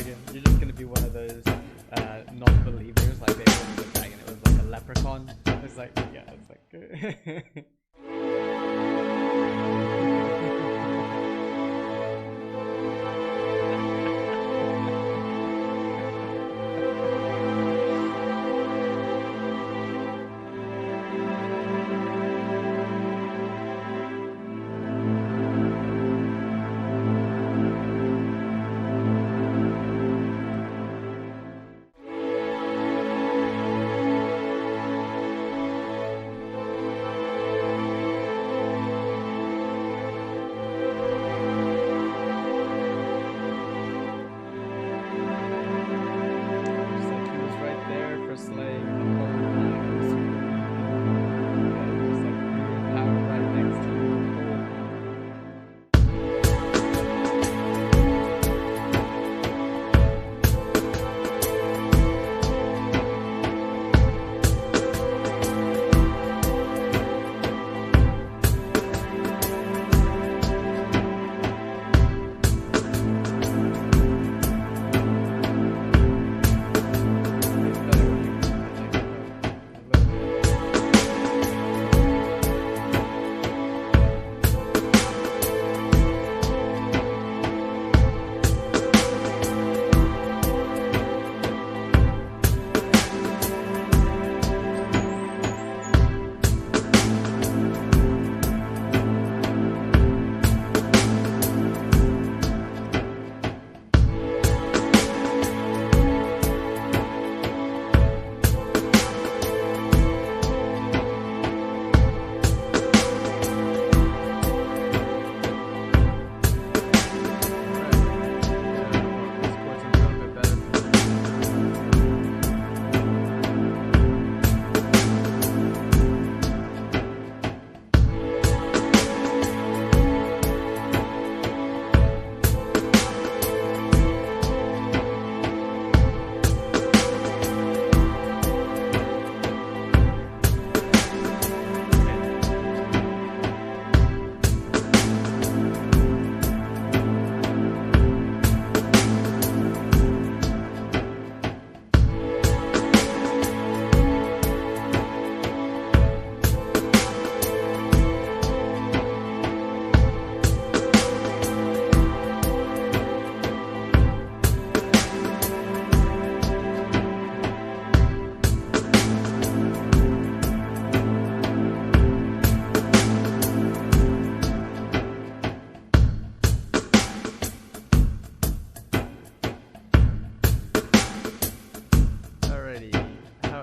dragon. You're just gonna be one of those non-believers, like they thought the dragon it was like a leprechaun. It's like, yeah, it's like.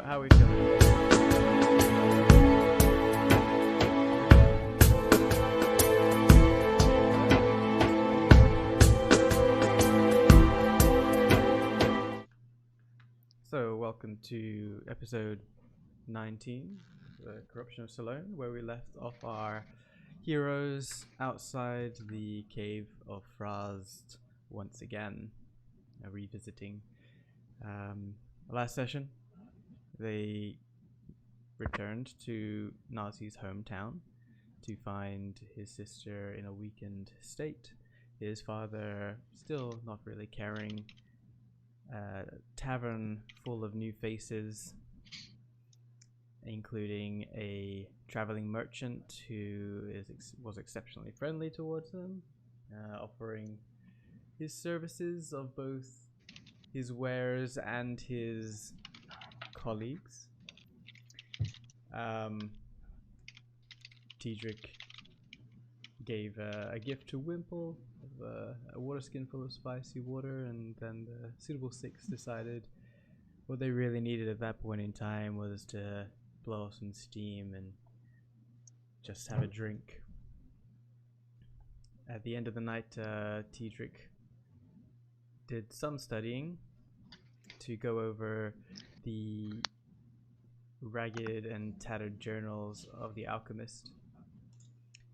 How are we feeling? So, welcome to episode 19, the Corruption of Silone, where we left off our heroes outside the cave of Frasd once again, revisiting. Last session, they returned to Nazzi's hometown to find his sister in a weakened state, his father still not really caring, tavern full of new faces, including a traveling merchant who was exceptionally friendly towards them, offering his services of both his wares and his colleagues. Teadric gave a gift to Wimple of a water skin full of spicy water, and then the suitable six decided what they really needed at that point in time was to blow off some steam and just have a drink. At the end of the night, Teadric did some studying to go over the ragged and tattered journals of the Alchemist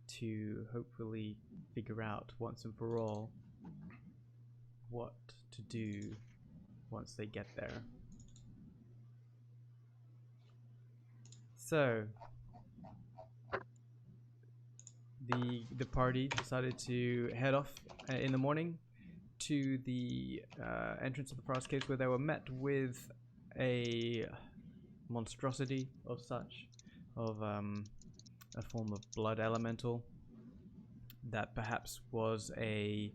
to hopefully figure out once and for all what to do once they get there. So the party decided to head off in the morning to the entrance of the Frasd Caves, where they were met with a monstrosity of such, of a form of blood elemental that perhaps was a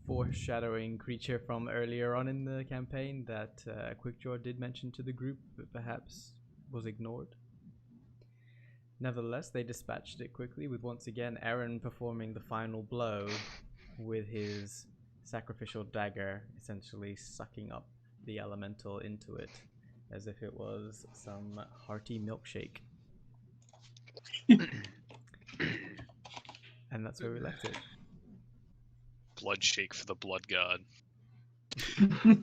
foreshadowing creature from earlier on in the campaign that Quickjaw did mention to the group, but perhaps was ignored. Nevertheless, they dispatched it quickly, with once again Eran performing the final blow with his sacrificial dagger, essentially sucking up the elemental into it as if it was some hearty milkshake. And that's where we left it. Blood shake for the blood god.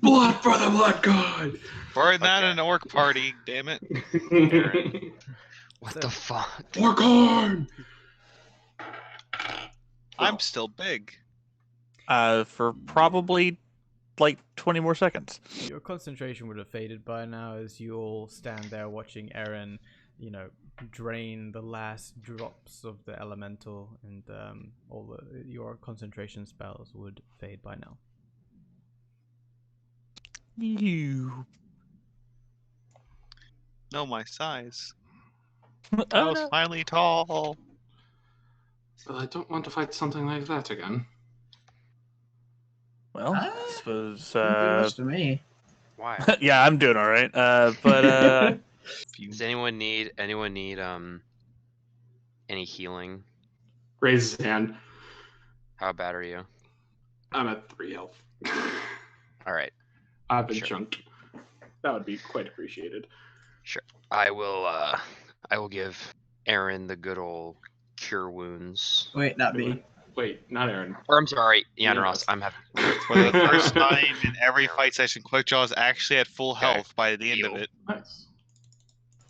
Blood for the blood god! We're not an orc party, damn it. What the fuck? Orcorn! I'm still big. For probably like 20 more seconds. Your concentration would have faded by now as you all stand there watching Eran, drain the last drops of the elemental, and your concentration spells would fade by now. You. Know my size. Oh, I was no. finally tall. Well, I don't want to fight something like that again. Well, I suppose. Much to me. Why? Yeah, I'm doing all right. But Does anyone need any healing? Raise his hand. How bad are you? I'm at 3 health. All right. I've been Sure. chunked. That would be quite appreciated. I will give Eran the good old cure wounds. Wait, not me. Wait, not Eran. Or I'm sorry, Yeah, Ross. I'm having. For the first time in every fight session, Quickjaw is actually at full health by the end of Heal. it. Nice.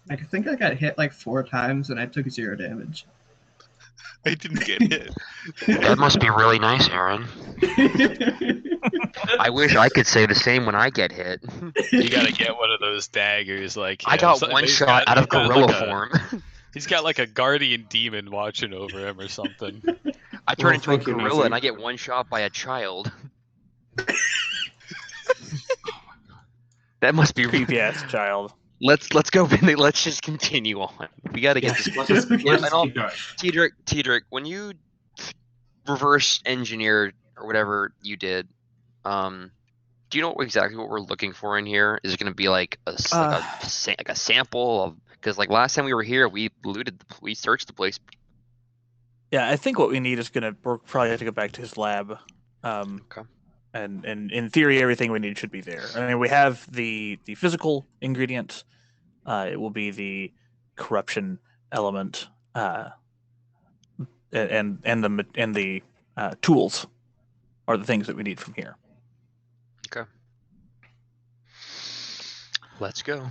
I think I got hit like 4 times and I took 0 damage. I didn't get hit. That must be really nice, Eran. I wish I could say the same when I get hit. You gotta get one of those daggers, like I got one shot out of gorilla form. He's got like a guardian demon watching over him or something. I turn Well, into a thank you, gorilla Nazzi. and I get one shot by a child. That must be creepy ass child. Let's go, Vinny. Let's just continue on. We gotta get this. Let's just keep going. Teadric, when you reverse engineered or whatever you did, do you know exactly what we're looking for in here? Is it going to be like a sample of? Because like last time we were here, we we searched the place. Yeah, I think what we need is we'll probably have to go back to his lab. Okay. And in theory, everything we need should be there. I mean, we have the physical ingredients. It will be the corruption element, and the tools are the things that we need from here. Okay. Let's go.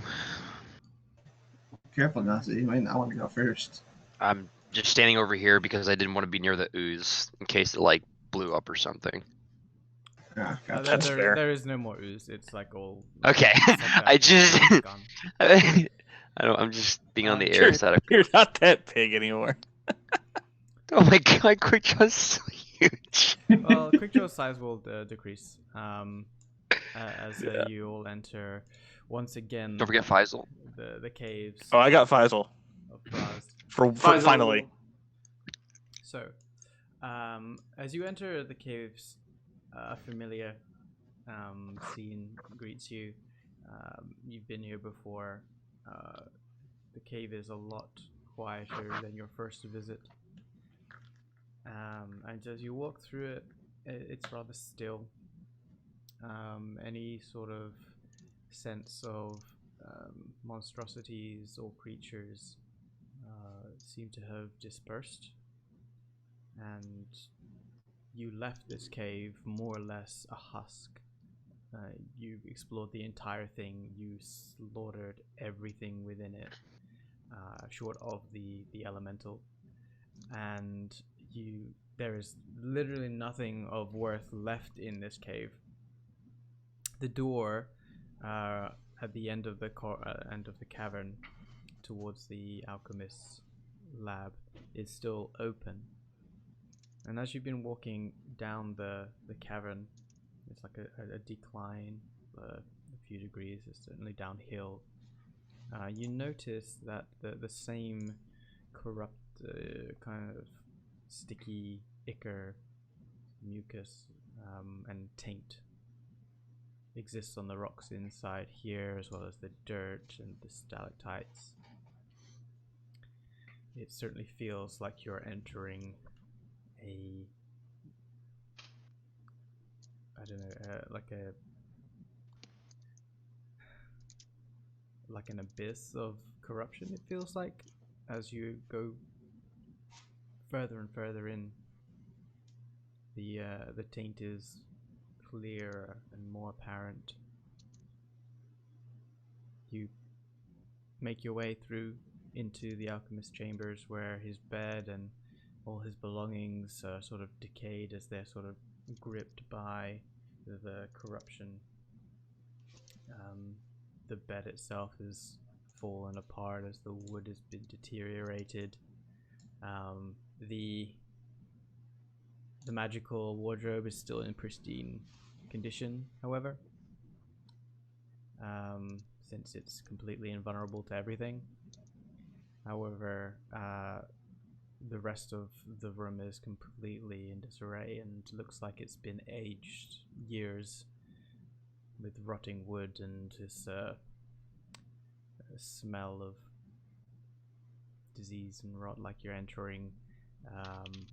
Careful, Nazzi. You might not want to go first. I'm just standing over here because I didn't want to be near the ooze in case it like blew up or something. Ah, gotcha. That's fair. There is no more ooze. It's like all. Okay. I just. It's gone. I'm just being on the air side of. You're not that big anymore. Oh my god, Quickjaw's so huge. Well, Quickjaw's size will decrease as you all enter once again. Don't forget Faisal. The caves. Oh, I got Faisal of Frasd. for finally. So, as you enter the caves, a familiar scene greets you. You've been here before. The cave is a lot quieter than your first visit. And as you walk through it, it's rather still. Any sort of sense of monstrosities or creatures seem to have dispersed, and you left this cave more or less a husk. You explored the entire thing. You slaughtered everything within it, short of the elemental, and there is literally nothing of worth left in this cave. The door at the end of the cavern towards the alchemist's lab is still open, And as you've been walking down the cavern, it's like a decline, a few degrees. It's certainly downhill. You notice that the same corrupt kind of sticky ichor, mucus, and taint exists on the rocks inside here, as well as the dirt and the stalactites. It certainly feels like you're entering like an abyss of corruption. It feels like as you go further and further in, the taint is clearer and more apparent. You make your way through into the alchemist chambers, where his bed and all his belongings are sort of decayed as they're sort of gripped by the corruption. The bed itself is fallen apart as the wood has been deteriorated. The magical wardrobe is still in pristine condition, however, since it's completely invulnerable to everything. However, the rest of the room is completely in disarray and looks like it's been aged years with rotting wood and this smell of disease and rot, like you're entering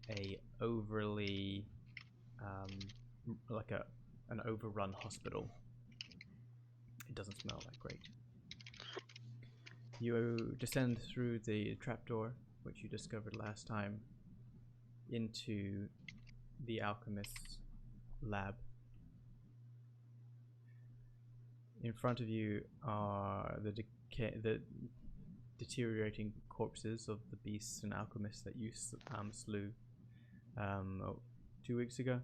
a overly an overrun hospital. It doesn't smell that great. You descend through the trapdoor, which you discovered last time, into the alchemist's lab. In front of you are the deteriorating corpses of the beasts and alchemists that you slew 2 weeks ago.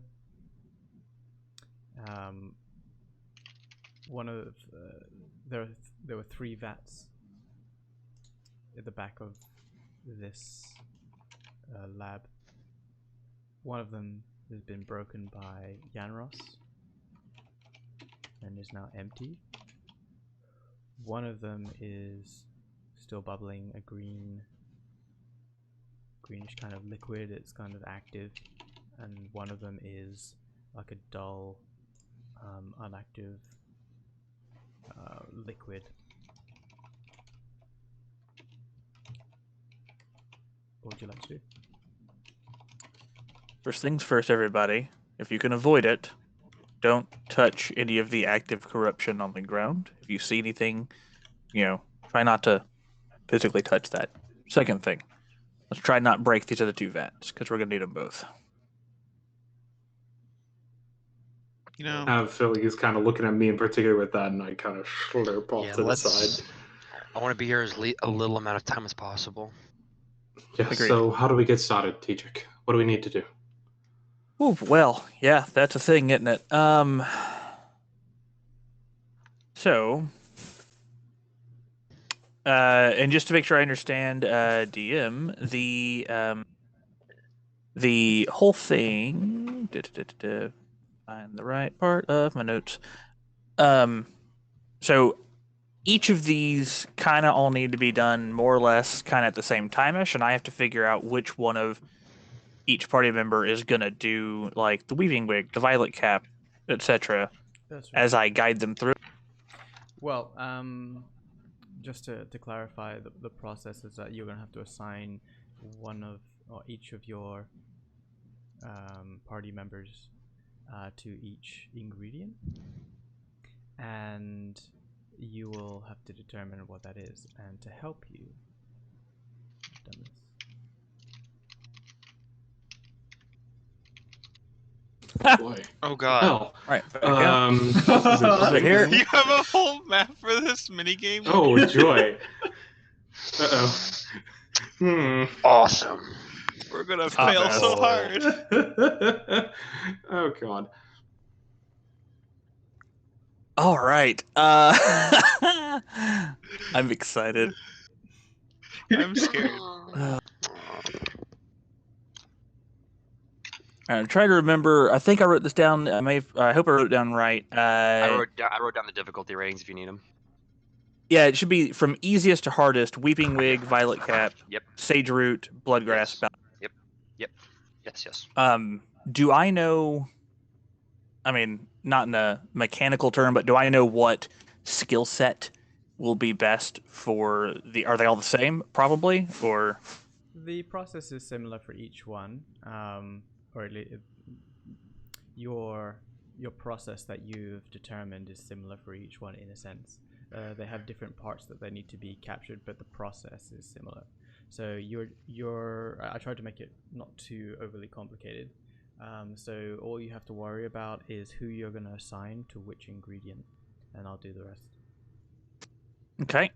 There were 3 vats at the back of this lab. One of them has been broken by Yanros and is now empty. One of them is still bubbling a greenish kind of liquid. It's kind of active, and one of them is like a dull, unactive liquid. What would you like to do? First things first, everybody. If you can avoid it, don't touch any of the active corruption on the ground. If you see anything, try not to physically touch that. Second thing, let's try not break these other 2 vats, because we're going to need them both. You know, I have a feeling he's kind of looking at me in particular with that, and I kind of slurp off to the side. I want to be here as a little amount of time as possible. Yeah, Agreed. so how do we get started, Teadric? What do we need to do? Ooh, well, yeah, that's a thing, isn't it? So, and just to make sure I understand, DM, the whole thing. Find the right part of my notes. So each of these kind of all need to be done more or less kind of at the same time-ish, and I have to figure out which one of each party member is going to do, like, the weaving wig, the violet cap, etc., That's right. as I guide them through. Well, just to clarify, the process is that you're going to have to assign one of or each of your party members to each ingredient, and you will have to determine what that is. And to help you, I've done this. Boy. oh god. Hell. Right. Right here. You have a whole map for this minigame? Oh, joy. Uh-oh. Awesome. We're gonna Oh, fail no. so hard. Oh, God. All right. I'm excited. I'm scared. I'm trying to remember. I think I wrote this down. I hope I wrote it down right. I wrote down the difficulty ratings if you need them. Yeah, it should be from easiest to hardest: Weeping Wig, Violet Cap, Yep. Sage Root, Bloodgrass. Yes. Yep. Yes. Do I know? I mean, not in a mechanical term, but do I know what skill set will be best for the? Are they all the same? Probably, or The process is similar for each one, or at least your process that you've determined is similar for each one in a sense. They have different parts that they need to be captured, but the process is similar. So I tried to make it not too overly complicated. So all you have to worry about is who you're going to assign to which ingredient, and I'll do the rest. okay.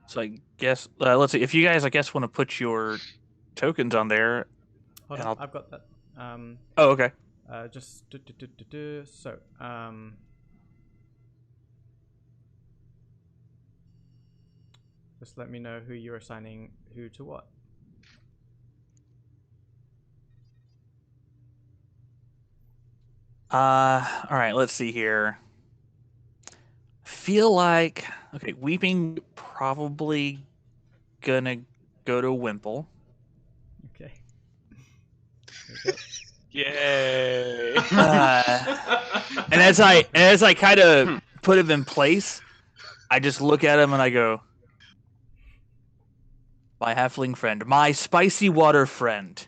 So I guess let's see. If you guys, I guess, want to put your tokens on there. Hold on, I've got that. Oh, okay. Just so just let me know who you're assigning who to what. All right. Let's see here. Feel like Weeping probably gonna go to Wimple. Okay. Yay! And as I kind of put him in place, I just look at him and I go, "My halfling friend, my spicy water friend.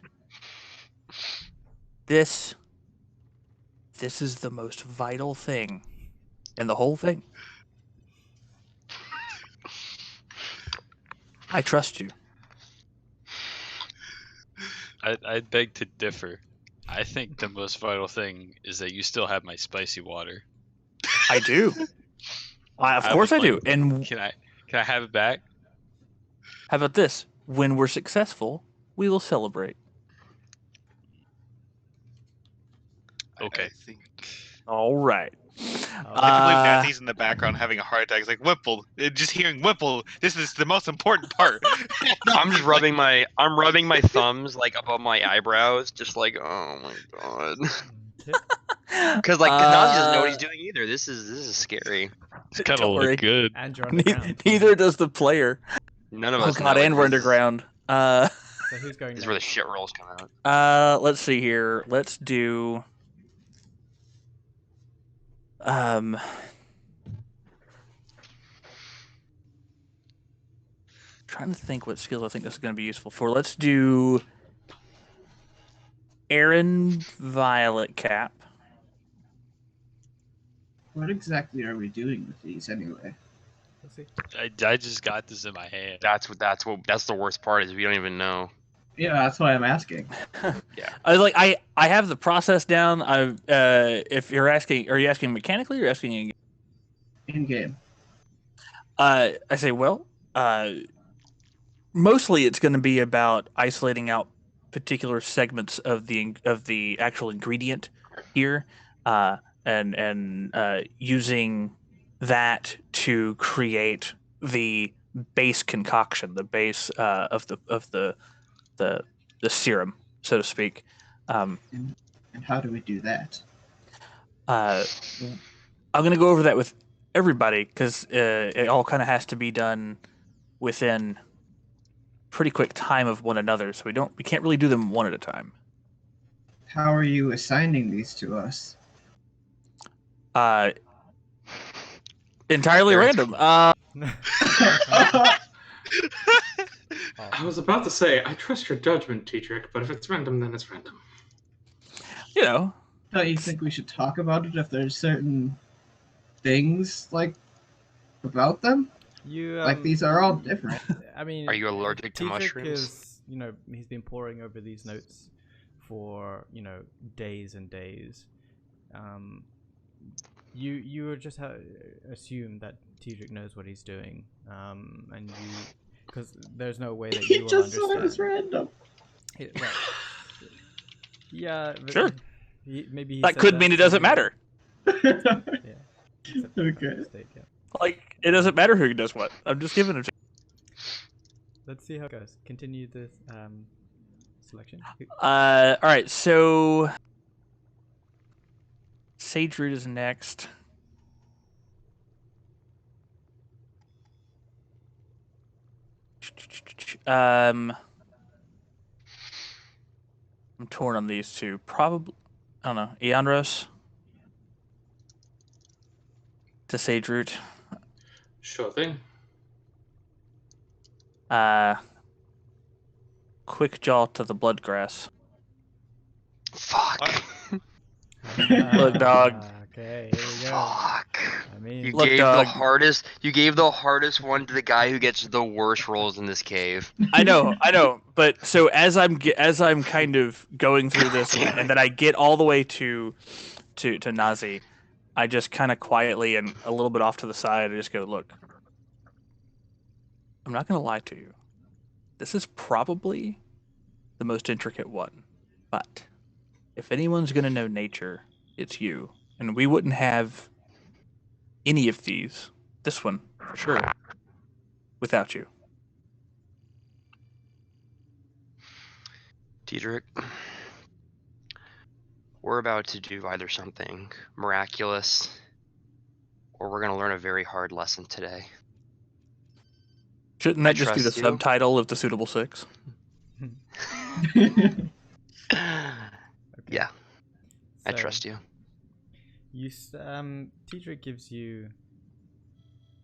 This is the most vital thing in the whole thing. I trust you." I beg to differ. I think the most vital thing is that you still have my spicy water. I do. Of course I do. And can I have it back? how about this? When we're successful, we will celebrate. Okay. I think. All right. I believe Nathy's in the background having a heart attack. It's like Wimple. Just hearing Wimple. This is the most important part. I'm just rubbing my thumbs like above my eyebrows, just like, oh my god. Because Nazzi doesn't know what he's doing either. This is scary. It's kind of look good. And you're underground. Neither does the player. None of Oh us. god, know, and we're underground. So who's going This is next? where the shit rolls come out. Let's see here. Let's do. Trying to think what skills I think this is going to be useful for. Let's do Eran Violet Cap. What exactly are we doing with these anyway? Let's see. I just got this in my hand. That's the worst part is we don't even know. Yeah, that's why I'm asking. Yeah. I was like, I have the process down. If you're asking, are you asking mechanically or asking In game. I say, well, mostly it's going to be about isolating out particular segments of the actual ingredient here, and using that to create the base concoction, the base of the serum, so to speak. And how do we do that? I'm going to go over that with everybody because it all kind of has to be done within pretty quick time of one another, so we can't really do them one at a time. How are you assigning these to us? Entirely random. I was about to say, I trust your judgment, Teadric, but if it's random, then it's random. You know. Don't you think we should talk about it if there's certain things about them? Like these are all different. I mean, Are you allergic to Teadric mushrooms? is, he's been poring over these notes for days and days. You would just assume that Teadric knows what he's doing, and because there's no way that He you will just understand. said it was random. Right. Yeah. Sure. Maybe he That said could mean it doesn't to- matter. Yeah. Okay. Mistake, yeah. Like, it doesn't matter who does what. I'm just giving it. Let's see how it goes. Continue this selection. All right, so Sage Root is next. I'm torn on these two. Probably, I don't know. Eonros to Sage Root. Sure thing. Quick Jaw to the Bloodgrass. Fuck. Look, dog. Okay, here we go. Fuck. I mean, You Look, gave dog. the hardest. You gave the hardest one to the guy who gets the worst rolls in this cave. I know. But so as I'm kind of going through this, and then I get all the way to Nazzi, I just kind of quietly and a little bit off to the side, I just go, look. I'm not gonna lie to you. This is probably the most intricate one, but if anyone's gonna know nature, it's you, and we wouldn't have any of these, this one for sure, without you. Teadric, we're about to do either something miraculous, or we're gonna learn a very hard lesson today. Shouldn't that I just be the trust you. subtitle of the Suitable Six? Yeah, I So, trust you. Teadric gives you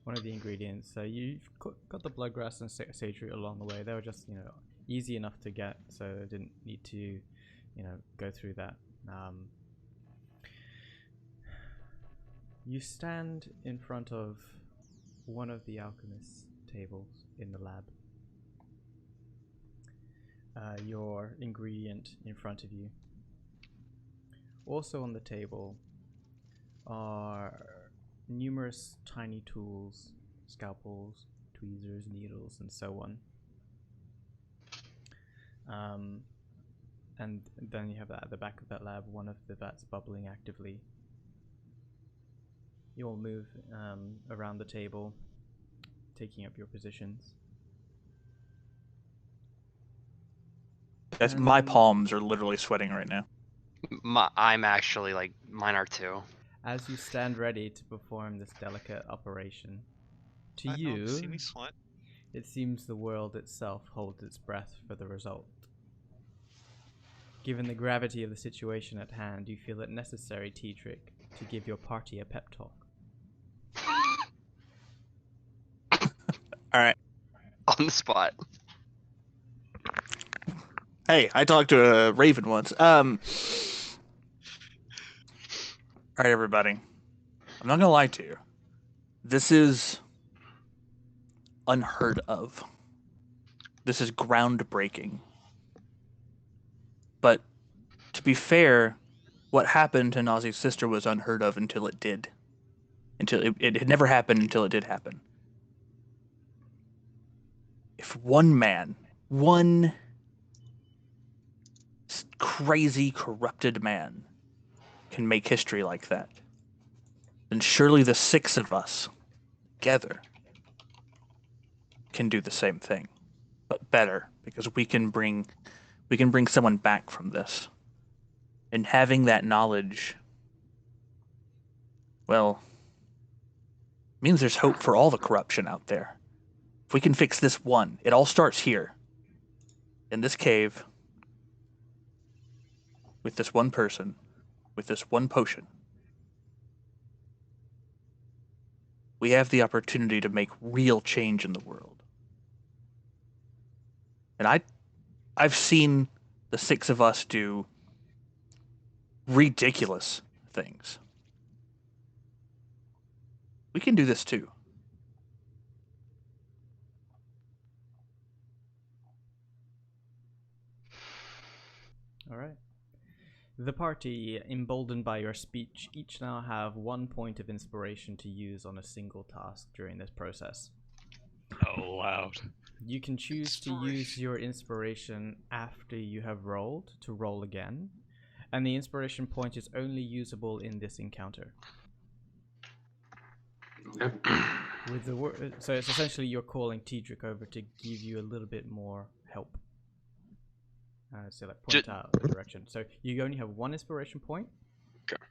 one of the ingredients. So you've got the bloodgrass and sage root along the way. They were just, easy enough to get, so I didn't need to, go through that. You stand in front of one of the alchemist's tables in the lab. Your ingredient in front of you. Also on the table are numerous tiny tools, scalpels, tweezers, needles, and so on. And then you have at the back of that lab one of the vats bubbling actively. You all move around the table, taking up your positions. Guys, my palms are literally sweating right now. I'm actually mine are too. As you stand ready to perform this delicate operation, to I you, see me sweat. it seems the world itself holds its breath for the result. Given the gravity of the situation at hand, you feel it necessary, Teadric, to give your party a pep talk. All right. On the spot. Hey, I talked to a raven once. All right, everybody. I'm not gonna lie to you. This is unheard of. This is groundbreaking. But to be fair, what happened to Nazzi's sister was unheard of until it did. Until it had never happened until it did happen. If one man, one crazy, corrupted man can make history like that, then surely the six of us together can do the same thing, but better, because we can bring someone back from this. And having that knowledge, well, means there's hope for all the corruption out there. If we can fix this one, it all starts here, in this cave, with this one person, with this one potion. We have the opportunity to make real change in the world. And I've seen the six of us do ridiculous things. We can do this too. Alright. The party, emboldened by your speech, each now have 1 point of inspiration to use on a single task during this process. Oh, loud. You can choose to use your inspiration after you have rolled to roll again, and the inspiration point is only usable in this encounter. Yep. With the so it's essentially you're calling Teadric over to give you a little bit more help. So like point out the direction. So you only have one inspiration point. Okay.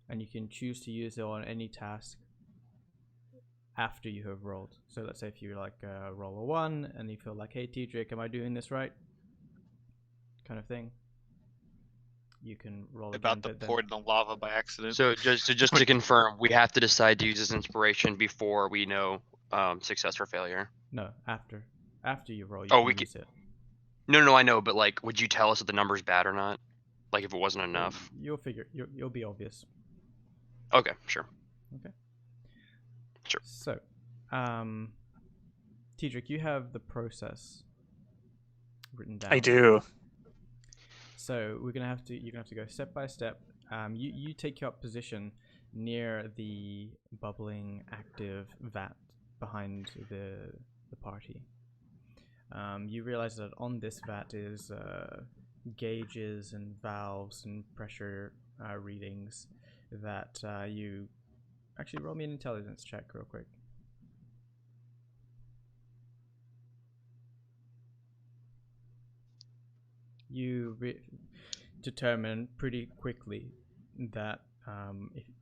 And you can choose to use it on any task after you have rolled. So let's say if you like roll a 1 and you feel like, hey Teadric, am I doing this right? Kind of thing. You can roll About the poured in the lava by accident. So just to confirm, we have to decide to use this inspiration before we know success or failure. No, after you roll, you can use it. No, I know, but like, would you tell us if the number's bad or not? Like, if it wasn't enough? You'll figure. You'll be obvious. Okay, sure. Okay. Sure. So, Teadric, you have the process written down. I do. So you're gonna have to go step by step. You take your position near the bubbling active vat behind the party. You realize that on this vat is gauges and valves and pressure readings that you actually roll me an intelligence check real quick. You determine pretty quickly that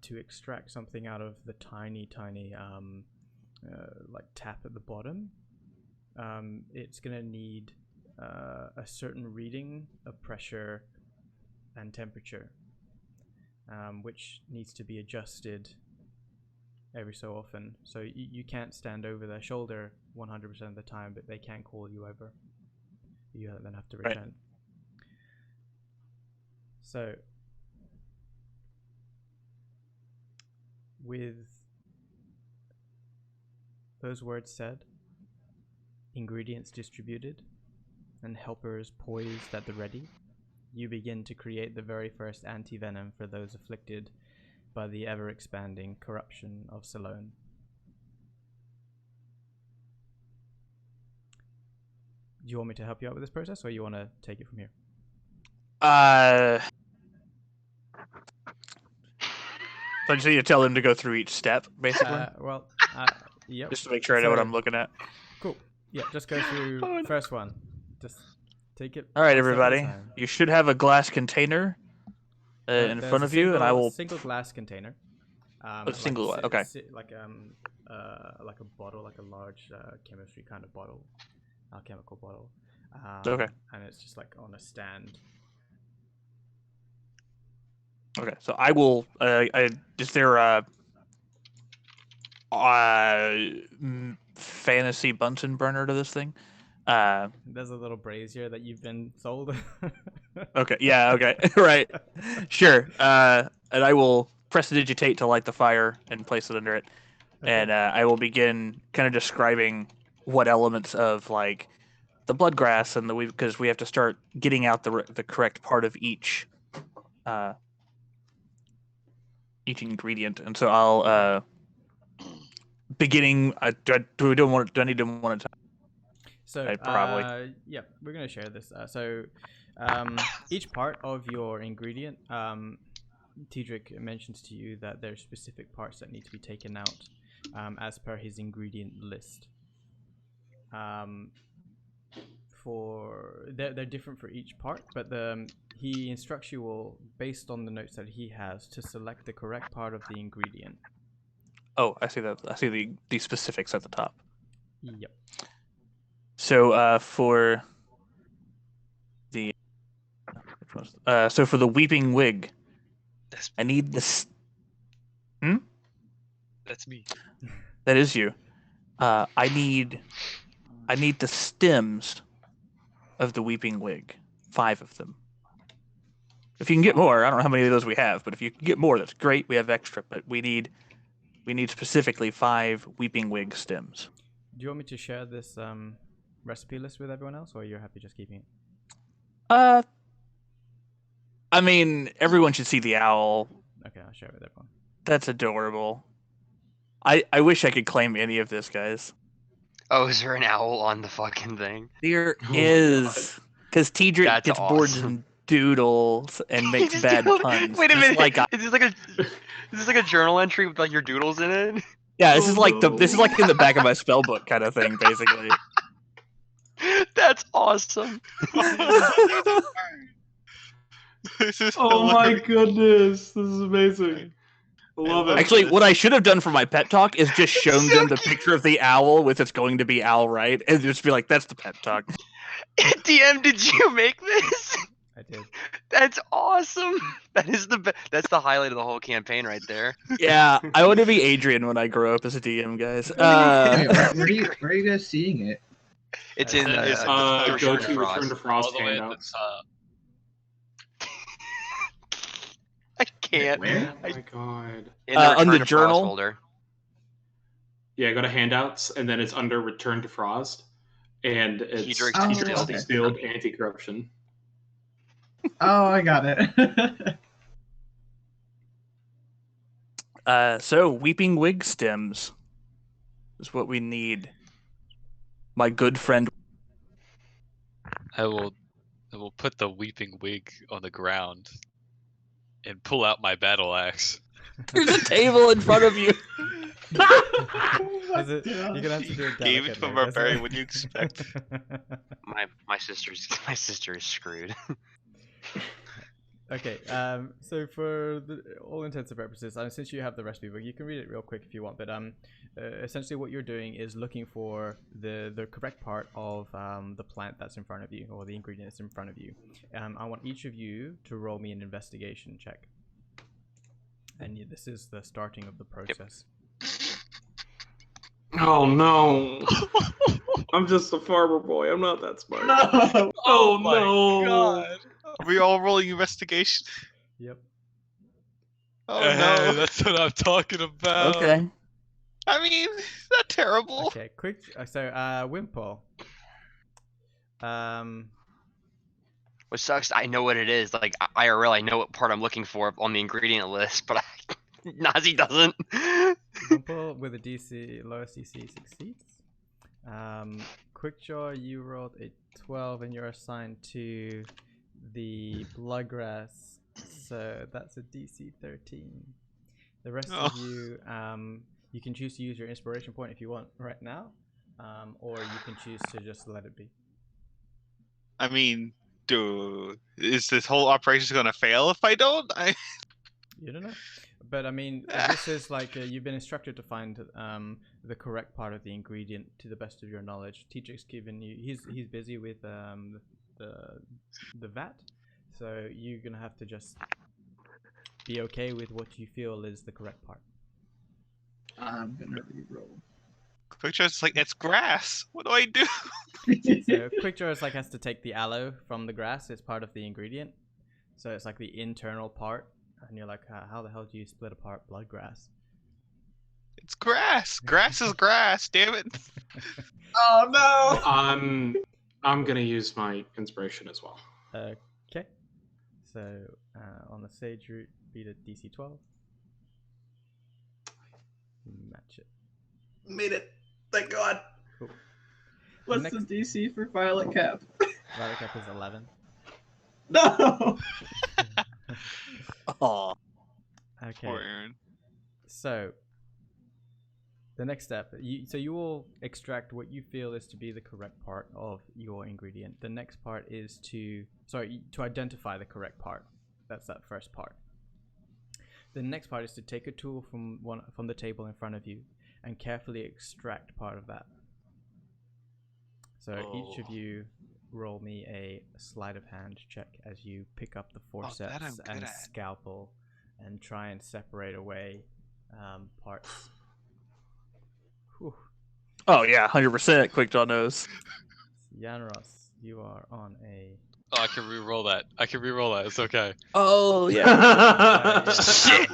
to extract something out of the tiny like tap at the bottom, it's gonna need a certain reading of pressure and temperature, which needs to be adjusted every so often. So you can't stand over their shoulder 100% of the time, but they can call you over. You then have to return. Right. So with those words said, ingredients distributed, and helpers poised at the ready, you begin to create the very first anti-venom for those afflicted by the ever-expanding corruption of Silone. Do you want me to help you out with this process, or you want to take it from here? So I just need to tell him to go through each step, basically? Yep. Just to make sure I know what I'm looking at. Cool. Yeah, just go through the first one. Just take it. All right, everybody. You should have a glass container in front of you, and I will... single glass container. A single one, okay. Like a bottle, like a large chemistry kind of bottle, alchemical bottle. Okay. And it's just like on a stand. Okay, so I will. Is there a fantasy Bunsen burner to this thing? There's a little brazier that you've been sold. Okay. Yeah. Okay. Right. Sure. And I will prestidigitate to light the fire and place it under it, okay. And I will begin kind of describing what elements of like the bloodgrass and because we have to start getting out the correct part of each ingredient, and so I'll beginning. Do I need to one at a time? So probably. Yeah, we're gonna share this. Each part of your ingredient, Teadric mentions to you that there's specific parts that need to be taken out, as per his ingredient list. They're different for each part, but he instructs you all based on the notes that he has to select the correct part of the ingredient. Oh, I see that. I see the specifics at the top. Yep. So for the weeping wig, I need this. That's me. That is you. I need the stems of the weeping wig, 5 of them. If you can get more, I don't know how many of those we have, but if you can get more, that's great. We have extra, but we need specifically 5 weeping wig stems. Do you want me to share this recipe list with everyone else, or you're happy just keeping it? I mean, everyone should see the owl. Okay, I'll share it with everyone. That's adorable. I wish I could claim any of this, guys. Oh, is there an owl on the fucking thing? There is, because Teadric gets bored and doodles and makes bad puns. Wait a minute, is this like a journal entry with like your doodles in it? Yeah, this is like in the back of my spell book kind of thing, basically. That's awesome. This is Oh my hilarious. goodness, this is amazing. I love it. Actually, what I should have done for my pet talk is just shown So them the picture of the owl with it's going to be owl, right? And just be like, that's the pet talk. DM, did you make this? I did. That's awesome. That's the highlight of the whole campaign right there. Yeah, I want to be Adrian when I grow up as a DM, guys. Wait, where are you guys seeing it? It's in It's the Go Return to Return to Frost all the way at the handout. top. I can't. Where? Oh my god. In the on Return the to Frost journal? folder. Yeah, go to handouts, and then it's under Return to Frost, and it's Teadric's Distilled. distilled anti-corruption. Oh, I got it. So weeping wig stems is what we need. My good friend. I will put the weeping wig on the ground and pull out my battle axe. There's a table in front of you. Is it, you're gonna have to do it Gave it to a barbarian. What do you expect? My sister is screwed. Okay, so for all intents and purposes, since you have the recipe book, you can read it real quick if you want. But essentially, what you're doing is looking for the correct part of the plant that's in front of you, or the ingredient that's in front of you. I want each of you to roll me an investigation check, and this is the starting of the process. Oh no! I'm just a farmer boy. I'm not that smart. No. Oh no! God. Are we all rolling investigation? Yep. Oh Hey, no! that's what I'm talking about. Okay. I mean, it's not terrible. Okay, quick. So, Wimple. Which sucks. I know what it is. Like IRL, I know what part I'm looking for on the ingredient list, but Nazzi doesn't. Wimple with a DC lowest DC succeeds. Quickjaw, you rolled a 12 and you're assigned to the bloodgrass, so that's a DC 13. The rest of you, you can choose to use your inspiration point if you want right now, or you can choose to just let it be. I mean, dude, is this whole operation gonna fail if I don't? You don't know, but I mean, this is like you've been instructed to find the correct part of the ingredient to the best of your knowledge. Teadric's given you. He's busy with the vat, so you're gonna have to just be okay with what you feel is the correct part. I'm gonna re-roll. Quickjaw's like, it's grass. What do I do? So Quickjaw is like has to take the aloe from the grass. It's part of the ingredient, so it's like the internal part. And you're like, how the hell do you split apart bloodgrass? It's grass. Grass is grass. Damn it. Oh no! I'm gonna use my inspiration as well. Okay. So on the sage root, beat a DC 12. Match it. Made it. Thank God. Cool. What's Next- the DC for Violet Cap? Violet cap is 11. No! Aw. Okay. Poor Eran. So the next step, you will extract what you feel is to be the correct part of your ingredient. The next part is to identify the correct part. That's that first part. The next part is to take a tool from the table in front of you and carefully extract part of that. So each of you roll me a sleight of hand check as you pick up the forceps and scalpel and try and separate away parts. Whew. Oh yeah, 100%. Quickjaw knows. Yanros, you are on a... Oh, I can re-roll that. It's okay. Oh yeah. Shit.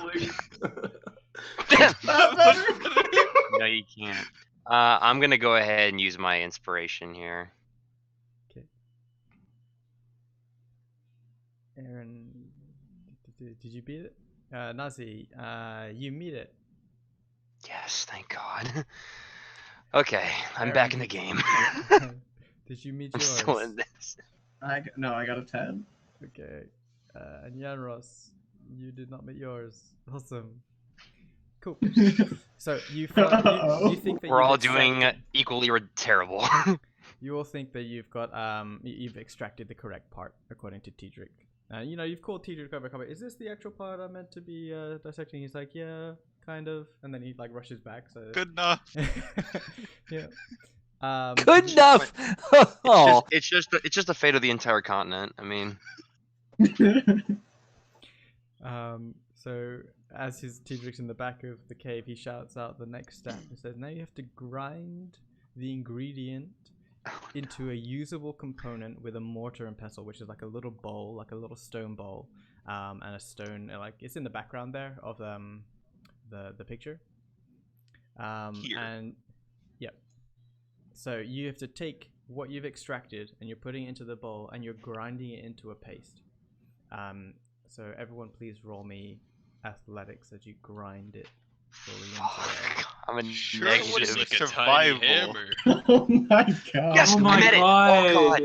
No, you can't. I'm gonna go ahead and use my inspiration here. Okay. Eran, did you beat it? Nazzi, you meet it. Yes, thank God. Okay, I'm back in the game. Did you meet I'm yours? still in this. I got a 10. Okay. And Yanros, you did not meet yours. Awesome. Cool. So you think that We're you've all doing extracted- equally terrible. you all think that you've got you've extracted the correct part according to Teadric. You know, you've called Teadric over. Is this the actual part I'm meant to be dissecting? He's like, yeah, kind of, and then he like rushes back. So Good enough. yeah. Good enough. It's just the fate of the entire continent. I mean. So as his Teadric's in the back of the cave, he shouts out the next step. He says, "Now you have to grind the ingredient into a usable component with a mortar and pestle, which is like a little bowl, like a little stone bowl, and a stone. Like it's in the background there of the picture. Here. And yeah, so you have to take what you've extracted and you're putting it into the bowl and you're grinding it into a paste. So everyone, please roll me athletics as you grind it fully into there. I'm a Sure, negative. what is like a survival. tiny hammer. Oh my god. Yes, Oh I my made it. god. Oh god.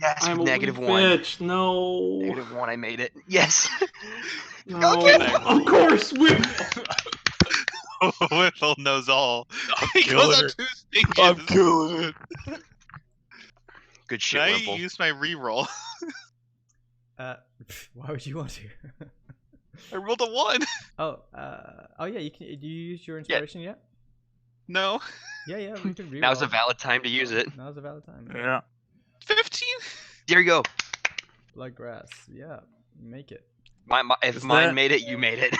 Yes, I'm a negative weak 1. bitch. No. -1, I made it. Yes. No. Okay. Of course, Wimple. Wimple knows all. He killing goes her. on 2 stages. I'm killing it. Good shit, Can I Wimple. use my reroll? Why would you want to? I rolled a 1. Oh yeah. You can. Do you use your inspiration yet? No. Yeah. We can reroll. Now's a valid time to use it. Now's a valid time. Yeah. 15? There you go. Bloodgrass. Yeah. Make it. If Is mine that- made it, you made it.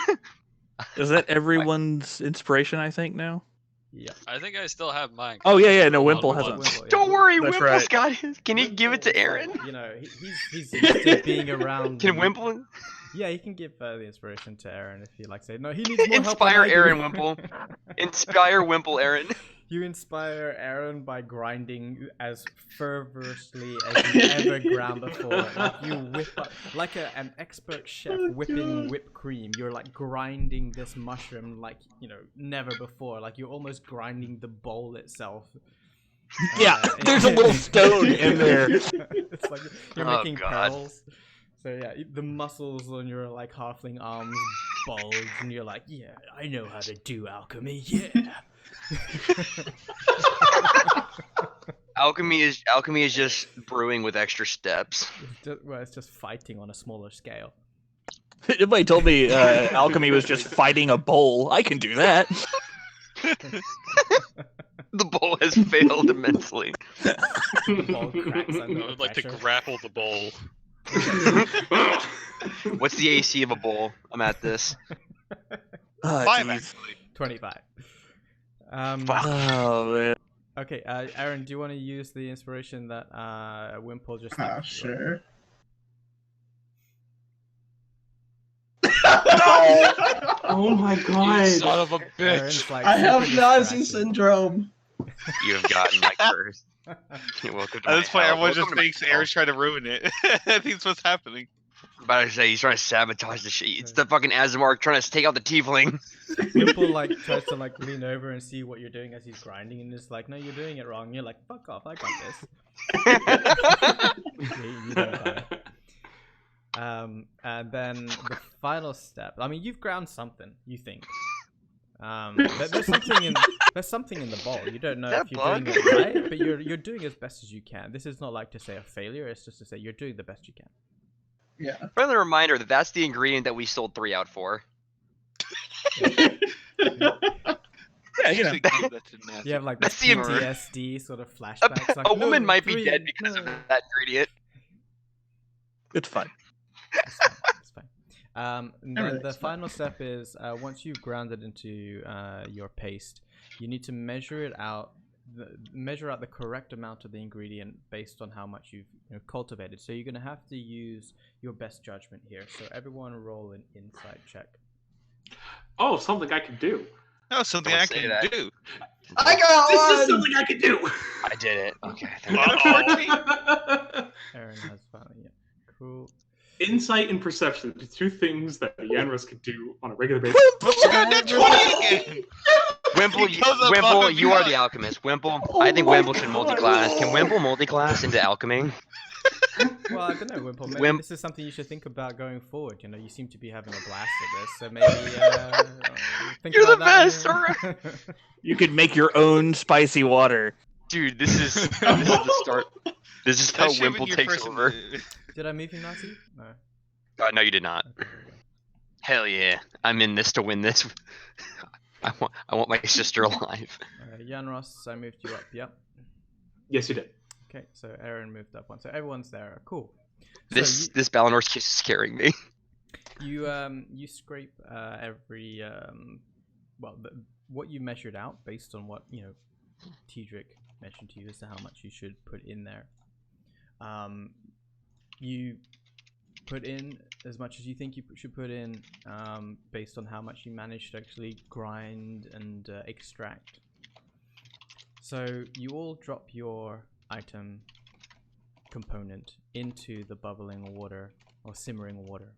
Is that everyone's inspiration? I think now. Yeah. I think I still have mine. Oh yeah. No, Oh, Wimple Wimple. hasn't. Wimple, yeah. Don't worry, That's Wimple's right. got it. Can he give it to Wimple's Eran? like, you know, he's used to being around. Can Wimple Yeah, he can give the inspiration to Eran if he likes it. No, he needs more help. than inspire I do. Eran, Wimple? Inspire Wimple, Eran. You inspire Eran by grinding as fervorously as you ever ground before. Like you whip up, like an expert chef whipping whipped cream. You're like grinding this mushroom like, you know, never before. Like you're almost grinding the bowl itself. Yeah, there's a little stone in there. It's like you're Oh, making God. pearls. So yeah, the muscles on your like halfling arms bulge, and you're like, yeah, I know how to do alchemy. Yeah. Alchemy is just brewing with extra steps. It's just fighting on a smaller scale. Nobody told me alchemy was just fighting a bowl. I can do that. The bowl has failed immensely. The ball cracks under I would like to pressure. grapple the bowl. What's the AC of a bowl? I'm at this. 5 5, actually. 25. Oh man. Okay, Eran, do you want to use the inspiration that Wimple just? Sure. Oh my You god. son of a Eran's bitch. like I have super Nazzi distracted. syndrome. You have gotten my curse. You're welcome to At my this point, hell. everyone Welcome just to my thinks hell. Aaron's trying to ruin it. I think that's what's happening. I'm about to say he's trying to sabotage the shit. It's the fucking Azimar trying to take out the tiefling. Wimple like tries to like lean over and see what you're doing as he's grinding, and is like, "No, you're doing it wrong." And you're like, "Fuck off! I got this." You don't got it. And then the final step. I mean, you've ground something. You think. There's something in the bowl. You don't know That if you're doing bug? it right, but you're doing as best as you can. This is not like to say a failure. It's just to say you're doing the best you can. Yeah. Friendly reminder that that's the ingredient that we sold 3 out for. Yeah, you know. You have like That's this the PTSD sort of flashbacks. Like, A woman "No, might be three, dead because of no." that ingredient. It's fine. It's fine. It's fine. And then really the expect final step is once you've ground it into your paste, you need to measure it out. Measure out the correct amount of the ingredient based on how much you've cultivated. So you're going to have to use your best judgment here. So everyone roll an insight check. Oh, something I can do. Oh, something Don't I say can that. do. I got This one. is something I can do. I did it. Okay. Aaron has finally, yeah. Cool. Insight and perception, the 2 things that the Yanros could do on a regular basis. Net 20 again! Wimple, He goes above Wimple, and you are the beyond. alchemist. Wimple, Oh I think my Wimple should God. multi-class. Can Wimple multi-class into alchemy? Well, I don't know, Wimple. Maybe Wim- this is something you should think about going forward. You know, you seem to be having a blast at this, so maybe think You're the about that. best, alright. You could make your own spicy water. Dude, this is the start. This is how That should've been Wimple your takes first- over. Did I move you, Nazzi? No. No, you did not. Okay, there we go. Hell yeah, I'm in this to win this. I want my sister alive. Jan Ross, I moved you up. Yep. Yes, you did. Okay, so Eran moved up one. So everyone's there. Cool. So This Balinor's kiss is scaring me. you scrape every what you measured out based on what Teadric mentioned to you as to how much you should put in there. You put in as much as you think you should put in based on how much you managed to actually grind and extract. So you all drop your item component into the bubbling water or simmering water.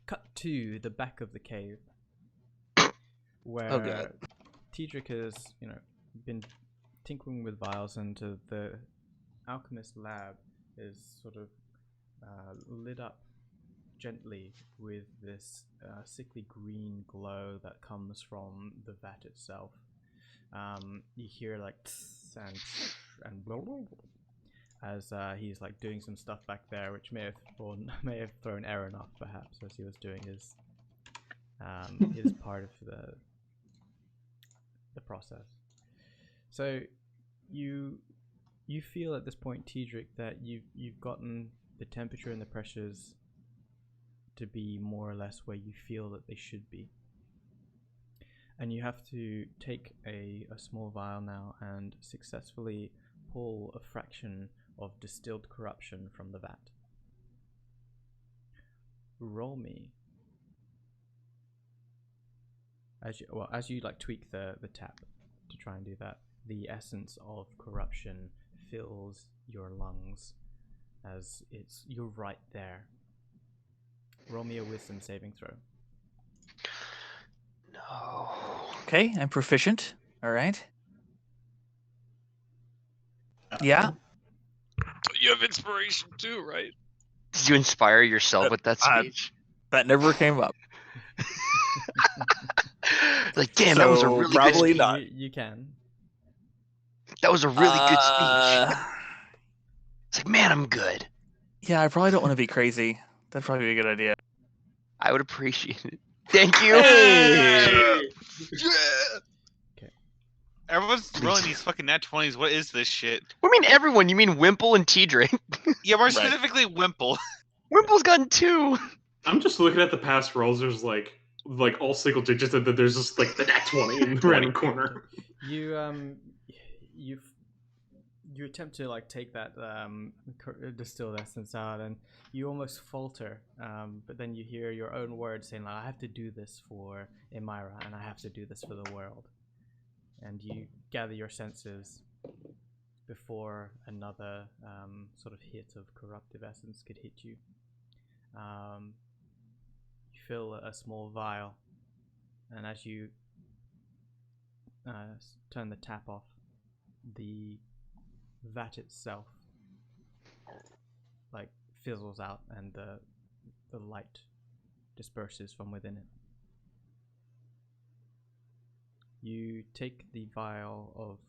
Cut to the back of the cave where Teadric has, been tinkering with vials, and the alchemist lab is sort of lit up gently with this sickly green glow that comes from the vat itself. You hear like tss and blah, blah, blah, as he's like doing some stuff back there, which may have thrown Eran off perhaps as he was doing his part of the process. So you feel at this point, Teadric, that you've gotten the temperature and the pressures to be more or less where you feel that they should be. And you have to take a small vial now and successfully pull a fraction of distilled corruption from the vat. Roll me. As you like tweak the tap to try and do that, the essence of corruption fills your lungs as you're right there. Roll me a wisdom saving throw. No. Okay, I'm proficient. All right. Yeah. You have inspiration too, right? Did you inspire yourself with that speech? That never came up. Like, damn, that was a really good probably speech. not. You can. That was a really good speech. It's like, man, I'm good. Yeah, I probably don't want to be crazy. That'd probably be a good idea. I would appreciate it. Thank you. Hey! Okay. Everyone's rolling these fucking nat 20s. What is this shit? What do you mean everyone? You mean Wimple and Teadric? Yeah, more Right. specifically Wimple. Wimple's gotten 2. I'm just looking at the past rolls. There's like all single digits, and then there's just like the nat 20 in the random corner. You attempt to like take that distilled essence out, and you almost falter. But then you hear your own words saying, like, "I have to do this for Emyra, and I have to do this for the world." And you gather your senses before another sort of hit of corruptive essence could hit you. You fill a small vial, and as you turn the tap off, the vat itself like fizzles out, and the light disperses from within it. You take the vial of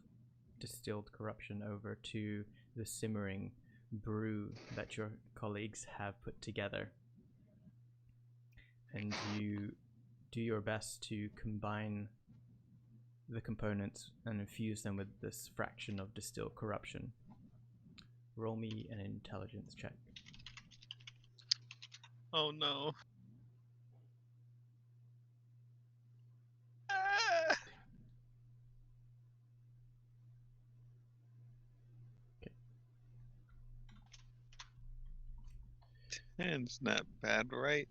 distilled corruption over to the simmering brew that your colleagues have put together, and you do your best to combine the components and infuse them with this fraction of distilled corruption. Roll me an intelligence check. Oh no. Okay. 10's not bad, right?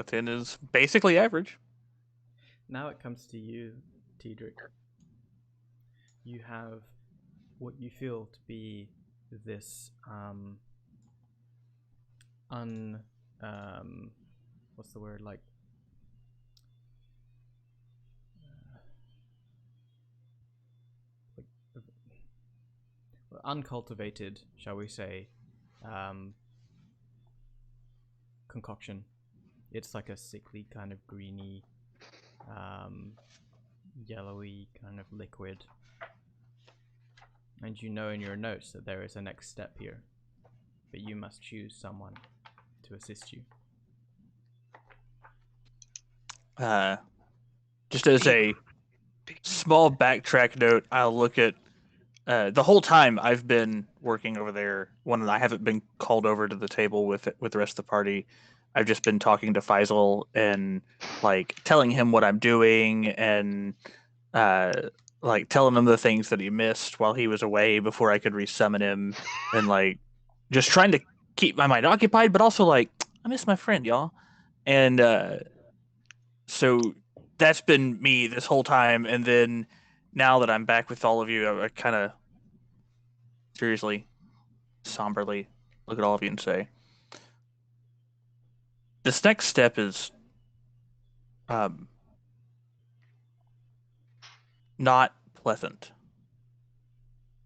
10 is basically average. Now it comes to you, Teadric. You have what you feel to be this what's the word, like uncultivated, shall we say, concoction. It's like a sickly kind of greeny yellowy kind of liquid. And you know in your notes that there is a next step here, but you must choose someone to assist you. Just as a small backtrack note, I'll look at the whole time I've been working over there. When I haven't been called over to the table with the rest of the party, I've just been talking to Faisal and like telling him what I'm doing and like telling him the things that he missed while he was away before I could resummon him, and like just trying to keep my mind occupied, but also like I miss my friend, y'all, and so that's been me this whole time. And then now that I'm back with all of you, I kind of seriously, somberly look at all of you and say, this next step is not pleasant.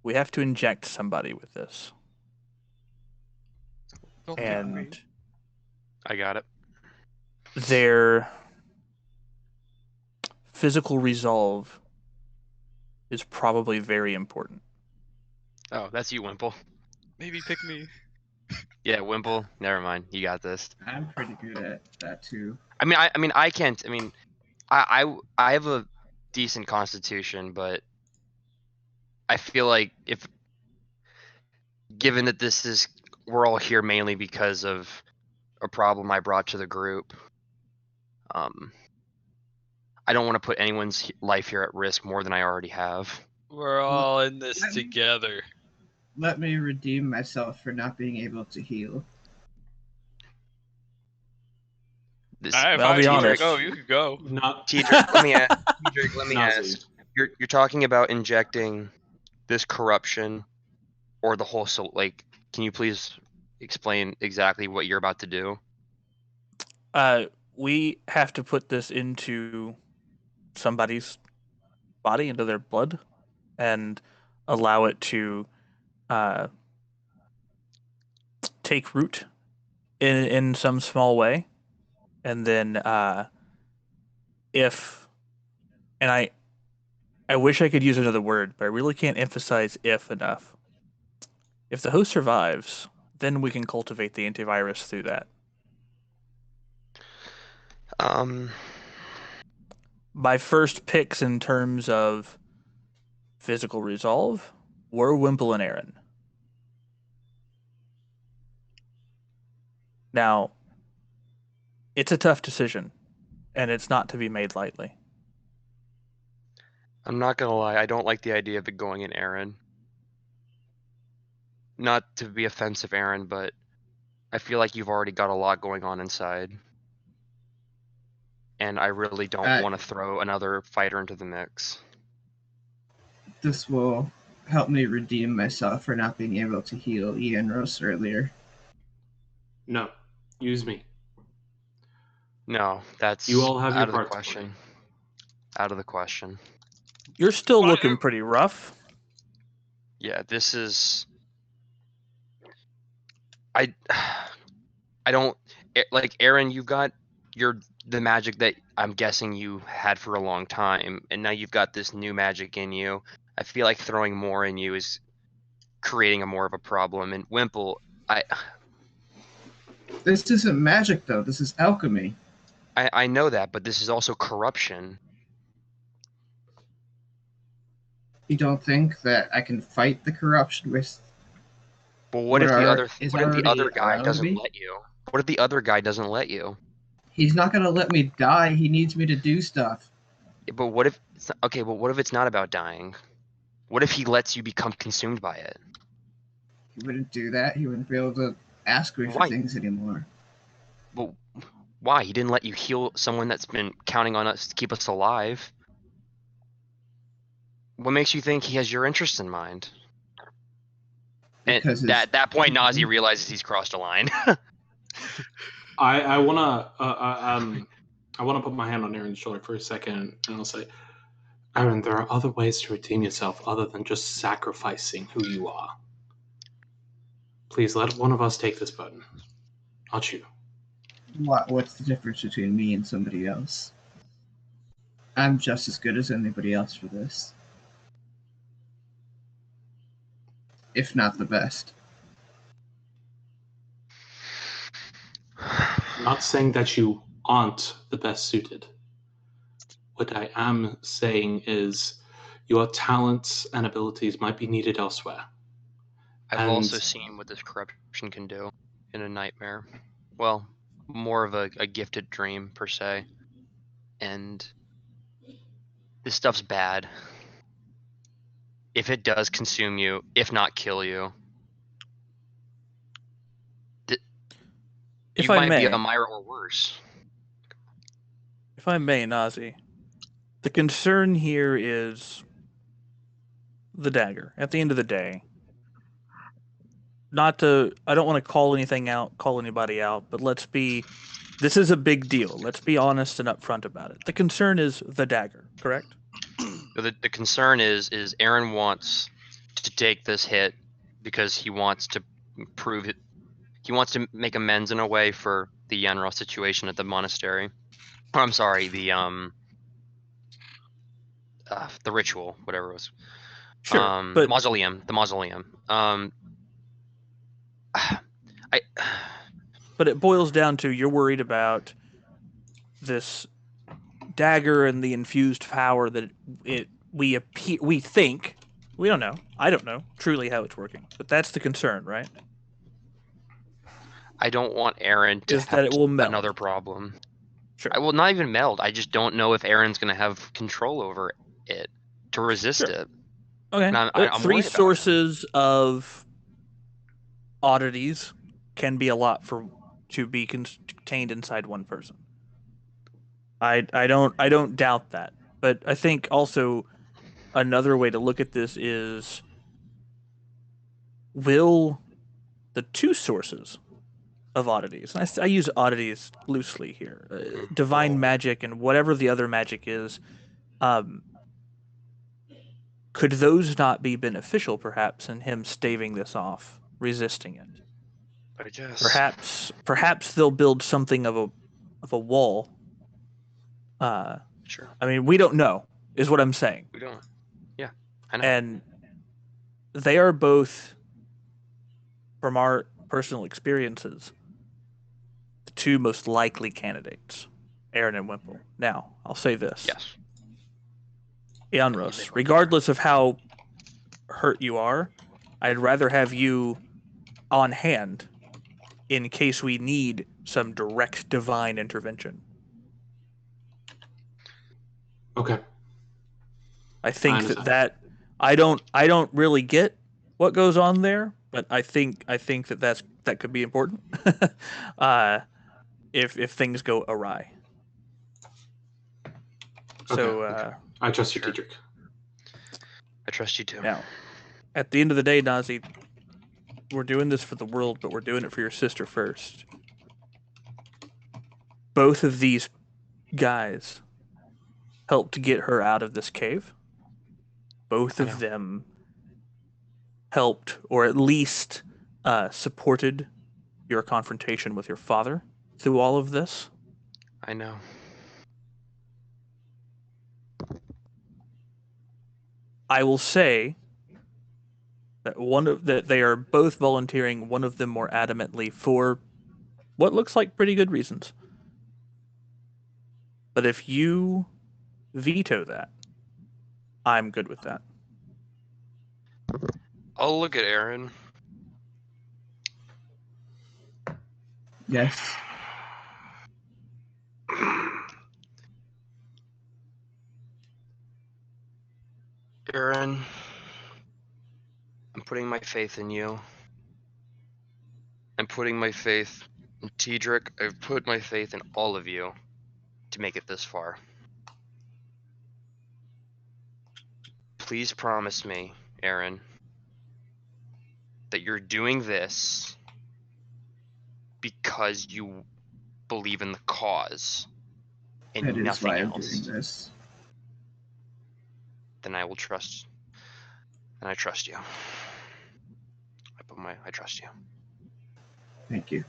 We have to inject somebody with this. And I got it. their physical resolve is probably very important. Oh, that's you, Wimple. Maybe pick me. Yeah, Wimple. Never mind. You got this. I'm pretty good at that too. I can't. I have a decent constitution, but I feel like given that we're all here mainly because of a problem I brought to the group, I don't want to put anyone's life here at risk more than I already have. We're all in this together. Let me redeem myself for not being able to heal. I'll be honest. Go, you could go. Teadric, let me ask. You're talking about injecting this corruption or the whole soul. Like, can you please explain exactly what you're about to do? We have to put this into somebody's body, into their blood, and allow it to take root in some small way. And then I wish I could use another word, but I really can't emphasize if enough. If the host survives, then we can cultivate the antivirus through that. My first picks in terms of physical resolve were Wimple and Eran. Now, it's a tough decision, and it's not to be made lightly. I'm not gonna lie, I don't like the idea of it going in Eran. Not to be offensive, Eran, but I feel like you've already got a lot going on inside. And I really don't want to throw another fighter into the mix. This will help me redeem myself for not being able to heal Ian Rose earlier. No, use me. No, that's You all have out your of the parts. question. Out of the question. You're still looking pretty rough. Yeah, this is. I don't like Eran. You've got the magic that I'm guessing you had for a long time, and now you've got this new magic in you. I feel like throwing more in you is creating more of a problem. And Wimple, This isn't magic though. This is alchemy. I know that, but this is also corruption. You don't think that I can fight the corruption with? But what if the other guy doesn't let you? What if the other guy doesn't let you? He's not gonna let me die. He needs me to do stuff. But what if? Okay, but what if it's not about dying? What if he lets you become consumed by it? He wouldn't do that. He wouldn't be able to ask me for things anymore. Well, why? He didn't let you heal someone that's been counting on us to keep us alive. What makes you think he has your interest in mind? And at that point, Nazzi realizes he's crossed a line. I wanna put my hand on Eran's shoulder for a second, and I'll say, Eran, there are other ways to redeem yourself other than just sacrificing who you are. Please let one of us take this burden. Not you. What's the difference between me and somebody else? I'm just as good as anybody else for this. If not the best. I'm not saying that you aren't the best suited. What I am saying is your talents and abilities might be needed elsewhere. I've also seen what this corruption can do in a nightmare. Well, more of a gifted dream, per se. And this stuff's bad. If it does consume you, if not kill you, If you I might may, be Emyra or worse. If I may, Nazzi, the concern here is the dagger. At the end of the day, I don't want to call anybody out, but this is a big deal. Let's be honest and upfront about it. The concern is the dagger, correct? The concern is Eran wants to take this hit because he wants to prove it. He wants to make amends in a way for the Yanra situation at the monastery. Or, I'm sorry, the ritual, whatever it was. Sure, but the mausoleum. But it boils down to you're worried about this dagger and the infused power that we think. We don't know. I don't know truly how it's working, but that's the concern, right? I don't want Eran to have it will meld. Another problem. Sure. I will not even meld. I just don't know if Eran's going to have control over it to resist it. Okay. I'm 3 sources of oddities can be a lot to be contained inside one person. I don't doubt that, but I think also another way to look at this is, will the 2 sources of oddities, and I use oddities loosely here, divine magic and whatever the other magic is, could those not be beneficial perhaps in him staving this off, resisting it? I guess. Perhaps they'll build something of a wall. Sure. I mean, we don't know, is what I'm saying. We don't. Yeah, I know. And they are both, from our personal experiences, the 2 most likely candidates, Eran and Wimple. Now, I'll say this. Yes. Ianros, regardless of how hurt you are, I'd rather have you on hand in case we need some direct divine intervention. Okay. I think that I don't really get what goes on there, but I think that could be important. If things go awry. Okay. So I trust you, Teadric. I trust you too. Now, at the end of the day, Nazzi, we're doing this for the world, but we're doing it for your sister first. Both of these guys helped to get her out of this cave. Both of them helped, or at least supported, your confrontation with your father through all of this. I know. I will say that they are both volunteering, one of them more adamantly for what looks like pretty good reasons. But if you veto that, I'm good with that. I'll look at Eran. Yes. Eran, I'm putting my faith in you. I'm putting my faith in Teadric. I've put my faith in all of you to make it this far. Please promise me, Eran, that you're doing this because you believe in the cause and That is nothing why I'm else. doing this. Then I will trust. And I trust you. I trust you. Thank you.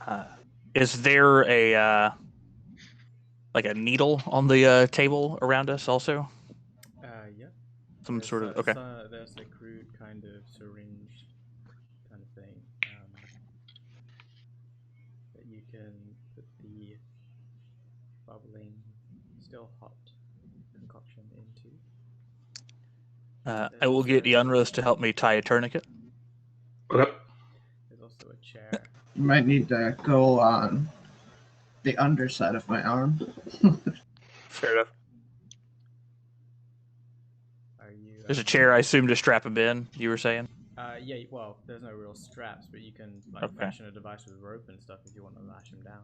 Is there a like a needle on the table around us also? Yeah. Some There's sort of okay. There's a crude kind of syringe kind of thing that you can put the bubbling, still hot concoction into. I will get Yanros to help me tie a tourniquet. Okay. There's also a chair. You might need to go on the underside of my arm. Fair enough. Are you? There's a chair, I assume, to strap him in. You were saying? Yeah. Well, there's no real straps, but you can fashion a device with rope and stuff if you want to lash him down.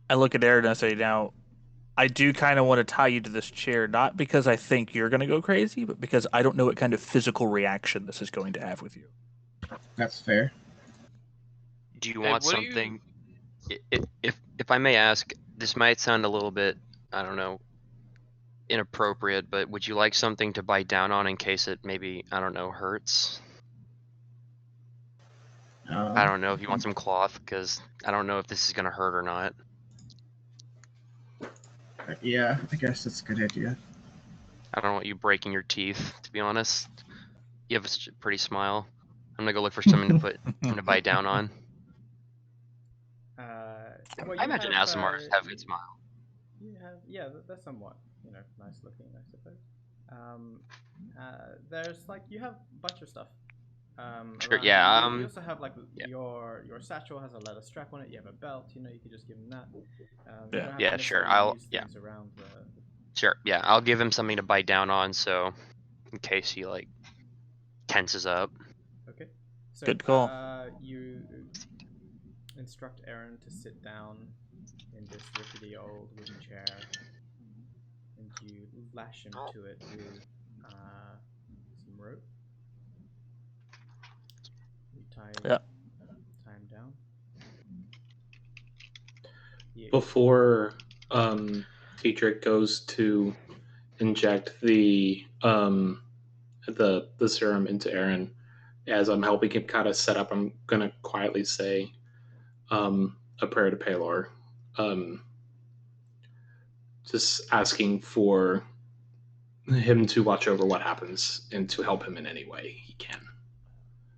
I look at Eran and I say, now, I do kind of want to tie you to this chair, not because I think you're going to go crazy, but because I don't know what kind of physical reaction this is going to have with you. That's fair. Do you want something? If I may ask, this might sound a little bit, I don't know, inappropriate, but would you like something to bite down on in case it maybe, I don't know, hurts? I don't know if you want some cloth, because I don't know if this is going to hurt or not. Yeah, I guess that's a good idea. I don't want you breaking your teeth, to be honest. You have a pretty smile. I'm going to go look for something to bite down on. Well, I imagine Asimars have a good smile. Yeah, they're somewhat, nice looking, I suppose. There's you have a bunch of stuff. Sure, yeah. You also have your satchel has a leather strap on it. You have a belt. You could just give him that. Yeah, sure. Sure, yeah. I'll give him something to bite down on, so in case he tenses up. Okay. So, good call. You instruct Eran to sit down in this rickety old wooden chair, and you lash him to it with some rope. You tie him down. Before Teadric goes to inject the serum into Eran, as I'm helping him kind of set up, I'm gonna quietly say a prayer to Pelor, just asking for him to watch over what happens and to help him in any way he can.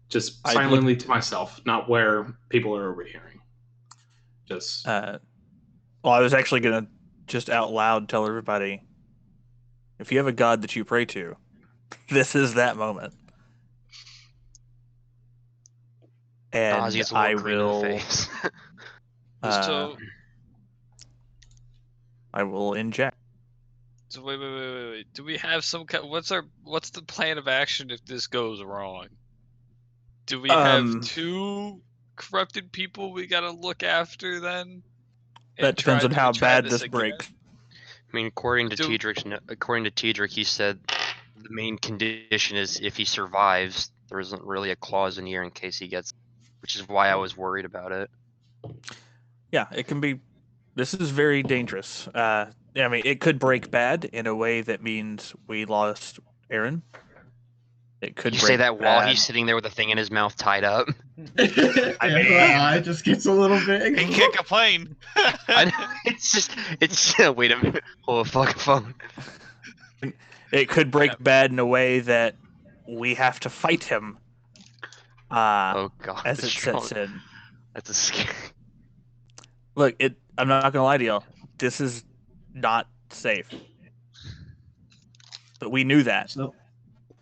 Just silently to myself, not where people are overhearing. Just. Well, I was actually gonna just out loud tell everybody, if you have a god that you pray to, this is that moment. And I will. I will inject. So wait. Do we have some kind? What's the plan of action if this goes wrong? Do we have two corrupted people we gotta look after then? That depends on how bad this breaks. I mean, according to Teadric, he said the main condition is if he survives. There isn't really a clause in here in case he gets, which is why I was worried about it. Yeah, it can be. This is very dangerous. I mean, it could break bad in a way that means we lost Eran. It could. You say that while he's sitting there with a thing in his mouth tied up. It just gets a little big. He can't complain. It's wait a minute. Oh, fuck phone. It could break bad in a way that we have to fight him. Oh god. As it sets in. That's a scary. Look, I'm not gonna lie to y'all. This is not safe. But we knew that. So,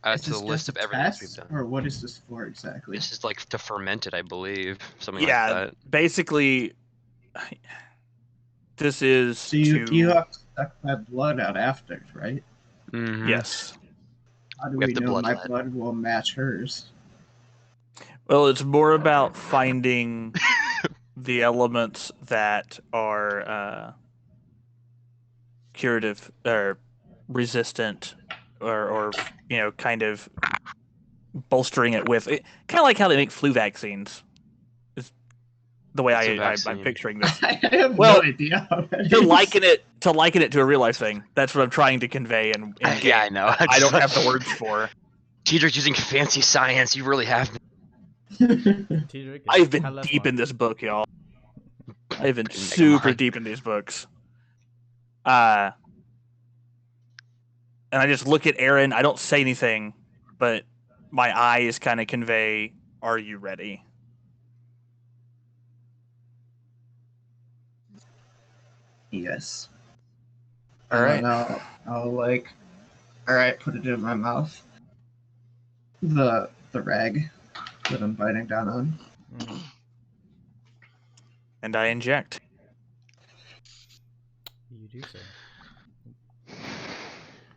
to the list of everything we've done. Or what is this for exactly? This is to ferment it, I believe. Something like that. Basically, this is. So you have to suck that blood out after, right? Mm-hmm. Yes. How do we know my blood will match hers? Well, it's more about finding the elements that are curative or resistant, or kind of bolstering it with it, kind of like how they make flu vaccines. Is the way I'm picturing this. I have no idea. To liken it to a real life thing. That's what I'm trying to convey. And yeah, I know. I don't have the words for. Teadric's using fancy science. You really have. I've been deep in this book, y'all. I've been super deep in these books. And I just look at Eran. I don't say anything, but my eyes kind of convey, "Are you ready?" Yes. All And right. then I'll like, all right, put it in my mouth. The rag that I'm biting down on. Mm. And I inject. You do so.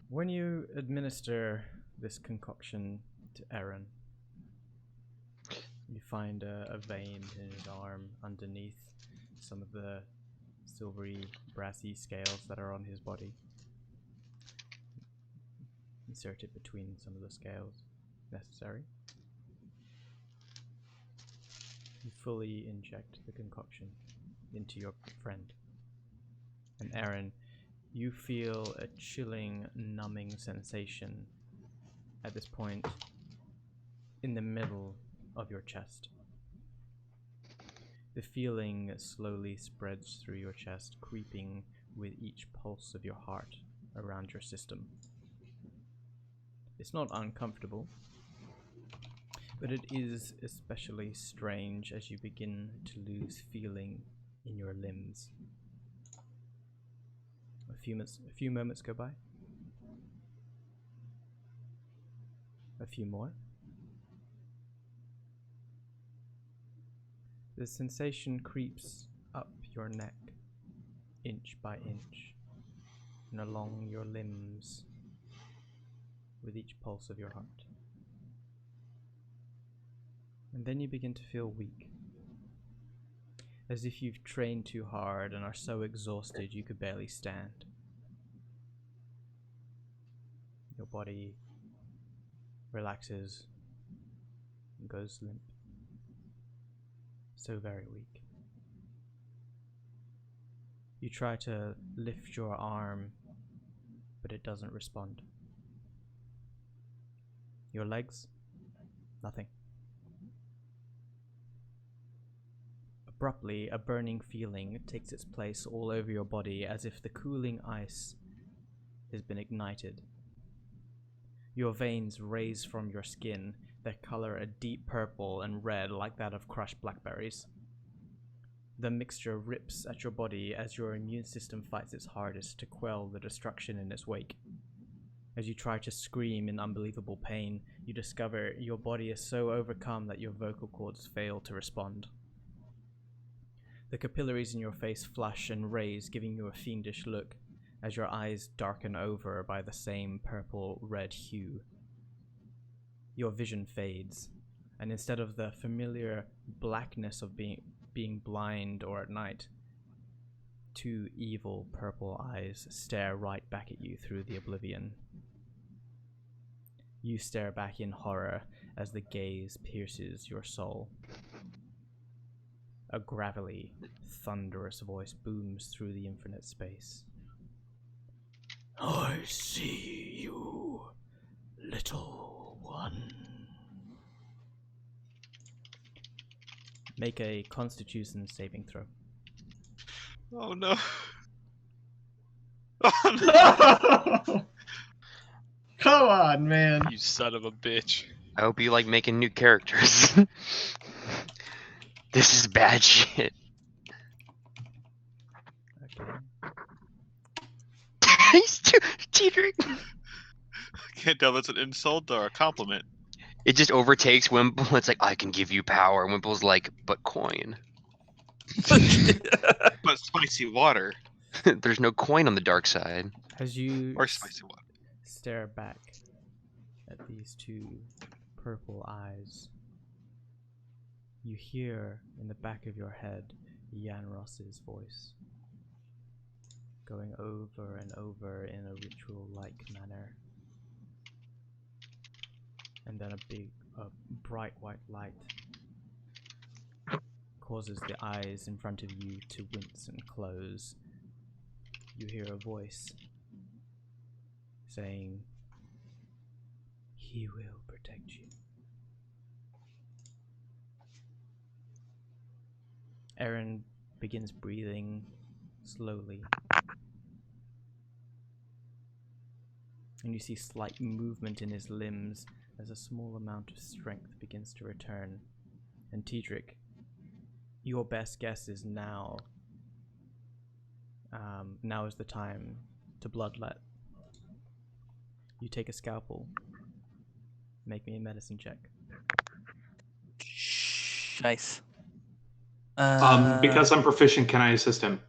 When you administer this concoction to Eran, you find a vein in his arm underneath some of the silvery, brassy scales that are on his body. Insert it between some of the scales if necessary. You fully inject the concoction into your friend. And Eran, you feel a chilling, numbing sensation at this point in the middle of your chest. The feeling slowly spreads through your chest, creeping with each pulse of your heart around your system. It's not uncomfortable, but it is especially strange as you begin to lose feeling in your limbs. A few moments go by. A few more. The sensation creeps up your neck, inch by inch, and along your limbs with each pulse of your heart. And then you begin to feel weak, as if you've trained too hard and are so exhausted you could barely stand. Your body relaxes and goes limp. So very weak. You try to lift your arm, but it doesn't respond. Your legs? Nothing. Abruptly, a burning feeling takes its place all over your body, as if the cooling ice has been ignited. Your veins raise from your skin, their color a deep purple and red like that of crushed blackberries. The mixture rips at your body as your immune system fights its hardest to quell the destruction in its wake. As you try to scream in unbelievable pain, you discover your body is so overcome that your vocal cords fail to respond. The capillaries in your face flush and raise, giving you a fiendish look, as your eyes darken over by the same purple-red hue. Your vision fades, and instead of the familiar blackness of being blind or at night, two evil purple eyes stare right back at you through the oblivion. You stare back in horror as the gaze pierces your soul. A gravelly, thunderous voice booms through the infinite space. I see you, little one. Make a Constitution saving throw. Oh no. Oh no. Come on, man. You son of a bitch. I hope you like making new characters. This is bad shit. Okay. Teadric. Can't tell if it's an insult or a compliment. It just overtakes Wimple. It's like, I can give you power. Wimple's like, but coin. But spicy water. There's no coin on the dark side. As you Or spicy water. stare back at these two purple eyes, you hear in the back of your head Jan Ross's voice going over and over in a ritual-like manner. And then a bright white light causes the eyes in front of you to wince and close. You hear a voice saying, "He will protect you." Eran, begins breathing slowly. And you see slight movement in his limbs as a small amount of strength begins to return. And Teadric, your best guess is now. Now is the time to bloodlet. You take a scalpel. Make me a medicine check. Nice. Because I'm proficient, can I assist him?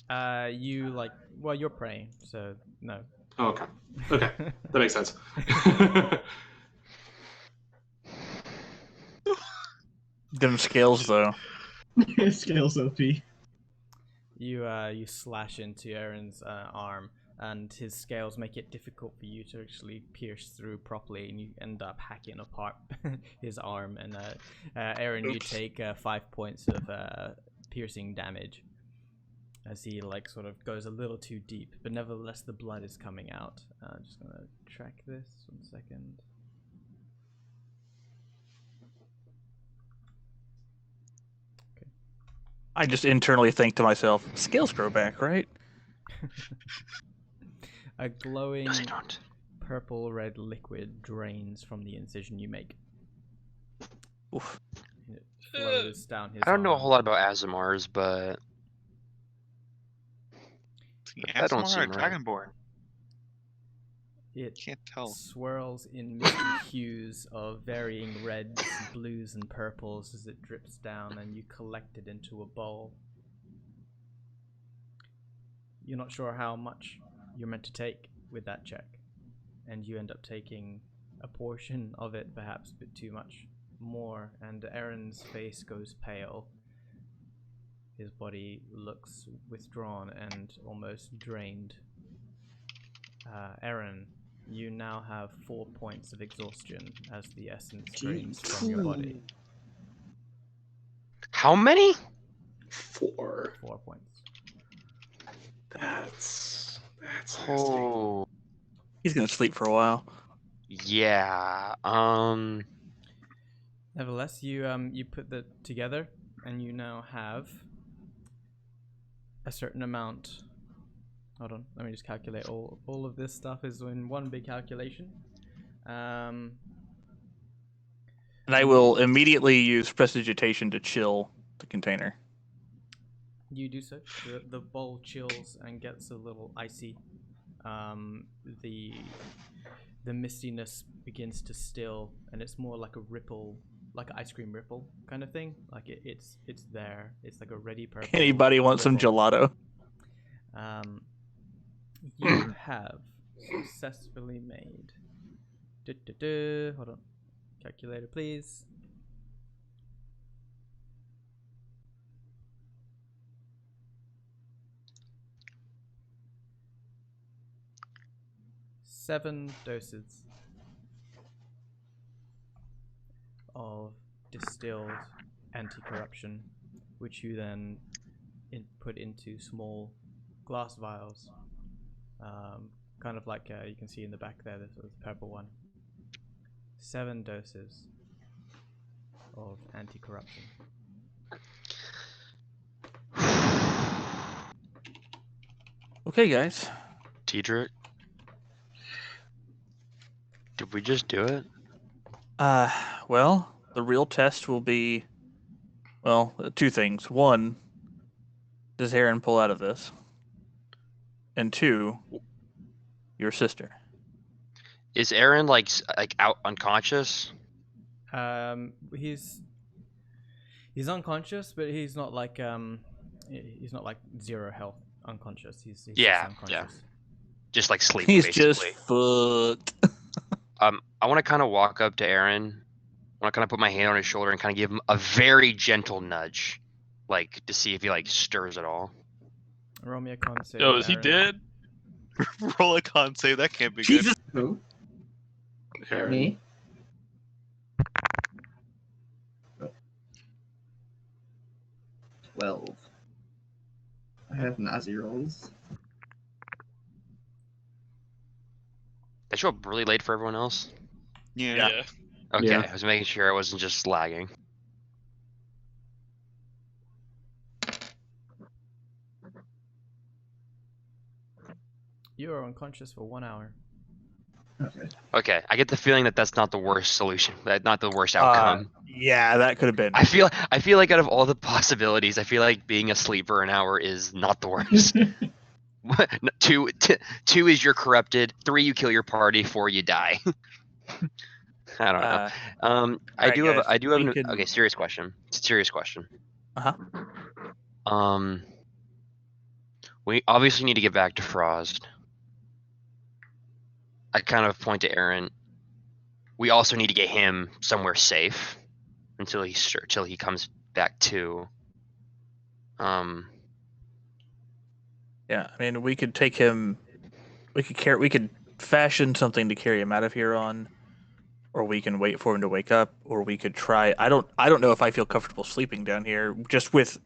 You're praying, so no. Oh, okay. Okay, that makes sense. Them scales though. Scales OP. You slash into Eran's arm, and his scales make it difficult for you to actually pierce through properly, and you end up hacking apart his arm. And Eran, you take 5 points of piercing damage as he sort of goes a little too deep, but nevertheless the blood is coming out. Just gonna track this 1 second. I just internally think to myself, scales grow back, right? A glowing No, they don't. purple-red liquid drains from the incision you make. Oof. And it flows down his I don't know a arm. whole lot about Azamars, but that don't seem right. Dragonborn. It Can't tell. swirls in misty hues of varying reds, blues, and purples as it drips down, and you collect it into a bowl. You're not sure how much you're meant to take with that check, and you end up taking a portion of it, perhaps a bit too much more, and Eran's face goes pale. His body looks withdrawn and almost drained. Eran, you now have 4 points of exhaustion as the essence drains from your body. How many? 4. 4 points. That's nasty. Oh, He's gonna sleep for a while. yeah. Nevertheless, you put that together, and you now have a certain amount. Hold on, let me just calculate. All of this stuff is in one big calculation. And I will immediately use prestidigitation to chill the container. You do so. The bowl chills and gets a little icy. The mistiness begins to still, and it's more like a ripple, like an ice cream ripple kind of thing. Like it's there. It's like a ready purple. Anybody want some ripple. gelato? You have successfully made. Hold on. Calculator, please. Seven doses of distilled anti-corruption, which you then put into small glass vials. Kind of like you can see in the back there, there's the purple one. 7 doses of anti-corruption. Okay, guys. Teadric, did we just do it? Well, the real test will be, well, 2 things. 1, does Eran pull out of this? And 2, your sister. Is Eran like out unconscious? He's unconscious, but he's not like 0 health unconscious. He's Yeah, just yeah. unconscious. Just like sleeping, He's basically. just fucked. I want to kind of walk up to Eran. I want to kind of put my hand on his shoulder and kind of give him a very gentle nudge, like to see if he like stirs at all. Roll me a con save. Yo, is he Aaron. dead? Roll a con save. That can't be Jesus. Who? Eran. Me? Oh. 12. I have Nazzi rolls. They show up really late for everyone else. good. Yeah. Yeah. Okay, Yeah. I was making sure I wasn't just lagging. You are unconscious for 1 hour. Okay. Okay, I get the feeling that that's not the worst solution. Not the worst outcome. Yeah, that could have been. I feel like out of all the possibilities, I feel like being asleep for an hour is not the worst. Two is you're corrupted. 3 you kill your party. 4 you die. I don't know. I right, do guys, have we an can- okay. Serious question. Serious question. Uh-huh. We obviously need to get back to Frasd. I kind of point to Eran. We also need to get him somewhere safe until he comes back to. Yeah, I mean, we could take him. We could fashion something to carry him out of here on, or we can wait for him to wake up, or we could try. I don't know if I feel comfortable sleeping down here just with.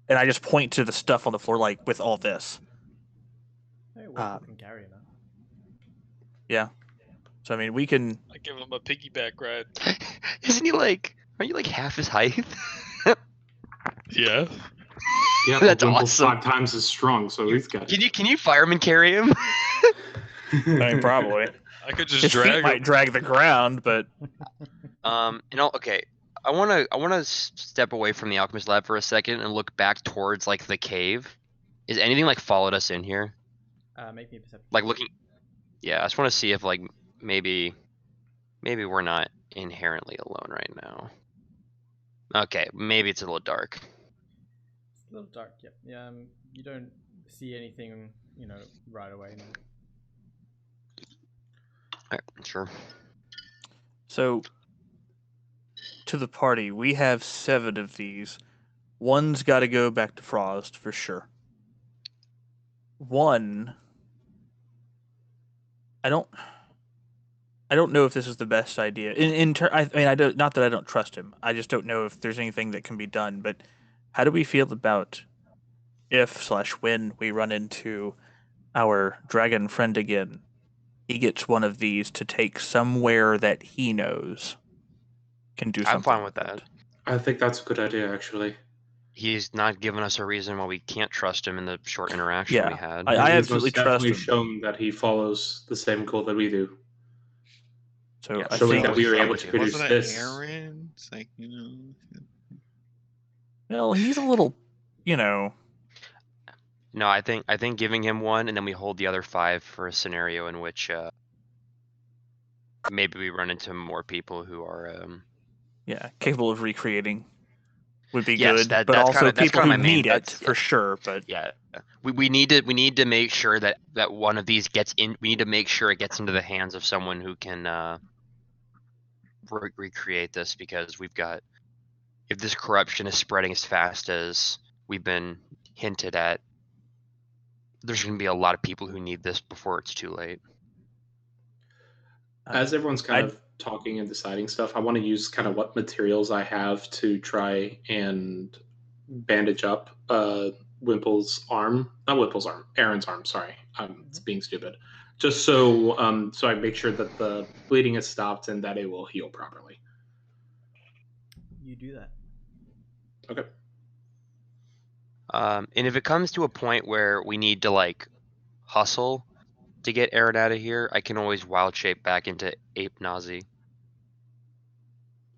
And I just point to the stuff on the floor, like with all this. Hey, Wimple can carry that. Yeah. So I mean, we can. I give him a piggyback ride. Isn't he like? Are you like half his height? Yeah. Yeah, That's Wimple's awesome. 5 times as strong, so he's got. Can you fireman carry him? I mean, probably. I could just His feet drag might him. drag the ground, but Okay. I wanna step away from the alchemist lab for a second and look back towards like the cave. Is anything like followed us in here? Make me a perception. Like looking. Yeah, I just want to see if like maybe we're not inherently alone right now. Okay, maybe it's a little dark. It's a little dark, yeah. Yeah, you don't see anything, right away. No. Alright, sure. So to the party, we have 7 of these. One's got to go back to Frasd for sure. One, I don't know if this is the best idea. I mean, I don't. Not that I don't trust him. I just don't know if there's anything that can be done. But how do we feel about if/when we run into our dragon friend again? He gets one of these to take somewhere that he knows can do something. I'm fine with that. I think that's a good idea, actually. He's not given us a reason why we can't trust him in the short interaction we had. I He's absolutely most trust definitely him. shown that he follows the same goal that we do. So Yeah, I showing think that we were able to Wasn't produce Wasn't this. it Eran? It's like, well, he's a little, No, I think giving him one and then we hold the other 5 for a scenario in which maybe we run into more people who are capable of recreating would be Yes, good. that- But that's also kinda- that's people kinda who my main- need it that's- for sure. But yeah. We need to make sure that one of these gets in. We need to make sure it gets into the hands of someone who can recreate this, because we've got, if this corruption is spreading as fast as we've been hinted at, there's going to be a lot of people who need this before it's too late. As everyone's kind of talking and deciding stuff, I want to use kind of what materials I have to try and bandage up Wimple's arm. Not Wimple's arm, Aaron's arm, sorry. It's being stupid. Just so I make sure that the bleeding has stopped and that it will heal properly. You do that. Okay. And if it comes to a point where we need to like hustle to get Eran out of here, I can always wild shape back into Ape Nazzi.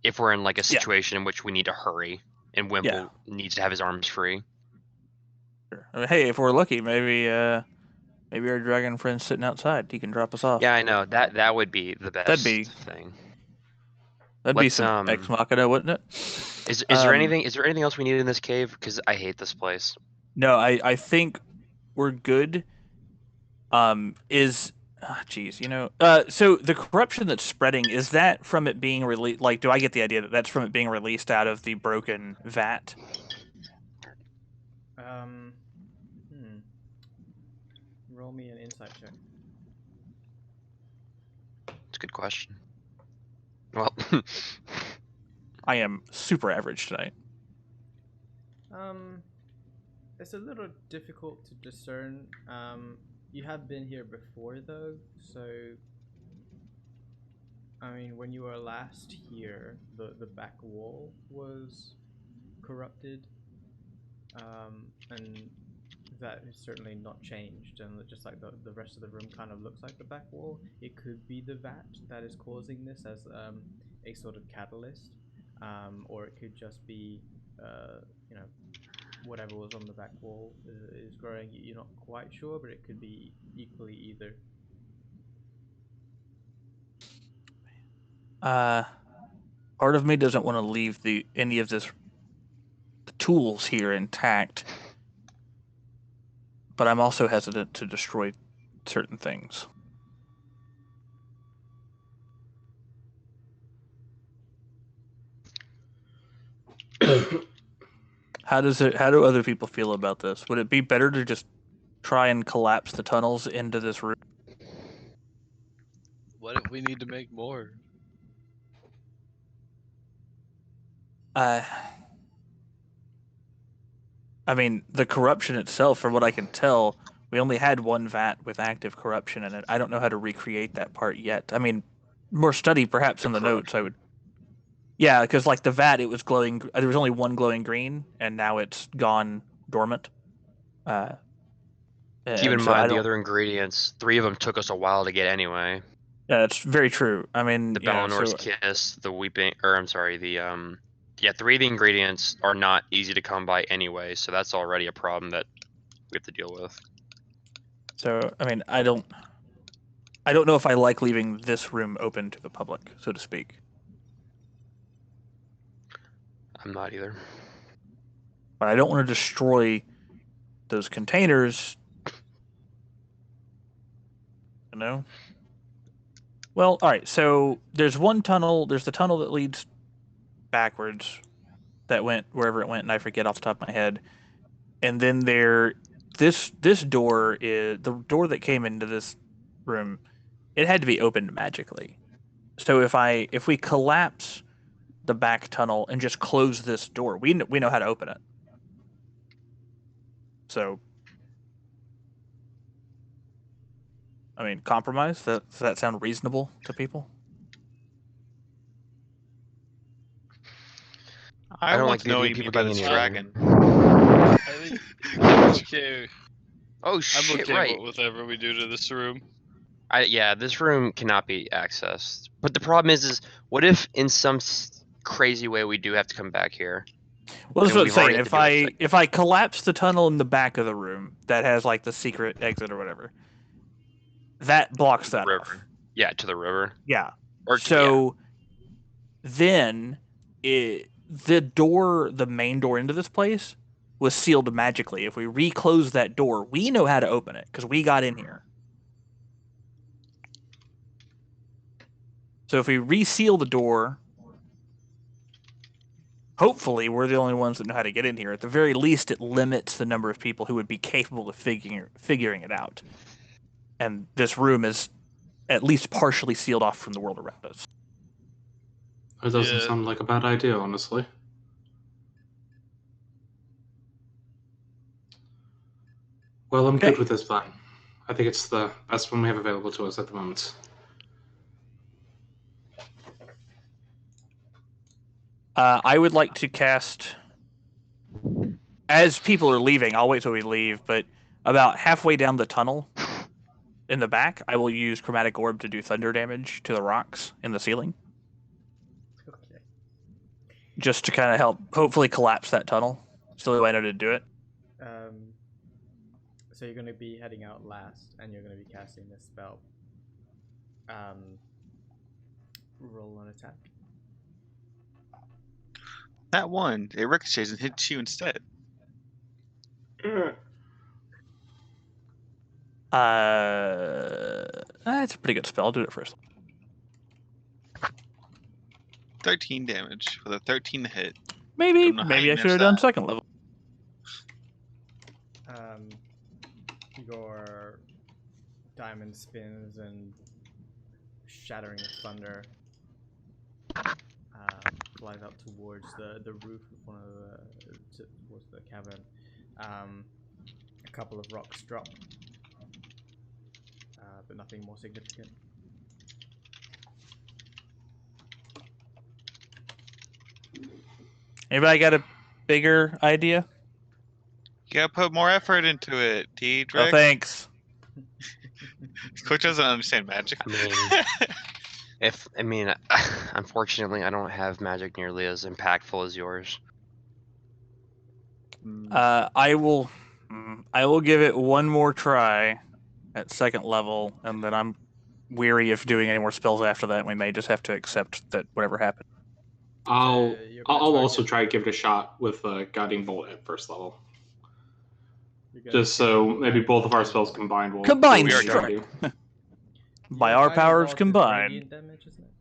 If we're in like a situation in which we need to hurry and Wimple needs to have his arms free. Sure. I mean, hey, if we're lucky, maybe our dragon friend's sitting outside. He can drop us off. Yeah, I know that would be the best thing. That'd be some ex machina, wouldn't it? Is there anything else we need in this cave? Because I hate this place. No, I think we're good. So the corruption that's spreading, is that from it being released? Like, do I get the idea that that's from it being released out of the broken vat? Roll me an insight check. It's a good question. Well, I am super average tonight. It's a little difficult to discern. You have been here before, though, so I mean, when you were last here, the back wall was corrupted, and that is certainly not changed, and just like the rest of the room kind of looks like the back wall. It could be the vat that is causing this as a sort of catalyst, or it could just be you know, whatever was on the back wall is growing. You're not quite sure, but it could be equally either. Part of me doesn't want to leave any of the tools here intact, but I'm also hesitant to destroy certain things. How do other people feel about this? Would it be better to just try and collapse the tunnels into this room? What if we need to make more? I mean, the corruption itself, from what I can tell, we only had one vat with active corruption in it. I don't know how to recreate that part yet. I mean, more study perhaps in the notes. I would. Yeah, because like the vat, it was glowing. There was only one glowing green, and now it's gone dormant. Keep in mind the other ingredients. 3 of them took us a while to get anyway. Yeah, that's very true. I mean, The Belinor's Kiss, the Weeping, or I'm sorry, the 3 of the ingredients are not easy to come by anyway, so that's already a problem that we have to deal with. So, I mean, I don't know if I like leaving this room open to the public, so to speak. I'm not either. But I don't want to destroy those containers. You know? Well, alright, so there's one tunnel, there's the tunnel that leads backwards that went wherever it went, and I forget off the top of my head. And then this door is the door that came into this room. It had to be opened magically. So if we collapse the back tunnel and just close this door, we know how to open it. So, I mean, compromise. Does that sound reasonable to people? I don't want like to know what you mean by this dragon. I think I'm okay. Oh I'm shit! okay Right. with whatever we do to this room. Yeah, this room cannot be accessed. But the problem is what if in some crazy way we do have to come back here? Well, that's what I'm we've already saying. had to If I collapse the tunnel in the back of the room that has like the secret exit or whatever, that blocks that off. Yeah, to the river. Yeah. Or then the main door into this place was sealed magically. If we reclose that door, we know how to open it because we got in here. So if we reseal the door, hopefully we're the only ones that know how to get in here. At the very least, it limits the number of people who would be capable of figuring it out. And this room is at least partially sealed off from the world around us. It doesn't sound like a bad idea, honestly. Well, I'm good with this plan. I think it's the best one we have available to us at the moment. I would like to cast... As people are leaving, I'll wait till we leave, but about halfway down the tunnel in the back, I will use Chromatic Orb to do thunder damage to the rocks in the ceiling. Okay. Just to kind of help, hopefully, collapse that tunnel. It's the only way I know to do it. So you're going to be heading out last, and you're going to be casting this spell. Roll an attack. That one, it ricochets and hits you instead. That's a pretty good spell. I'll do it first. 13 damage with a 13 to hit. Maybe I should have done second level. Your diamond spins and shattering of thunder flies up towards the roof of one of towards the cavern. A couple of rocks drop, but nothing more significant. Anybody got a bigger idea? You gotta put more effort into it, Teadric. No thanks. Coach doesn't understand magic. I mean, unfortunately, I don't have magic nearly as impactful as yours. I will give it one more try at 2nd level, and then I'm weary of doing any more spells after that. We may just have to accept that whatever happened. I'll also try to give it a shot with Guiding Bolt at 1st level. Just so maybe both of our spells combined will combined strike. By our powers combined. Damage, isn't it?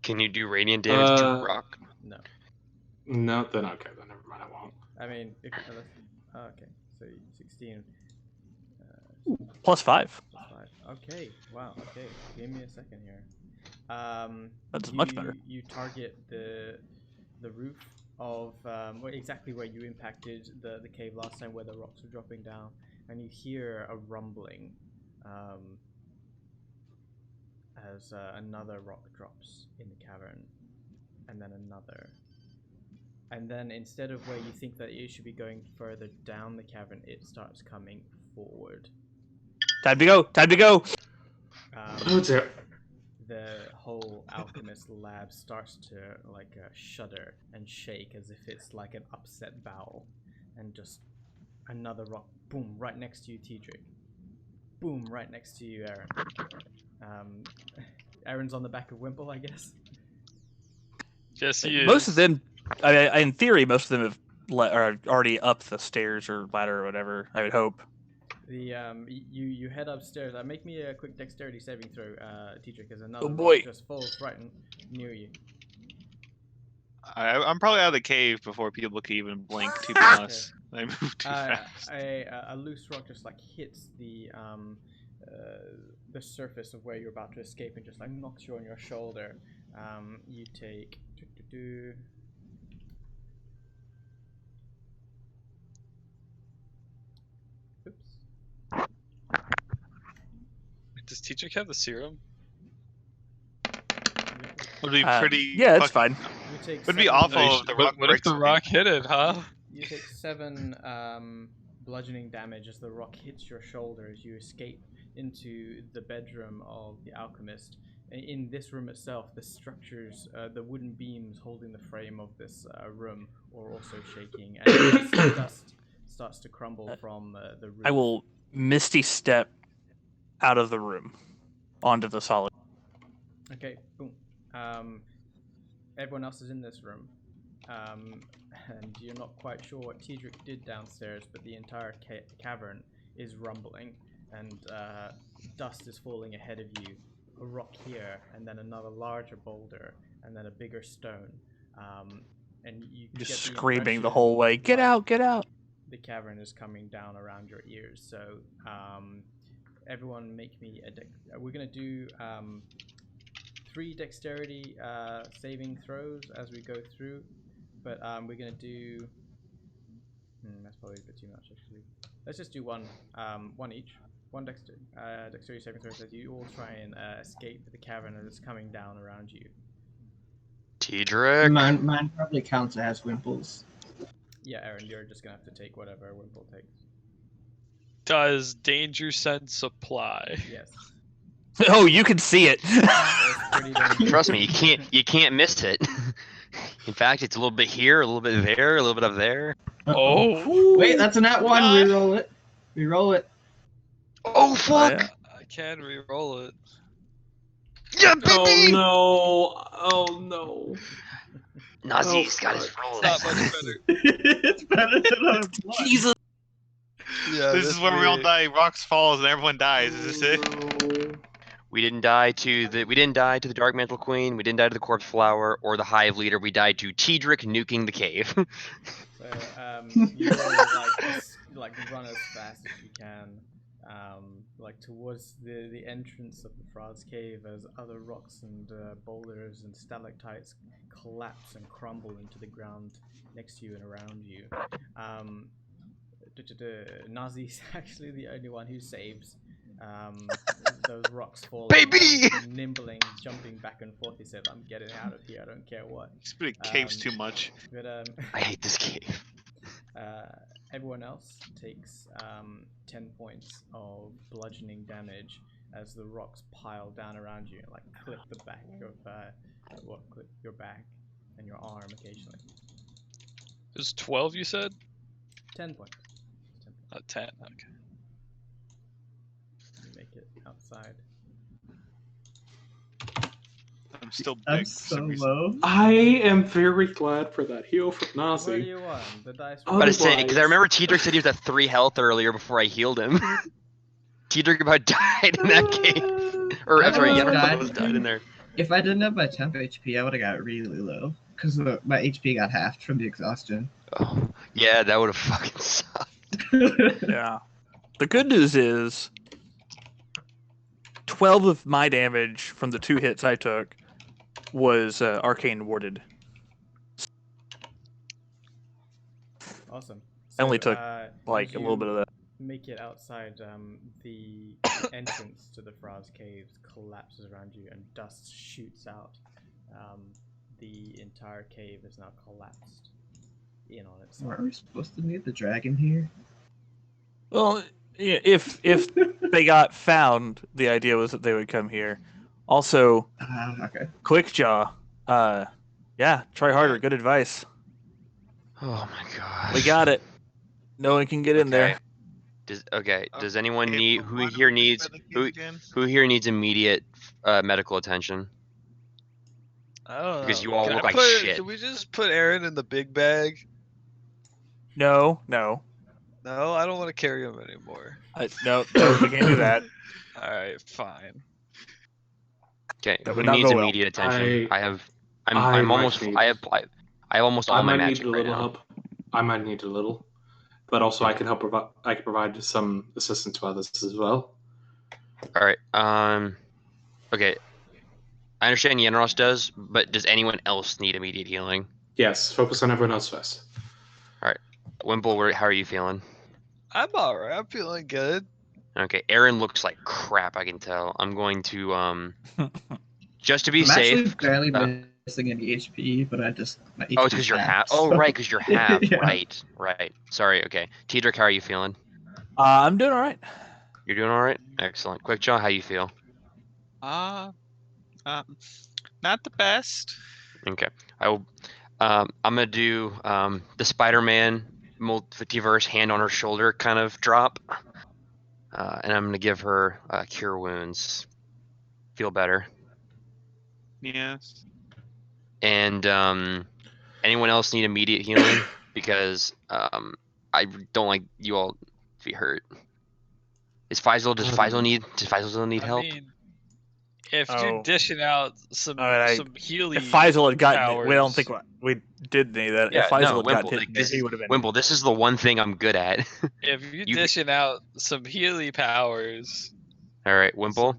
Can you do radiant damage to rock? No. No, then okay, then never mind. I won't. I mean, okay, so 16. +5. +5. Okay, wow. Okay, give me a second here. That's much better. You target the roof of exactly where you impacted the cave last time, where the rocks were dropping down, and you hear a rumbling as another rock drops in the cavern, and then another. And then instead of where you think that it should be going further down the cavern, it starts coming forward. Time to go! Time to go! The whole alchemist lab starts to shudder and shake as if it's like an upset bowel, and just another rock, boom, right next to you, Teadric. Boom, right next to you, Eran. Eran's on the back of Wimple, I guess. Yes, he is. Most of them, in theory, most of them are already up the stairs or ladder or whatever. I would hope. You head upstairs. Make me a quick dexterity saving throw, Teadric, as another rock just falls right near you. I'm probably out of the cave before people can even blink. To be honest, I move too fast. A loose rock just hits the surface of where you're about to escape and just knocks you on your shoulder. You take. Does Teadric have the serum? Would be pretty. Yeah, it's fine. Would be awful if the rock. What if the rock hit it, huh? You take 7 bludgeoning damage as the rock hits your shoulder as you escape into the bedroom of the alchemist. In this room itself, the structures, the wooden beams holding the frame of this room are also shaking, and dust starts to crumble from the roof. I will misty step out of the room onto the solid. Okay, boom. Everyone else is in this room, and you're not quite sure what Teadric did downstairs, but the entire cavern is rumbling, and dust is falling ahead of you. A rock here, and then another larger boulder, and then a bigger stone. And you just screaming the whole way, "Get out! Get out!" The cavern is coming down around your ears. So, everyone, make me a we're gonna do 3 dexterity saving throws as we go through, but we're gonna do. That's probably a bit too much, actually. Let's just do one each. One dexterity saving throw says you all try and escape the cavern as it's coming down around you. Teadric. Mine probably counts as Wimple's. Yeah, Eran, you're just gonna have to take whatever Wimple takes. Does danger sense apply? Yes. Oh, you can see it. Trust me, you can't miss it. In fact, it's a little bit here, a little bit there, a little bit up there. Oh. Wait, that's a nat 1. Reroll it. Reroll it. Oh fuck! I can re-roll it. Yeah, baby! Oh no! Oh no! Nazzi's got his roll. It's not much better. It's better than I thought. Jesus. Yeah, this is where we all die. Rocks falls and everyone dies. Is this it? We didn't die to the Dark Mantle Queen. We didn't die to the Corpse Flower or the Hive Leader. We died to Teadric nuking the cave. So you all run as fast as you can. Towards the entrance of the Frasd cave, as other rocks and boulders and stalactites collapse and crumble into the ground next to you and around you. Nazzi's actually the only one who saves. Those rocks fall. Baby! Nimbling, jumping back and forth. He said, "I'm getting out of here. I don't care what." This cave's too much. But I hate this cave. Everyone else takes 10 points of bludgeoning damage as the rocks pile down around you and like clip the back of clip your back and your arm occasionally. It was 12, you said? 10 points. 10. Okay. You make it outside. I'm still big I'm for so some reason. low. I am very glad for that heal from Nazzi. What do you want? The dice. Oh, But I say, because I Otherwise- remember Teadric said he was at 3 health earlier before I healed him. Teadric about died in that case. Or, I'm sorry, almost Yennefer died. almost died in there. If I didn't have my temp HP, I would have got really low because my HP got halved from the exhaustion. Oh, yeah, that would have fucking sucked. Yeah. The good news is 12 of my damage from the 2 hits I took was arcane warded. Awesome. I only took, as like a little bit of that. Make it outside. The entrance to the Frasd caves collapses around you, and dust shoots out. The entire cave is now collapsed in on itself. Are we supposed to need the dragon here? Well, if they got found, the idea was that they would come here. Also, Okay. Quick Jaw. Yeah, try harder. Good advice. Oh my god. We got it. No one can get in there. Does anyone Okay, need but who why don't here we needs try the cave who again? who here needs immediate medical attention? I don't know. Because you all Can look I like put- shit. Can we just put Eran in the big bag? No. No, I don't want to carry him anymore. No, we can't do that. Alright, fine. Okay, That who would not needs go well. immediate attention? I I'm might almost need- I have almost all I my might magic need a right little now. help. I might need a little, but also I can help provide. I can provide some assistance to others as well. All right. Okay. I understand Yenros does, but does anyone else need immediate healing? Yes, focus on everyone else first. Wimple, how are you feeling? I'm alright. I'm feeling good. Okay, Eran looks like crap. I can tell. I'm going to just to be I'm actually safe. barely missing any HP, but my HP Oh, it's because you're half. Oh, so- right, because you're half. Yeah. Right. Sorry. Okay, Teadric, how are you feeling? I'm doing all right. You're doing all right. Excellent. Quickjaw, how you feel? Not the best. Okay. I will. I'm gonna do the Spider-Man multiverse hand on her shoulder kind of drop, and I'm gonna give her cure wounds. Feel better. Yes. And anyone else need immediate healing? Because I don't like you all to be hurt. Does Faisal still need help? I mean, if Oh. you're dishing out some Alright, some healing If Faisal had gotten it, we don't powers- think we did any of that. Yeah, if Faisal no, had Wimple, gotten like, hit, this he is would have been. Wimple, this is the one thing I'm good at. if you're You- dishing out some healing powers, All right, Wimple.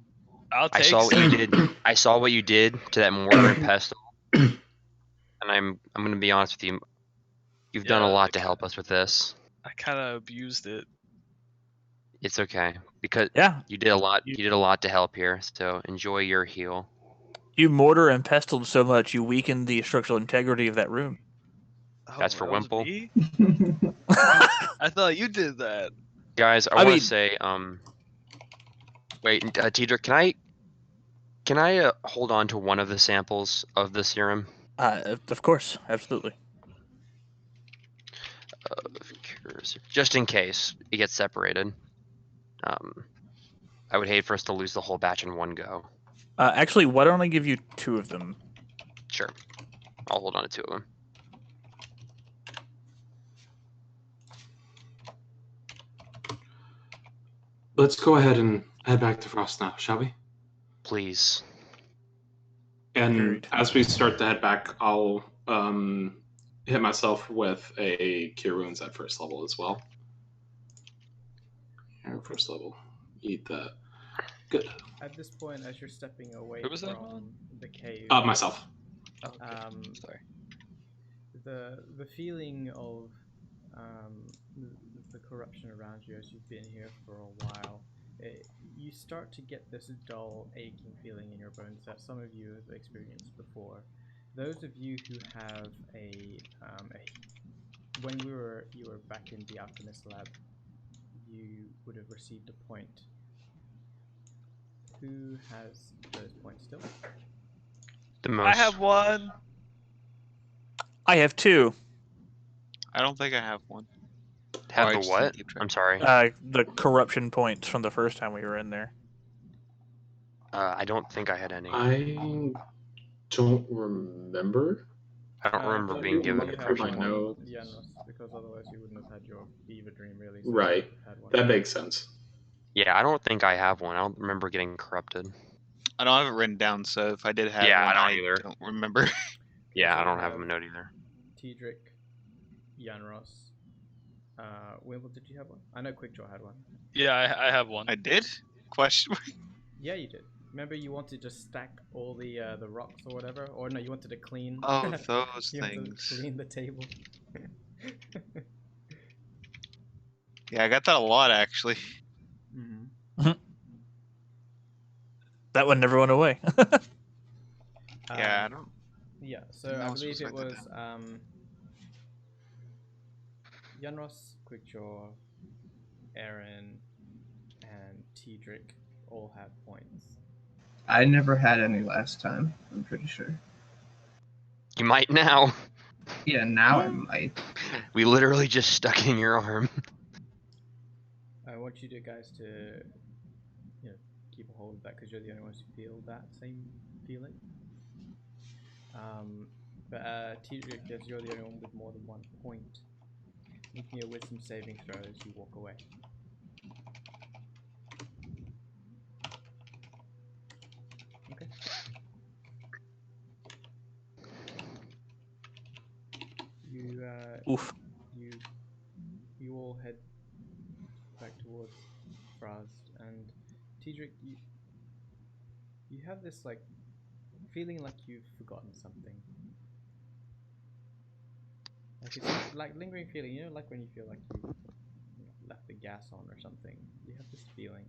I'll I take saw what you some. did. I saw what you did to that mortar and pestle, and I'm gonna be honest with you. You've done a Yeah, lot to help us with this. I kind of abused it. It's okay because Yeah, you did a lot. You did a lot to help here. So enjoy your heal. you mortar and pestled so much, you weakened the structural integrity of that room. That's for that was Wimple. me? I thought you did that. Guys, I I want mean- to say, wait, Teadric, can I hold on to one of the samples of the serum? Of course, absolutely. Just in case it gets separated. I would hate for us to lose the whole batch in one go. Actually, why don't I give you 2 of them? Sure, I'll hold on to 2 of them. Let's go ahead and head back to Frost now, shall we? Please. And Agreed. as we start to head back, I'll hit myself with a cure wounds at first level as well. Here, first level. Eat that. Good. At this point, as you're stepping away Who was that from on? the cave, Myself. Oh, okay. Sorry. the feeling of the corruption around you as you've been here for a while, you start to get this dull, aching feeling in your bones that some of you have experienced before. Those of you who have a when you were back in the Alchemist lab, you would have received a point. Who has those points still? The most. I have one. I have 2. I don't think I have one. Have I the just what? didn't keep track. I'm sorry. The corruption points from the first time we were in there. I don't think I had any. I don't remember. I don't remember being given a you have corruption my point. notes. Yeah, because otherwise you wouldn't have had your fever dream, really. Right. You had one. That makes sense. Yeah, I don't think I have one. I don't remember getting corrupted. I don't have it written down, so if I did have Yeah, one, I don't either. don't remember. Yeah, So I we don't have have a note either. Teadric, Yanros, Wimple, did you have one? I know Quickjaw had one. Yeah, I have one. I did? Question. Yeah, you did. Remember, you wanted to just stack all the rocks or whatever, or no, you wanted to clean. Oh, those you wanted things. to clean the table. Yeah, I got that a lot, actually. Mm-hmm. That one never went away. Yeah, I don't... Yeah, so No, I I was believe it supposed to was Yanros, Quickjaw, Eran, and Teadric all have points. I never had any last time, I'm pretty sure. You might now. Yeah, now I might. We literally just stuck it in your arm. I want you guys to, keep a hold of that because you're the only ones who feel that same feeling. But Teadric, as you're the only one with more than 1 point, make me a wisdom saving throw as you walk away. Okay. Oof. You all head back towards Frasd, and Teadric, you have this feeling like you've forgotten something. Like it's like lingering feeling, like when you feel like you left the gas on or something. You have this feeling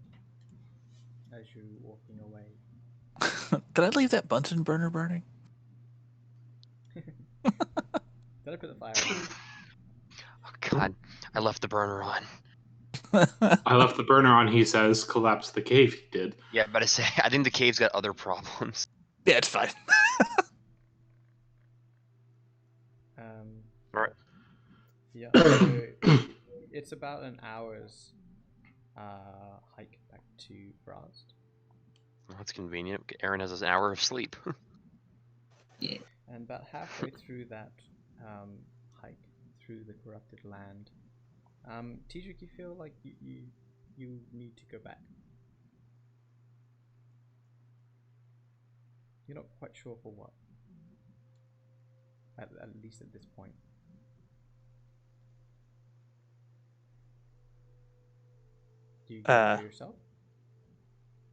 as you're walking away. Did I leave that Bunsen burner burning? Did I put the fire on? Oh God, I left the burner on. I left the burner on, he says, collapse the cave he did. Yeah, but I think the cave's got other problems. Yeah, it's fine. Right. Yeah, so it's about an hour's hike back to Frasd. Well, that's convenient. Eran has an hour of sleep. Yeah. And about halfway through that hike through the corrupted land, Teadric, you feel like you need to go back. You're not quite sure for what. At least at this point. Do you go yourself?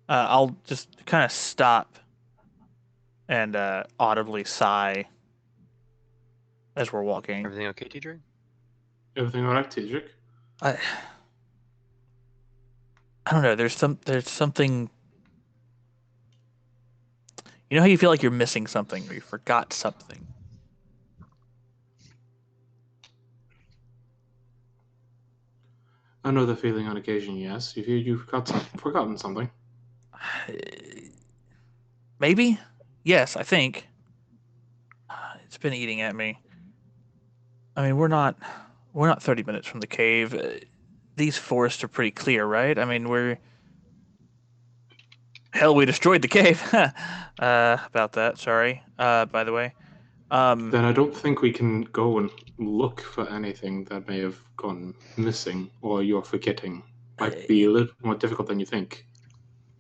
I'll just kind of stop and audibly sigh as we're walking. Everything okay, Teadric? Everything all right, Teadric? I don't know. There's something. You know how you feel like you're missing something or you forgot something. I know the feeling on occasion, yes. You've forgotten something. Maybe? Yes, I think. It's been eating at me. I mean, we're not 30 minutes from the cave. These forests are pretty clear, right? I mean, hell, we destroyed the cave. About that, sorry. By the way. Then I don't think we can go and look for anything that may have gone missing or you're forgetting. Might be a little more difficult than you think.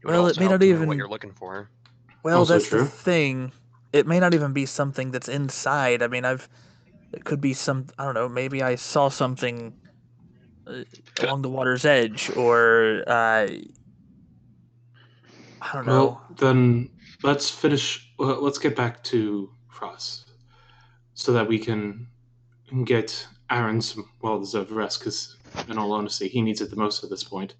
Well, it may not even what you're looking for. Well, Also that's true. the thing. It may not even be something that's inside. I mean, it could be I don't know, maybe I saw something along the water's edge, or I don't know. Well, then let's finish. Let's get back to Frasd so that we can get Aaron some well-deserved rest, because in all honesty, he needs it the most at this point.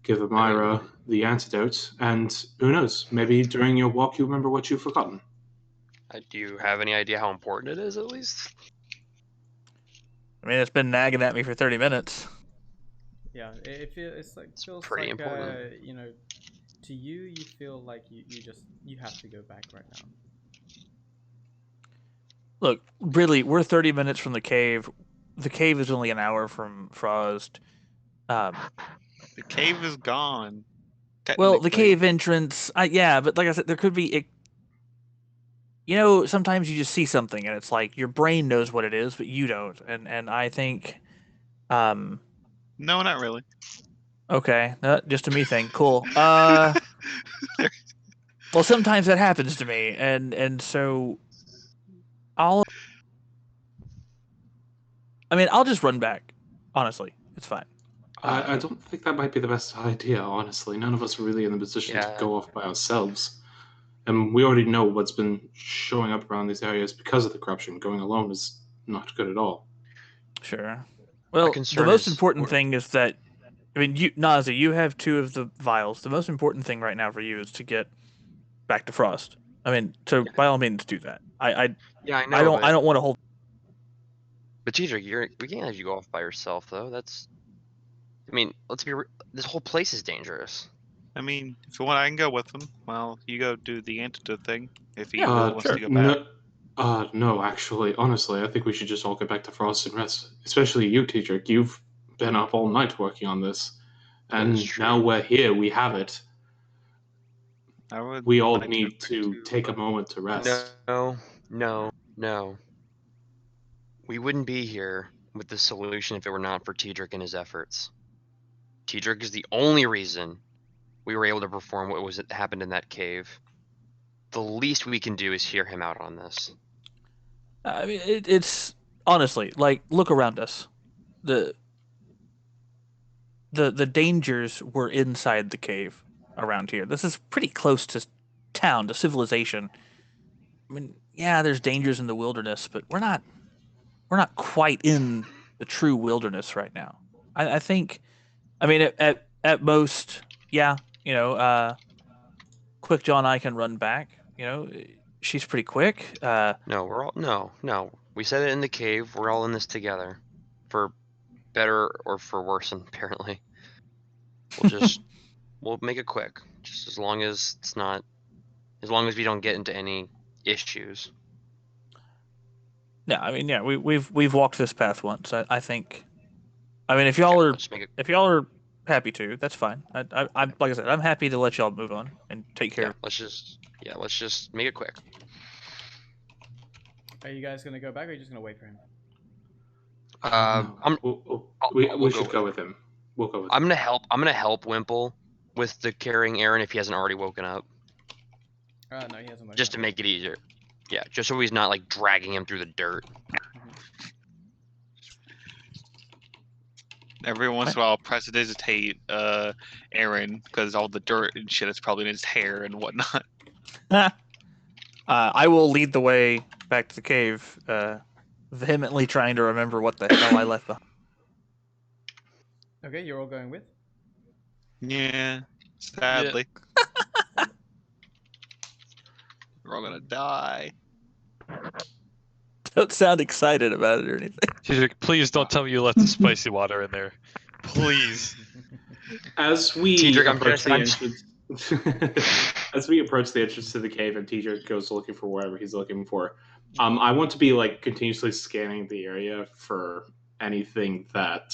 Give Emyra the antidote, and who knows, maybe during your walk you remember what you've forgotten. Do you have any idea how important it is, at least? I mean, it's been nagging at me for 30 minutes. Yeah, it feels pretty like important. you know, to you feel like you have to go back right now. Look, really, we're 30 minutes from the cave. The cave is only an hour from Frasd. The cave is gone. Well, the Technically. cave entrance, yeah, but like I said, there could be. You know, sometimes you just see something and it's like your brain knows what it is, but you don't. And I think, No, not really. Okay, just a me thing. Cool. Well, sometimes that happens to me, and so I'll. I mean, I'll just run back. Honestly, it's fine. I don't think that might be the best idea, honestly. None of us are really in the position to go off by ourselves. And we already know what's been showing up around these areas because of the corruption. Going alone is not good at all. Sure. Well, the most important thing is that, I mean, Nazzi, you have 2 of the vials. The most important thing right now for you is to get back to Frost. I mean, so by all means, do that. I know. I don't want to hold. But Teadric, we can't have you go off by yourself, though. I mean, let's be. This whole place is dangerous. I mean, if you want, I can go with him. Well, you go do the antidote thing if he really wants sure. to go back. No, actually, honestly, I think we should just all get back to Frost and rest. Especially you, Teadric. You've been up all night working on this. And now we're here, we have it. We all need to take a moment to rest. No. We wouldn't be here with this solution if it were not for Teadric and his efforts. Teadric is the only reason we were able to perform what happened in that cave. The least we can do is hear him out on this. I mean, it's honestly like look around us. The dangers were inside the cave around here. This is pretty close to town, to civilization. I mean, yeah, there's dangers in the wilderness, but we're not quite in the true wilderness right now. I think, I mean, at most, yeah, Quick John and I can run back. She's pretty quick. No. We said it in the cave. We're all in this together, for better or for worse, apparently. We'll make it quick, just as long as we don't get into any issues. Yeah, I mean, yeah, we've walked this path once. I think. I mean, if y'all are happy to, that's fine. I'm like I said, I'm happy to let y'all move on and take care. Let's just make it quick. Are you guys gonna go back, or are you just gonna wait for him? We should go with him. We'll go with him. I'm gonna help Wimple with the carrying Eran if he hasn't already woken up. No, he hasn't woken up. Just to make it easier. Yeah, just so he's not like dragging him through the dirt. Every once in a while, I'll prestidigitate Eran because all the dirt and shit is probably in his hair and whatnot. I will lead the way back to the cave, vehemently trying to remember what the hell I left behind. Okay, you're all going with? Yeah, sadly. We're all gonna die. Don't sound excited about it or anything. Please don't tell me you left the spicy water in there. Please. As we approach the entrance, as we approach the entrance to the cave, and Teadric goes looking for whatever he's looking for, I want to be like continuously scanning the area for anything that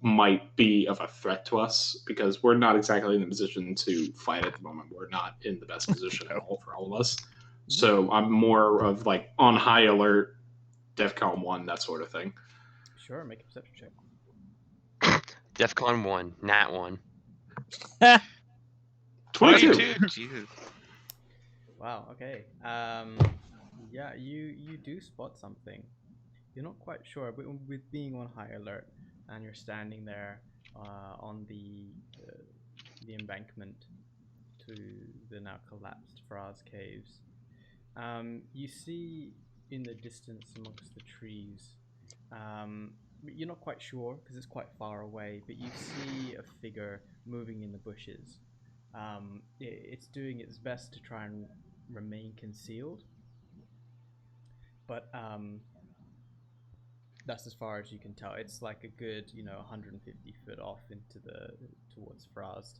might be of a threat to us, because we're not exactly in the position to fight at the moment. We're not in the best position at all for all of us. So I'm more of like on high alert, DEFCON 1, that sort of thing. Sure, make a perception check. DEFCON 1, Nat 1. 22. Jesus. Wow. Okay. Yeah, you do spot something. You're not quite sure, but with being on high alert, and you're standing there on the embankment to the now collapsed Frasd caves. You see in the distance amongst the trees, you're not quite sure because it's quite far away, but you see a figure moving in the bushes. It's doing its best to try and remain concealed, but that's as far as you can tell. It's like a good, 150 foot off towards Frasd.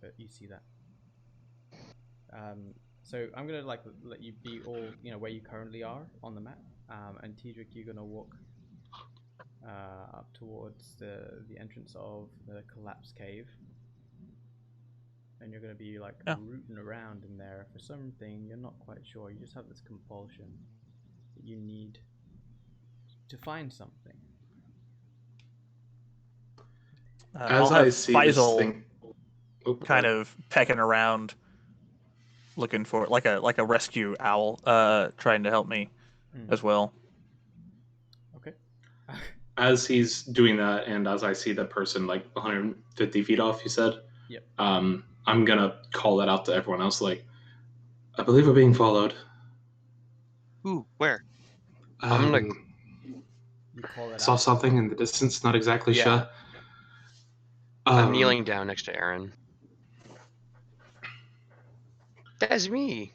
But you see that. So I'm gonna let you be all where you currently are on the map. And Teadric, you're gonna walk up towards the entrance of the collapsed cave. And you're going to be rooting around in there for something you're not quite sure. You just have this compulsion that you need to find something. As I see Faisal this thing, kind of pecking around, looking for like a rescue owl, trying to help me as well. Okay. As he's doing that, and as I see the person 150 feet off, you said, yep. I'm gonna call that out to everyone else. I believe we're being followed. Ooh, where? I'm gonna. You call it saw out. Something in the distance. Not exactly sure. I'm kneeling down next to Eran. That's me.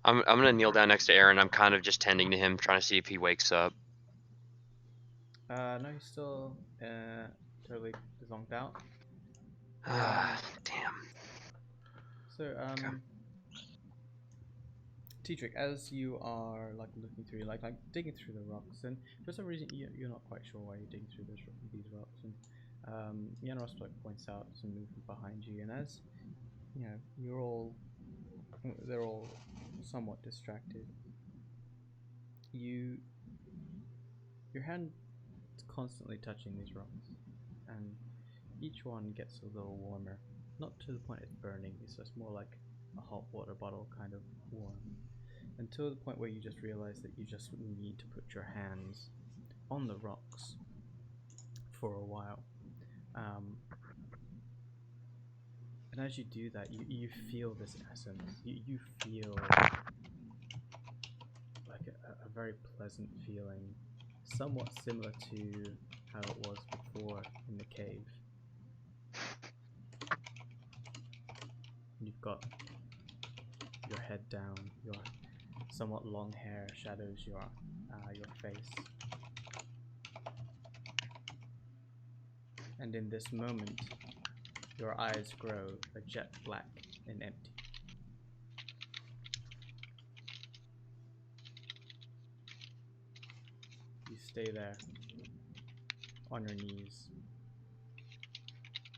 I'm gonna kneel down next to Eran. I'm kind of just tending to him, trying to see if he wakes up. No, he's still totally zonked out. Damn. So, Teadric, as you are looking through, digging through the rocks, and for some reason you're not quite sure why you're digging through these rocks, and Yanros points out some movement behind you, and as they're all somewhat distracted. Your hand is constantly touching these rocks, and each one gets a little warmer. Not to the point it's burning, it's just more like a hot water bottle kind of warm. Until the point where you just realize that you just need to put your hands on the rocks for a while. And as you do that, you feel this essence. You feel like a very pleasant feeling, somewhat similar to how it was before in the cave. You've got your head down, your somewhat long hair shadows your face. And in this moment, your eyes grow a jet black and empty. You stay there on your knees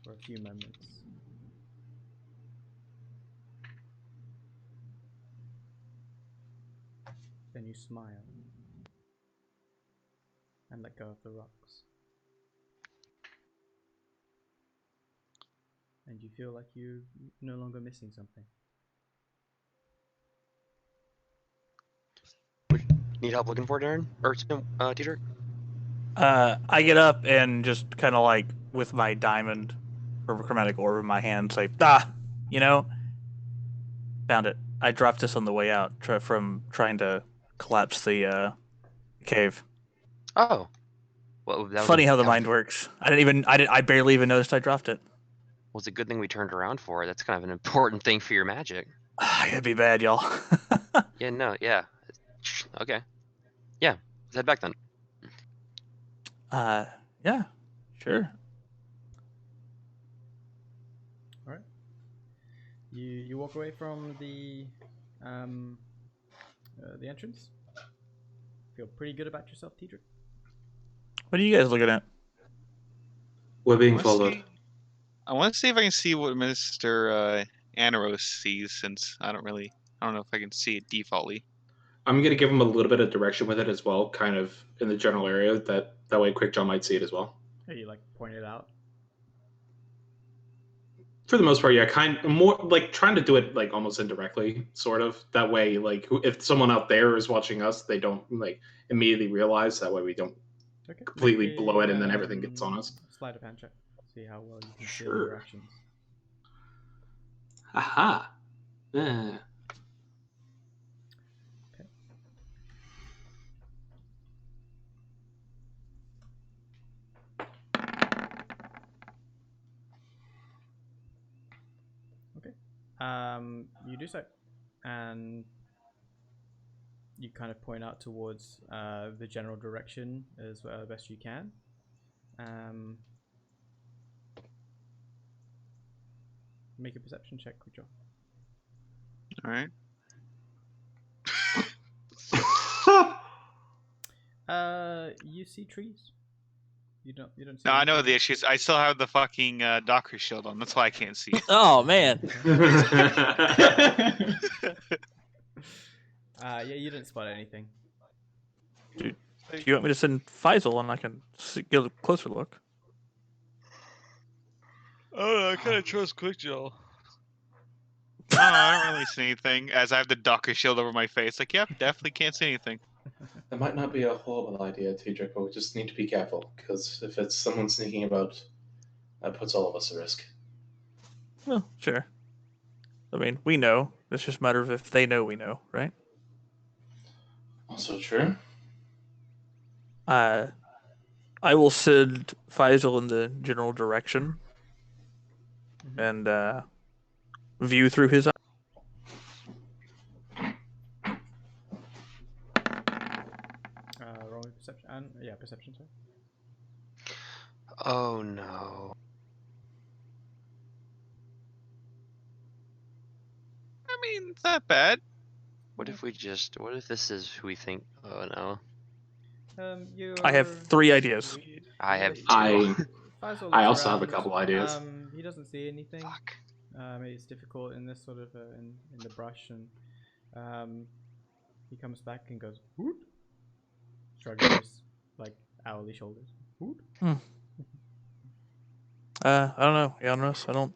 for a few moments. Then you smile and let go of the rocks. And you feel like you're no longer missing something. Need help looking for it, Eran? Or Teadric? I get up and just kind of with my diamond or chromatic orb in my hand, say, found it. I dropped this on the way out from trying to collapse the cave. Oh. Well, Funny how the mind works. I barely even noticed I dropped it. Well, it's a good thing we turned around for it. That's kind of an important thing for your magic. It'd be bad, y'all. Yeah. Okay. Yeah, let's head back then. Yeah, sure. All right. You walk away from the entrance. Feel pretty good about yourself, Teadric? What are you guys looking at? We're being followed. I want to see if I can see what Mr. Anaros sees, since I don't know if I can see it defaultly. I'm going to give him a little bit of direction with it as well, kind of in the general area, that way Quick John might see it as well. Hey, you point it out? For the most part, yeah, kind of more trying to do it almost indirectly, sort of. That way, if someone out there is watching us, they don't immediately realize. That way, we don't completely blow it, and then everything gets on us. Sleight of hand check. See how well you can see the Sure. directions. Aha. Yeah. You do so, and you kind of point out towards the general direction as best you can. Make a perception check, Kujo. All right. You see trees. You don't see. No, I know anything. the issues. I still have the fucking Docker shield on. That's why I can't see. Oh man. Yeah, you didn't spot anything. Dude, do you want me to send Faisal and I can get a closer look? Oh, I kind of trust Quickjaw. No, I don't really see anything. As I have the Docker shield over my face, like, yep, definitely can't see anything. That might not be a horrible idea, Teadric, but we just need to be careful, because if it's someone sneaking about, that puts all of us at risk. Well, sure. I mean, we know. It's just a matter of if they know we know, right? Also true. I will send Faisal in the general direction and view through his eyes. Roll perception. Yeah, perception. Sorry. Oh no. I mean, it's not bad. What if this is who we think? Oh no. I have 3 ideas. I have I Faisal I looks also have a around. couple ideas. He doesn't see anything. Fuck. It's difficult in this sort of in the brush, and he comes back and goes, "Hoot," shrugging his like owly shoulders. Hoot. I don't know, Janus. I don't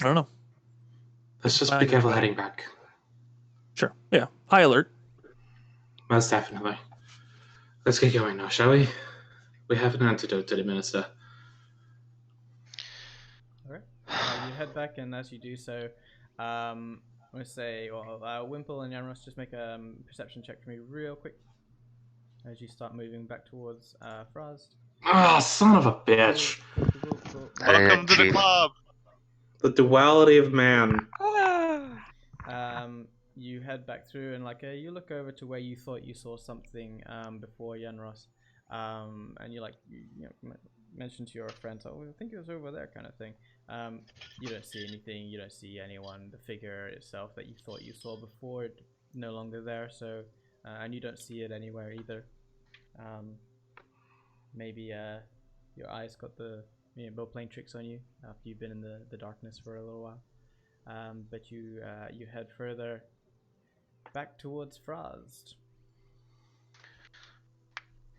know. Let's just be careful heading back. Sure. Yeah. High alert. Most definitely. Let's get going now, shall we? We have an antidote to administer. Alright. You head back, and as you do so, I'm going to say, Wimple and Yamros, just make a perception check for me real quick as you start moving back towards Frasd. Ah, son of a bitch! Welcome to the club. The duality of man. You head back through, and you look over to where you thought you saw something before Yanros, and you mention to your friends, "Oh, I think it was over there," kind of thing. You don't see anything. You don't see anyone. The figure itself that you thought you saw before, no longer there. So, and you don't see it anywhere either. Maybe your eyes got both playing tricks on you after you've been in the darkness for a little while. But you head further back towards Frasd.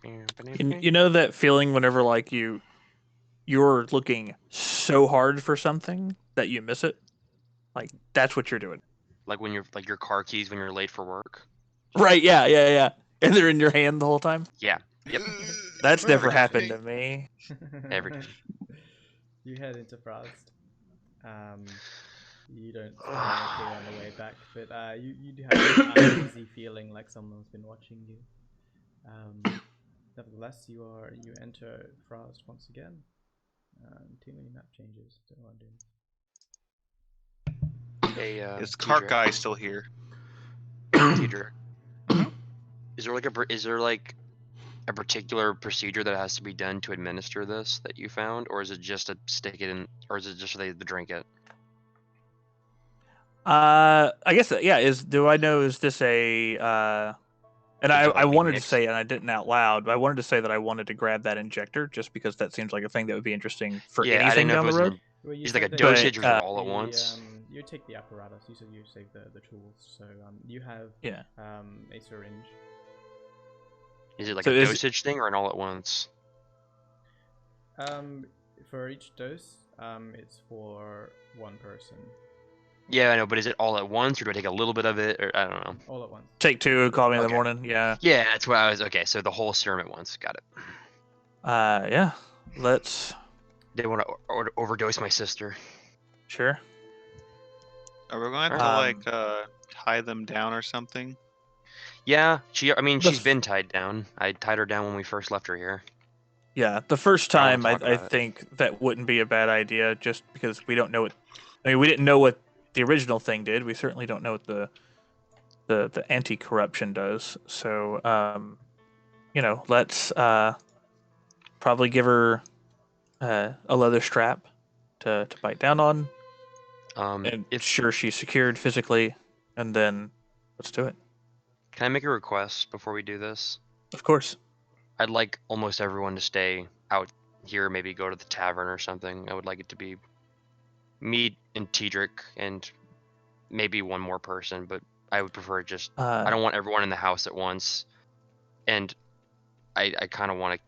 You know that feeling whenever you're looking so hard for something that you miss it? Like that's what you're doing. Like when you're your car keys when you're late for work. Right, yeah. And they're in your hand the whole time? Yeah. Yep. That's never happened to me. Every time. You head into Frasd. You don't see anything on the way back, but you do have an uneasy feeling like someone's been watching you. Nevertheless, you enter Frasd once again. Too many map changes. Don't know what I'm doing. Hey, Is cart guy still here? Teadric. Is there a particular procedure that has to be done to administer this that you found, or is it just to stick it in, or is it just to drink it? I guess do I know, is this a and I wanted to say, and I didn't out loud, but I wanted to say that I wanted to grab that injector just because that seems like a thing that would be interesting for anything down the road. Is like a dosage or all at once? You take the apparatus. You said you save the tools, so you have a syringe. Is it like a dosage thing or an all at once? For each dose, it's for one person. Yeah, I know, but is it all at once, or do I take a little bit of it, or I don't know? All at once. Take 2, call me in the morning. Yeah. Yeah, that's what I was. Okay, so the whole serum at once. Got it. Yeah. Let's. They want to overdose my sister. Sure. Are we going to have to tie them down or something? Yeah, she's been tied down. I tied her down when we first left her here. Yeah, the first time I think that wouldn't be a bad idea, just because we don't know what. I mean, we didn't know what the original thing did. We certainly don't know what the anti-corruption does. So let's probably give her a leather strap to bite down on. And sure she's secured physically, and then let's do it. Can I make a request before we do this? Of course. I'd like almost everyone to stay out here, maybe go to the tavern or something. I would like it to be me and Teadric and maybe one more person, but I would prefer just I don't want everyone in the house at once, and I kind of want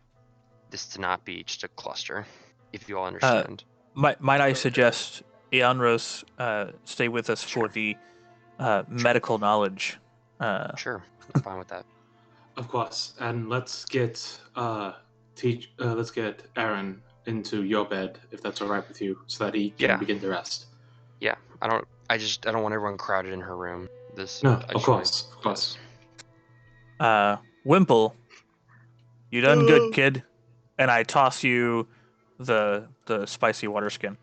this to not be just a cluster, if you all understand. Might I suggest Eanros stay with us for the medical knowledge? Sure, I'm fine with that. Of course, and let's get Eran into your bed if that's all right with you, so that he can begin to rest. Yeah, I don't want everyone crowded in her room. Of course. Wimple, you done good, kid. And I toss you the spicy water skin.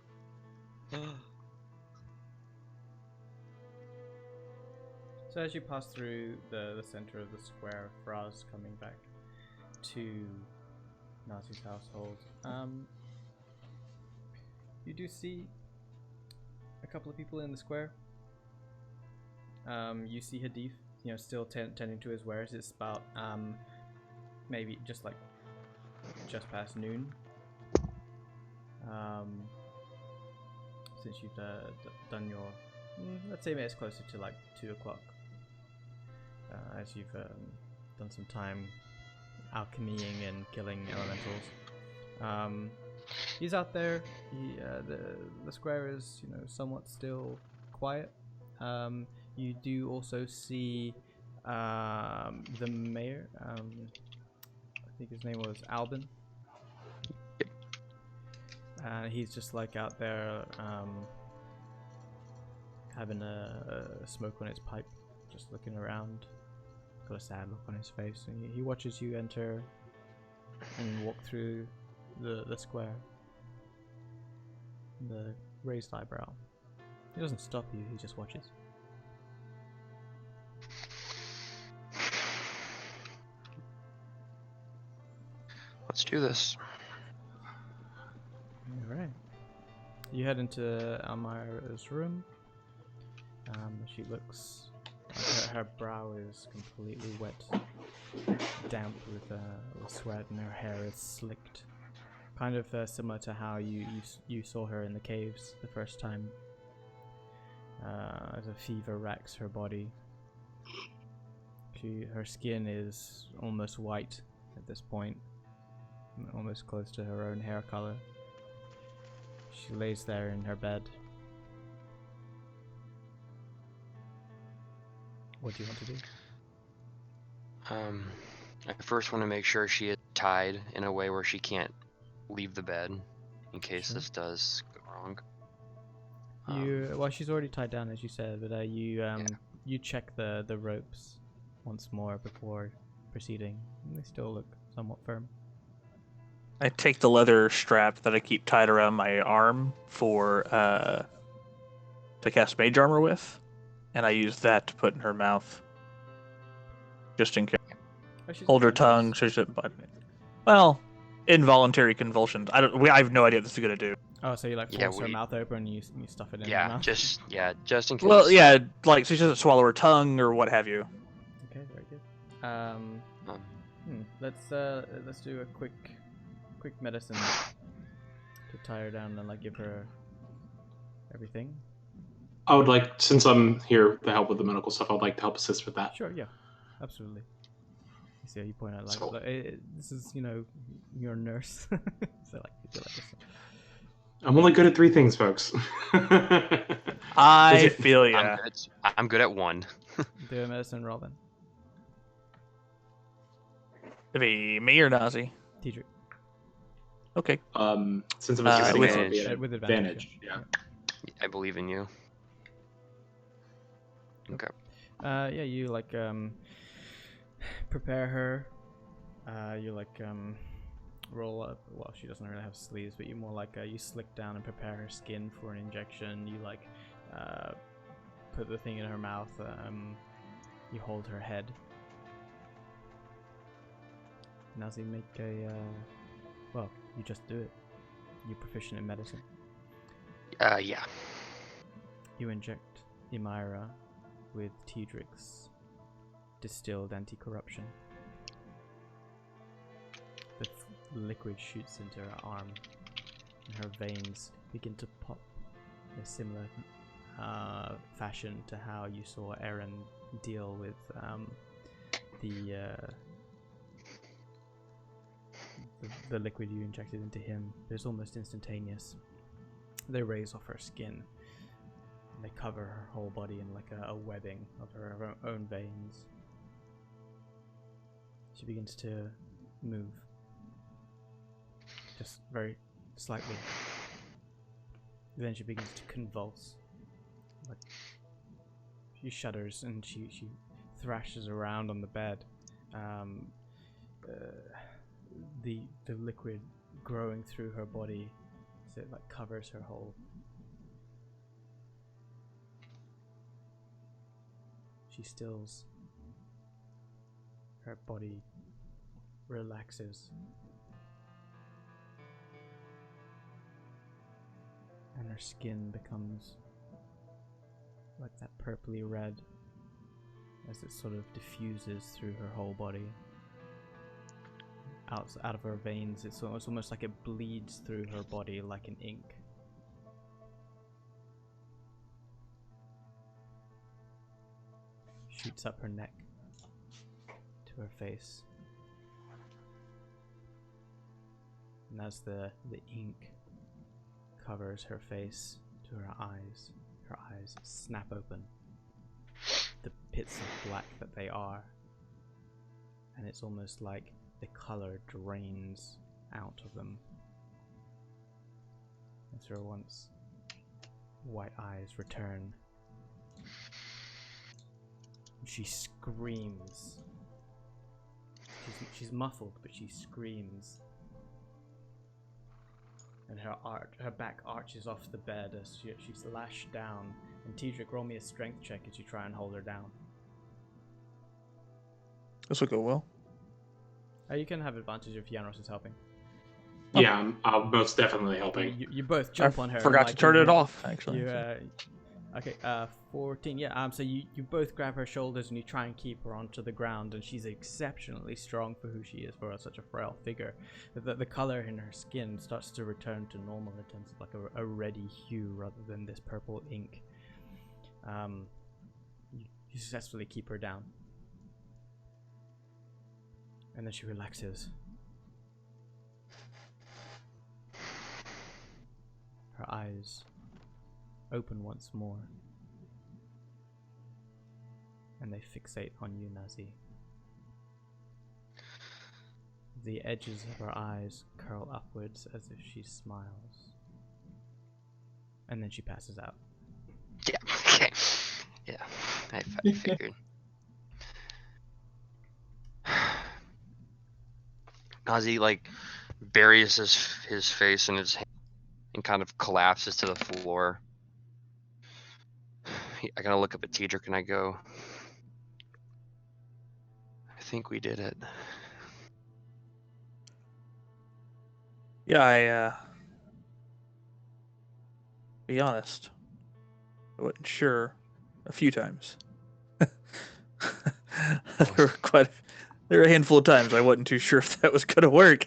So as you pass through the center of the square, Frasd coming back to Nazzi's household, you do see a couple of people in the square. You see Hadith, still tending to his wares. It's about maybe just past noon. Since you've done your, let's say it's closer to 2 o'clock. As you've done some time alchemying and killing elementals. He's out there. The square is somewhat still quiet. You do also see the mayor. I think his name was Albin. He's just out there having a smoke on his pipe, just looking around. Got a sad look on his face, and he watches you enter and walk through the square. The raised eyebrow. He doesn't stop you, he just watches. Let's do this. Alright. You head into Emyra's room. She looks like her brow is completely wet, damp with sweat, and her hair is slicked. Kind of similar to how you saw her in the caves the first time. As a fever racks her body. Her skin is almost white at this point, almost close to her own hair color. She lays there in her bed. What do you want to do? I first want to make sure she is tied in a way where she can't leave the bed in case this does go wrong. Well, she's already tied down, as you said, but you check the ropes once more before proceeding. They still look somewhat firm. I take the leather strap that I keep tied around my arm for to cast mage armor with, and I use that to put in her mouth, just in case. Hold her tongue. Well, involuntary convulsions. I have no idea what this is gonna do. Oh, so you force her mouth open and you stuff it in her mouth? just in case. Well, yeah, so she doesn't swallow her tongue or what have you. Okay, very good. Let's do a quick medicine to tie her down and give her everything. I would like, since I'm here to help with the medical stuff, I'd like to help assist with that. Sure, yeah, absolutely. You see how you point out this is your nurse. So you do this. I'm only good at 3 things, folks. I feel ya. I'm good at 1. Do a medicine roll then. To be me or Nazzi? Teadric. Okay. Since it was with advantage. Yeah. I believe in you. Okay. You prepare her. You roll up. Well, she doesn't really have sleeves, but you more you slick down and prepare her skin for an injection. You put the thing in her mouth. You hold her head. Nazzi, make a, well, you just do it. You're proficient in medicine. Yeah. You inject Emyra with Teadric's distilled anti-corruption. The liquid shoots into her arm, and her veins begin to pop in a similar fashion to how you saw Eran deal with the liquid you injected into him. It's almost instantaneous. They raise off her skin. And they cover her whole body in like a webbing of her own veins. She begins to move. Just very slightly. Then she begins to convulse. Like she shudders and she thrashes around on the bed. The liquid growing through her body as it like covers her whole. She stills. Her body relaxes. And her skin becomes like that purpley red as it sort of diffuses through her whole body. Out of her veins, it's almost like it bleeds through her body like an ink. Shoots up her neck to her face. And as the ink covers her face to her eyes snap open. The pits of black that they are. And it's almost like the color drains out of them. As her once white eyes return. She screams. She's muffled, but she screams. And her back arches off the bed as she's lashed down. And Teadric, roll me a strength check as you try and hold her down. This will go well. You can have advantage if Janos is helping. Yeah, I'm most definitely helping. You both jump on her. Forgot to turn it off, actually. Okay, 14. Yeah. So you both grab her shoulders and you try and keep her onto the ground, and she's exceptionally strong for who she is, for such a frail figure. The color in her skin starts to return to normal in terms of like a reddy hue rather than this purple ink. You successfully keep her down. And then she relaxes. Her eyes open once more. And they fixate on you, Nazzi. The edges of her eyes curl upwards as if she smiles. And then she passes out. Yeah, okay. Yeah, I figured. Nazzi like buries his face in his hand and kind of collapses to the floor. I gotta look up at Teadric and I go, I think we did it. Yeah, be honest, I wasn't sure a few times. There were a handful of times I wasn't too sure if that was gonna work,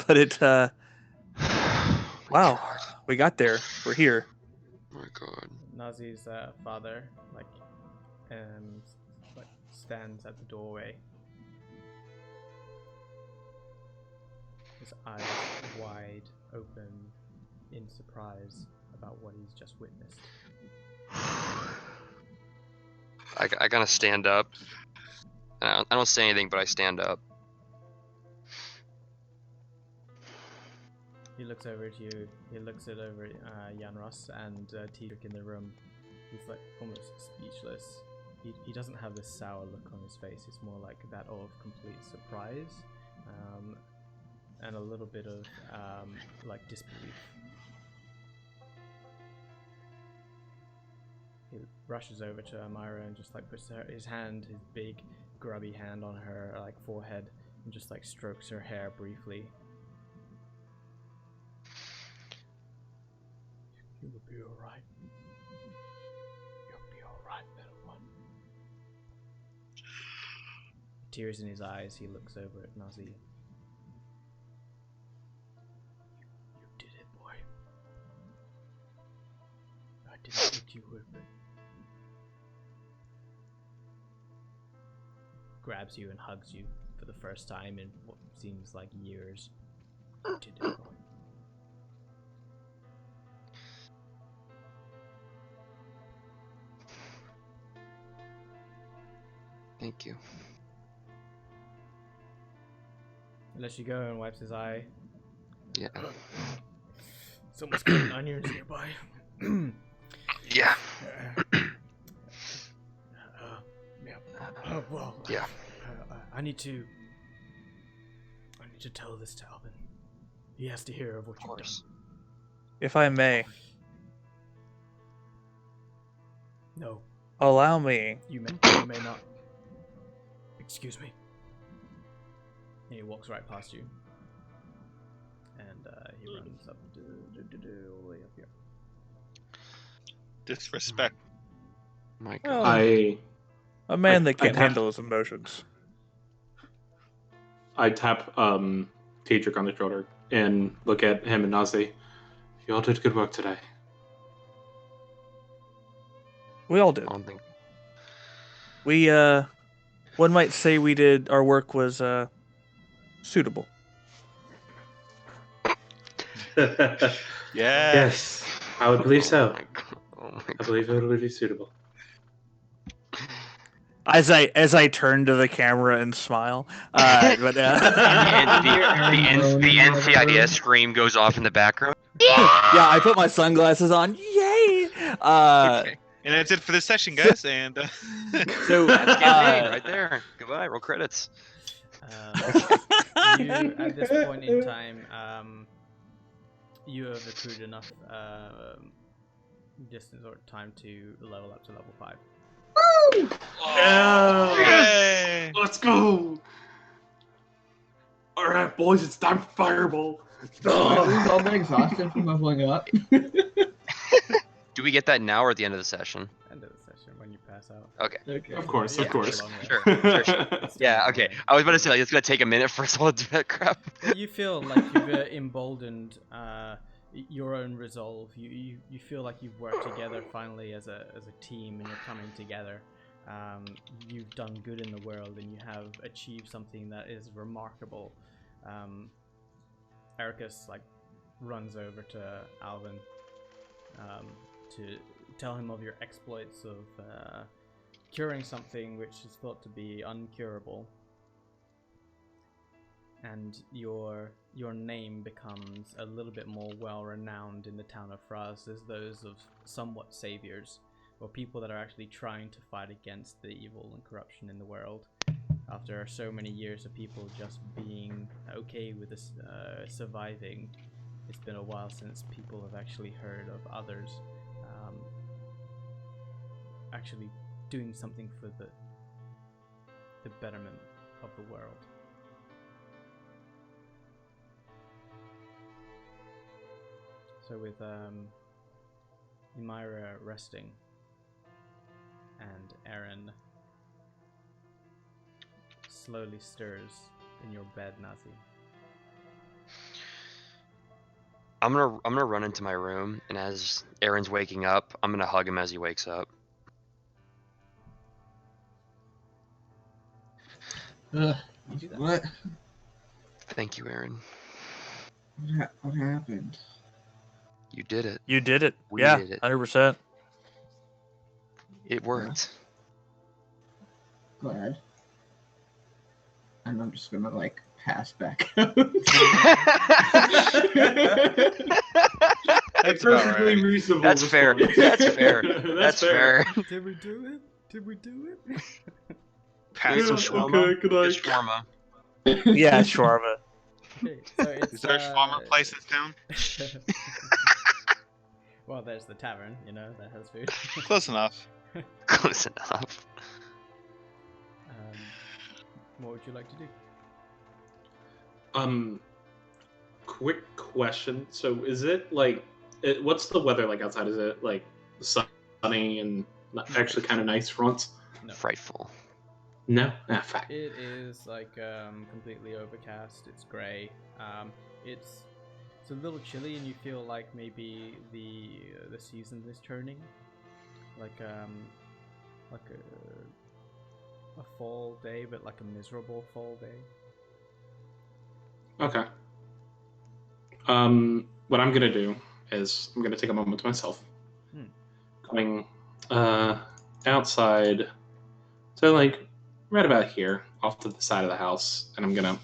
but it wow, we got there. We're here. Oh my god. Nazzi's father stands at the doorway. His eyes wide open in surprise about what he's just witnessed. I gotta stand up. I don't say anything, but I stand up. He looks over at you. He looks at Janos and Teadric in the room. He's like almost speechless. He doesn't have this sour look on his face. It's more like that of complete surprise, and a little bit of like disbelief. He rushes over to Emyra and just like puts his big grubby hand on her like forehead and just like strokes her hair briefly. You will be alright. You'll be alright, little one. Tears in his eyes, he looks over at Nazzi. You did it, boy. I didn't think you would, but... Grabs you and hugs you for the first time in what seems like years. You did it, boy. Thank you. Lets you go and wipes his eye. Yeah. Someone's cutting onions nearby. Yeah. Well. Yeah. I need to tell this to Alvin. He has to hear of what you've done. If I may. No. Allow me. You may not. Excuse me. And he walks right past you. And he runs up all the way up here. Disrespect. My Well, God. A man that can't handle his emotions. I tap Teadric on the shoulder and look at him and Nazzi. You all did good work today. We all did. I don't think... We, one might say we did, our work was, suitable. Yes, I would believe so. Oh my I believe it would be suitable. As I turn to the camera and smile, but the NCIS scream goes off in the background. yeah, I put my sunglasses on. Yay! Okay. And that's it for this session, guys. And So That's campaign right there. Goodbye. Roll credits. You, at this point in time, you have accrued enough distance or time to level up to level 5. Woo! Yay! Let's go! Alright, boys, it's time for Fireball. We've all been exhausted from leveling up. Do we get that now or at the end of the session? End of the session when you pass out. Okay. Okay. Of course, Yeah, of course. long way. Sure. Yeah. Okay. I was about to say like it's gonna take a minute for us all to do that crap. You feel like you've emboldened your own resolve. You feel like you've worked together finally as a team, and you're coming together. You've done good in the world, and you have achieved something that is remarkable. Ericus like runs over to Alvin to tell him of your exploits of curing something which is thought to be uncurable. And your name becomes a little bit more well-renowned in the town of Frasd as those of somewhat saviors, or people that are actually trying to fight against the evil and corruption in the world. After so many years of people just being okay with this, surviving, it's been a while since people have actually heard of others actually doing something for the betterment of the world. So with Emyra resting and Eran slowly stirs in your bed, Nazzi. I'm gonna run into my room, and as Eran's waking up, I'm gonna hug him as he wakes up. What? Thank you, Eran. What happened? You did it. you did it. We Yeah, did it. 100%. It worked. Glad. And I'm just gonna like pass back out. That's perfectly right. reasonable. That's fair. That's fair. That's fair. Did we do it? Did we do it? Pass some Okay, shawarma. good night. Just shawarma. Yeah, shawarma. Okay, so it's, Is there a shawarma place in town? Well, there's the tavern, you know, that has food. Close enough. Close enough. What would you like to do? Quick question. So is it like, what's the weather like outside? Is it like sunny and actually kind of nice for once? No. Frightful. No? Ah, fact. It is like completely overcast. It's grey. It's a little chilly, and you feel like maybe the season is turning, like a fall day, but like a miserable fall day. Okay. What I'm gonna do is I'm gonna take a moment to myself. Going outside, so like right about here, off to the side of the house, and I'm gonna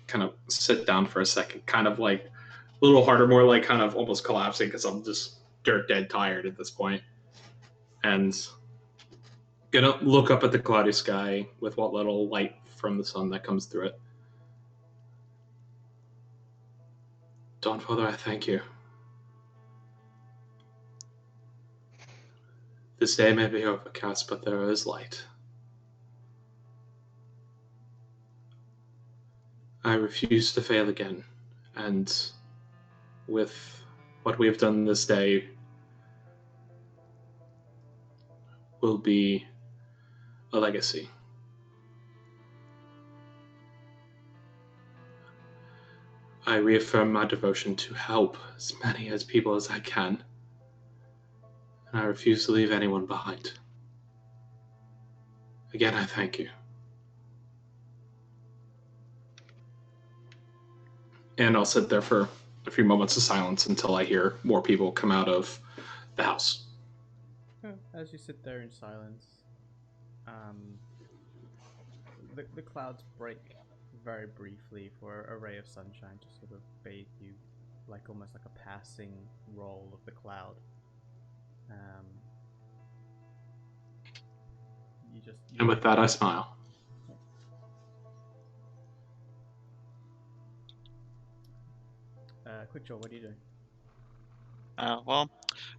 kind of sit down for a second, kind of like a little harder, more like kind of almost collapsing because I'm just dirt dead tired at this point, and gonna look up at the cloudy sky with what little light from the sun that comes through it. Dawn Father, I thank you. This day may be overcast, but there is light. I refuse to fail again, and with what we have done this day will be a legacy. I reaffirm my devotion to help as many as people as I can, and I refuse to leave anyone behind. Again, I thank you. And I'll sit there for a few moments of silence until I hear more people come out of the house. As you sit there in silence, the clouds break very briefly for a ray of sunshine to sort of bathe you, like almost like a passing roll of the cloud. And with that, I smile. Quick Joel, what are you doing? Well,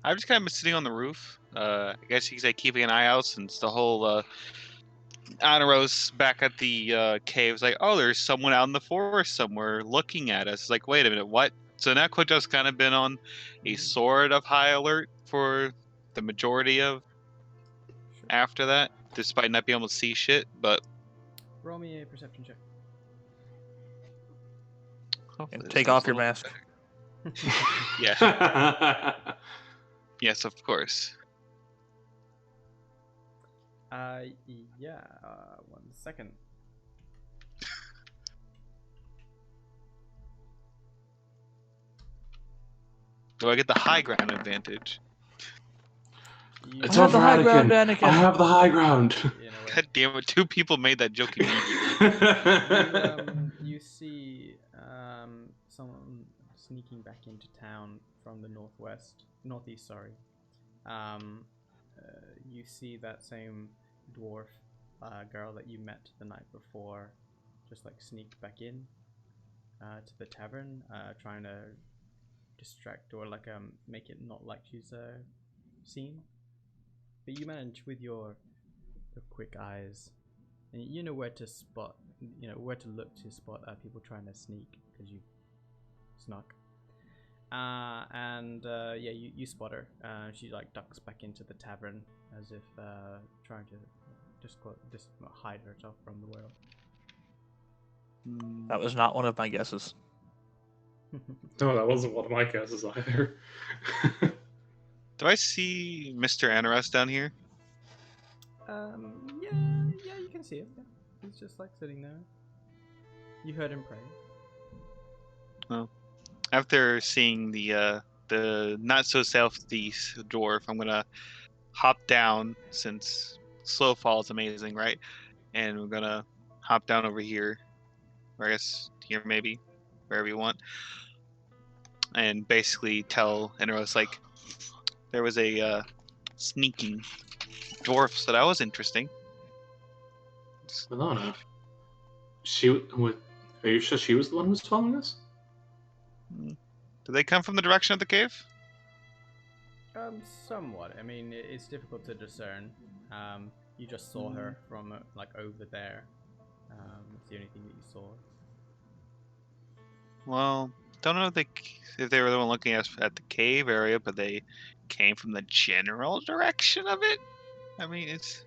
I'm just kind of sitting on the roof. I guess you could say keeping an eye out since the whole Anaros back at the cave was like, oh, there's someone out in the forest somewhere looking at us. It's like, wait a minute, what? So Nequa's kind of been on a sort of high alert for the majority of after that, despite not being able to see shit, but... Roll me a perception check. And take off your mask. Yeah. Yes, of course. Yeah, 1 second. Do I get the high ground advantage? It's over, Anakin. I have the high ground. God damn it, 2 people made that joke immediately. You see someone sneaking back into town from the northeast, sorry. You see that same dwarf girl that you met the night before just like sneak back in to the tavern, trying to distract or like make it not like she's seen. But you manage with your quick eyes, and you know where to spot, you know where to look to spot people trying to sneak because you snuck. Yeah, you spot her. She like ducks back into the tavern as if trying to just hide herself from the world. That was not one of my guesses. No, that wasn't one of my guesses either. Do I see Mr. Anaras down here? Yeah, you can see him. Yeah. He's just like sitting there. You heard him pray. Oh. After seeing the not so stealthy dwarf, I'm gonna hop down since slow fall is amazing, right? And we're gonna hop down over here, or I guess here maybe, wherever you want, and basically tell Eros like there was a sneaking dwarf, so that was interesting. Silone, are you sure she was the one who was following us? Do they come from the direction of the cave? Somewhat. I mean, it's difficult to discern. You just saw her from like over there. It's the only thing that you saw. Well, don't know if they were the one looking at the cave area, but they came from the general direction of it. I mean, it's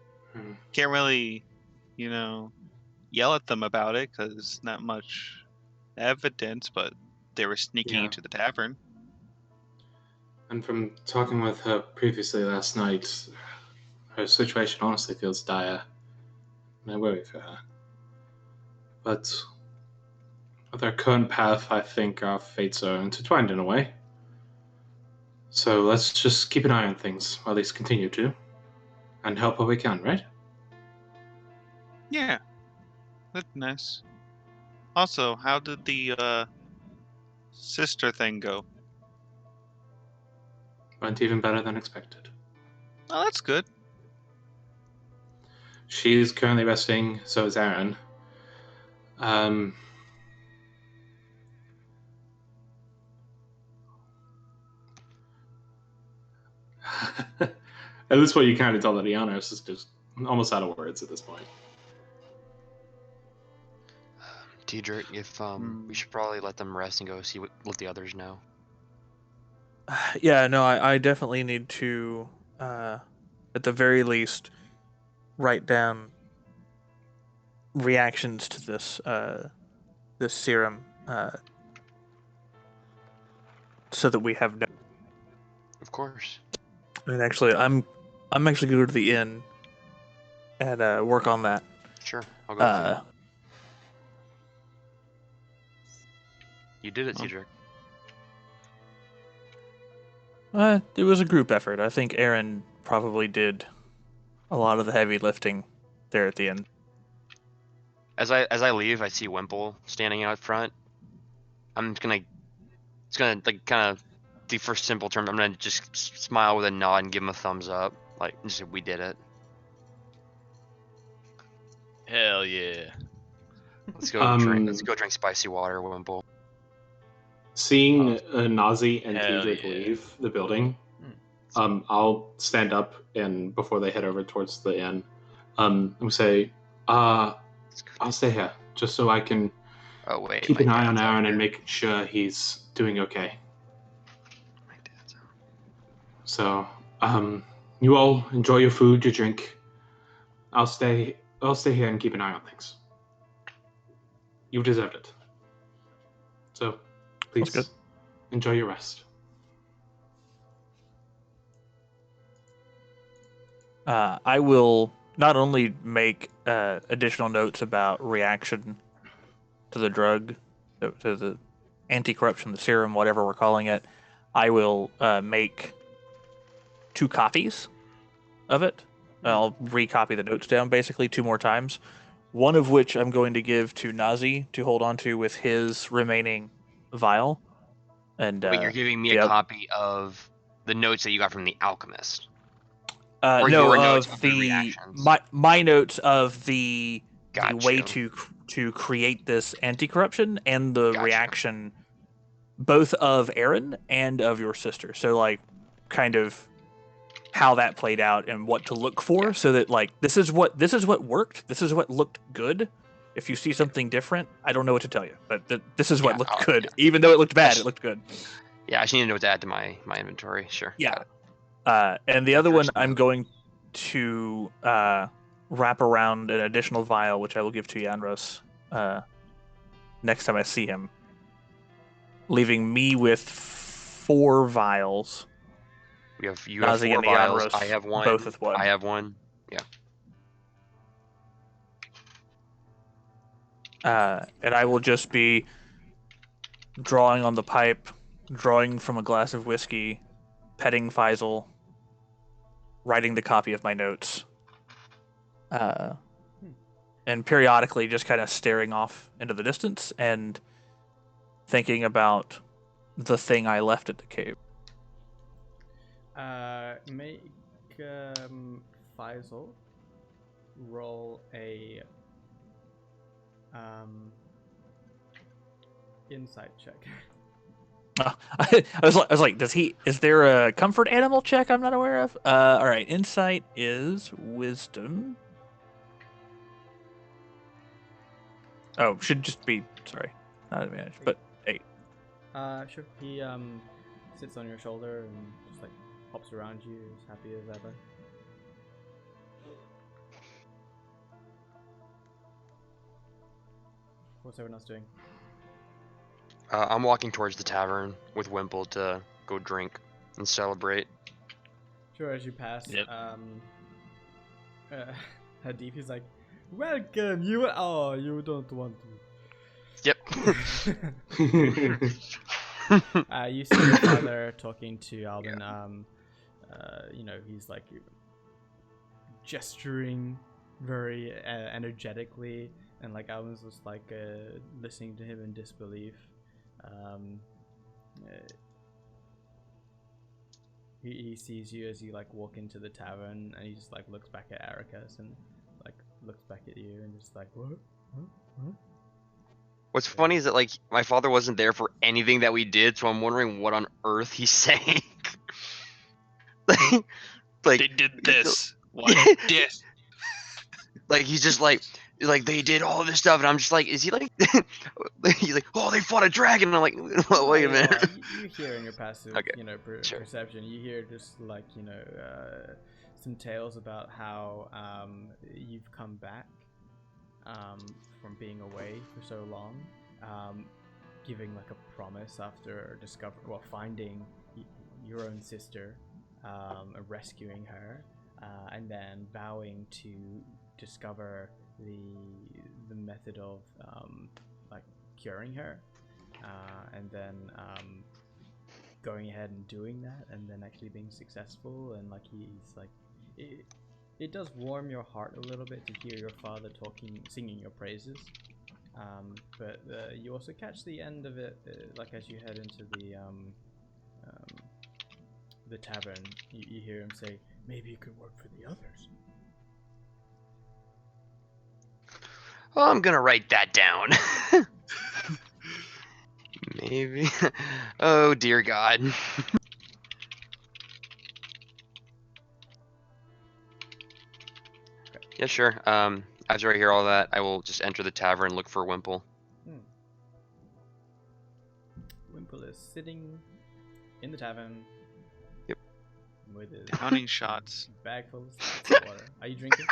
can't really, yell at them about it because there's not much evidence. But they were sneaking into the tavern. And from talking with her previously last night, her situation honestly feels dire. And I worry for her. But with our current path, I think our fates are intertwined in a way. So let's just keep an eye on things, or at least continue to, and help where we can, right? Yeah, that's nice. Also, how did the sister thing go? Went even better than expected. Oh, that's good. She's currently resting, so is Eran. At this point, you kind of tell that Iana is just almost out of words at this point. Teadric, if we should probably let them rest and go see what the others know. Yeah, no, I definitely need to, at the very least, write down reactions to this serum, so that we have no. Of course. And actually, I'm actually going to go to the inn and work on that. Sure, I'll go with you. You did it, Teadric. It was a group effort. I think Eran probably did a lot of the heavy lifting there at the end. As I leave, I see Wimple standing out front. It's gonna like kind of the first simple term. I'm gonna just smile with a nod and give him a thumbs up, like just say, we did it. Hell yeah! Let's go drink. Let's go drink spicy water, Wimple. Seeing Nazzi and Hell Teadric yeah. leave the building, I'll stand up and before they head over towards the inn, and say, I'll stay here just so I can keep an eye on Eran and make sure he's doing okay. My dad's out. So, you all enjoy your food, your drink. I'll stay here and keep an eye on things. You deserved it. So, please enjoy your rest. I will not only make additional notes about reaction to the drug, to the anti-corruption, the serum, whatever we're calling it. I will make 2 copies of it. I'll recopy the notes down basically 2 more times. One of which I'm going to give to Nazzi to hold on to with his remaining vial. And wait, you're giving me a copy of the notes that you got from the Alchemist? Or no, your notes of the the reactions? my notes of the way you. to create this anti-corruption and the Gotcha. reaction both of Eran and of your sister. So like kind of how that played out and what to look for, so that like this is what worked, this is what looked good. If you see something different, I don't know what to tell you, but this is what looked good. Even though it looked bad, it looked good. Yeah, I just need to know what to add to my inventory. Sure. Yeah. And the other one I'm going to wrap around an additional vial, which I will give to Yanros next time I see him, leaving me with 4 vials. You have 4 vials. Yanros, I have 1. both with 1. I have 1. Yeah. And I will just be drawing on the pipe, drawing from a glass of whiskey, petting Faisal, writing the copy of my notes, and periodically just kind of staring off into the distance and thinking about the thing I left at the cave. Make Faisal roll a insight check. I was like, is there a comfort animal check I'm not aware of? All right, insight is wisdom. Oh, should just be, sorry, not advantage, but 8. Sure. He sits on your shoulder and just like hops around you, as happy as ever. What's everyone else doing? I'm walking towards the tavern with Wimple to go drink and celebrate. Sure, as you pass, Yep. Hadif is like, "Welcome, you don't want to." Yep. You see your father talking to Alvin. He's like gesturing very energetically, and like Alvin's just like listening to him in disbelief. He sees you as you like walk into the tavern, and he just like looks back at Ericus and like looks back at you and just like, what? What's funny is that like my father wasn't there for anything that we did, so I'm wondering what on earth he's saying. like They did this. What? This. Like he's just like they did all this stuff, and I'm just like, is he like? He's like, oh, they fought a dragon. And I'm like, wait a minute. You hear in your passive, Okay, sure. perception, you hear just like some tales about how you've come back from being away for so long, giving like a promise after finding your own sister, rescuing her, and then vowing to discover the method of like curing her, and then going ahead and doing that, and then actually being successful. And like he's like, it does warm your heart a little bit to hear your father singing your praises, but you also catch the end of it, like as you head into the tavern, you hear him say, maybe it could work for the others. Oh, I'm gonna write that down. Maybe. Oh dear God. Yeah, sure. After I hear all that, I will just enter the tavern and look for Wimple. Wimple is sitting in the tavern. Yep. With his Counting shots. bag full of water. Are you drinking?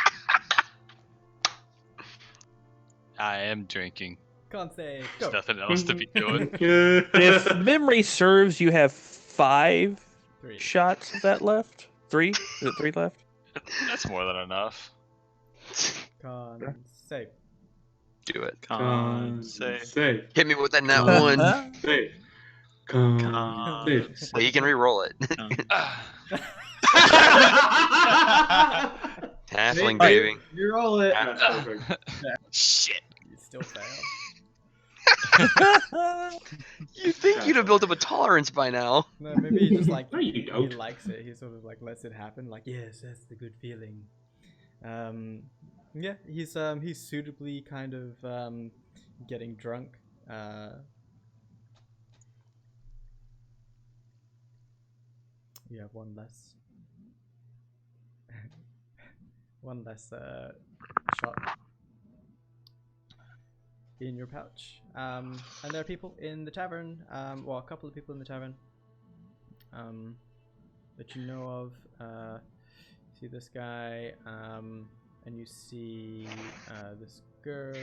I am drinking. Can't say. There's Go. nothing else to be doing. If memory serves, you have 5 3. shots of that left. 3? Is it 3 left? That's more than enough. Con save. Do it. Save. Hit me with that nat one. Save. Save. Well, you can re-roll it. Halfling baby. You roll it. That's perfect. Shit. You still fail. You think you'd have built up a tolerance by now? No, maybe he just like No, you he don't. likes it. He sort of like lets it happen. Like, yes, that's the good feeling. Yeah, he's suitably kind of getting drunk. You have one less shot in your pouch. And there are people in the tavern, well, a couple of people in the tavern that you know of. See this guy, and you see this girl.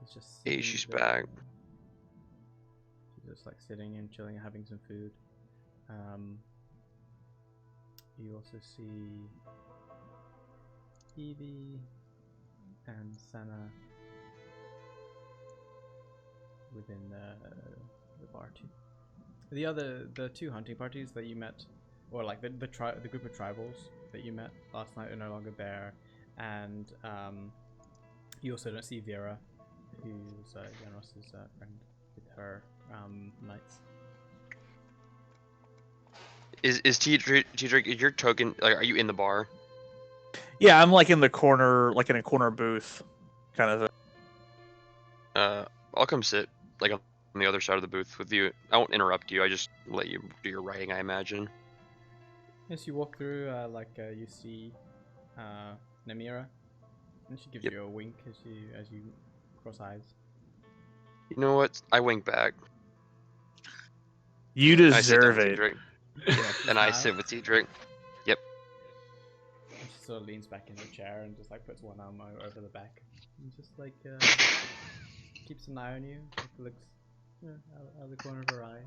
It's just Hey, she's there. back. She's just like sitting and chilling and having some food. You also see Evie and Sana within the bar too. The 2 hunting parties that you met, or like the group of tribals that you met last night, are no longer there, and you also don't see Vera, who's Janos's friend, with her knights. Is Teadric your token? Like, are you in the bar? Yeah, I'm like in the corner, like in a corner booth, kind of. I'll come sit. like on the other side of the booth with you. I won't interrupt you. I just let you do your writing, I imagine. As you walk through, you see Emyra, and she gives you a wink as you cross eyes. You know what? I wink back. You deserve it. And I sit with Teadric. Yep. And she sort of leans back in her chair and just like puts one arm over the back and just like keeps an eye on you. Like, looks out of the corner of her eye.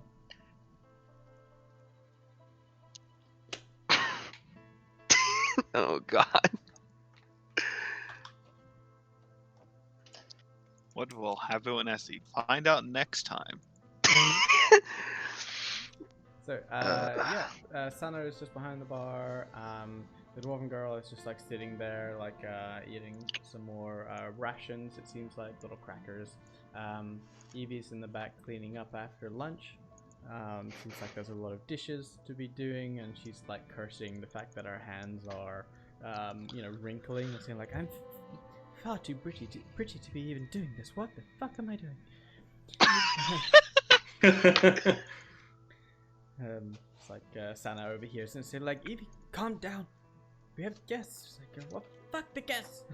Oh God. What will happen when Nessie? Find out next time. So, Sana is just behind the bar. The dwarven girl is just like sitting there, like eating some more rations. It seems like little crackers. Evie's in the back cleaning up after lunch. Seems like there's a lot of dishes to be doing, and she's like cursing the fact that her hands are, wrinkling and saying like, "I'm far too pretty to be even doing this. What the fuck am I doing?" It's like Sana over here and say like, "Evie, calm down. We have guests." It's like, "Well, fuck the guests."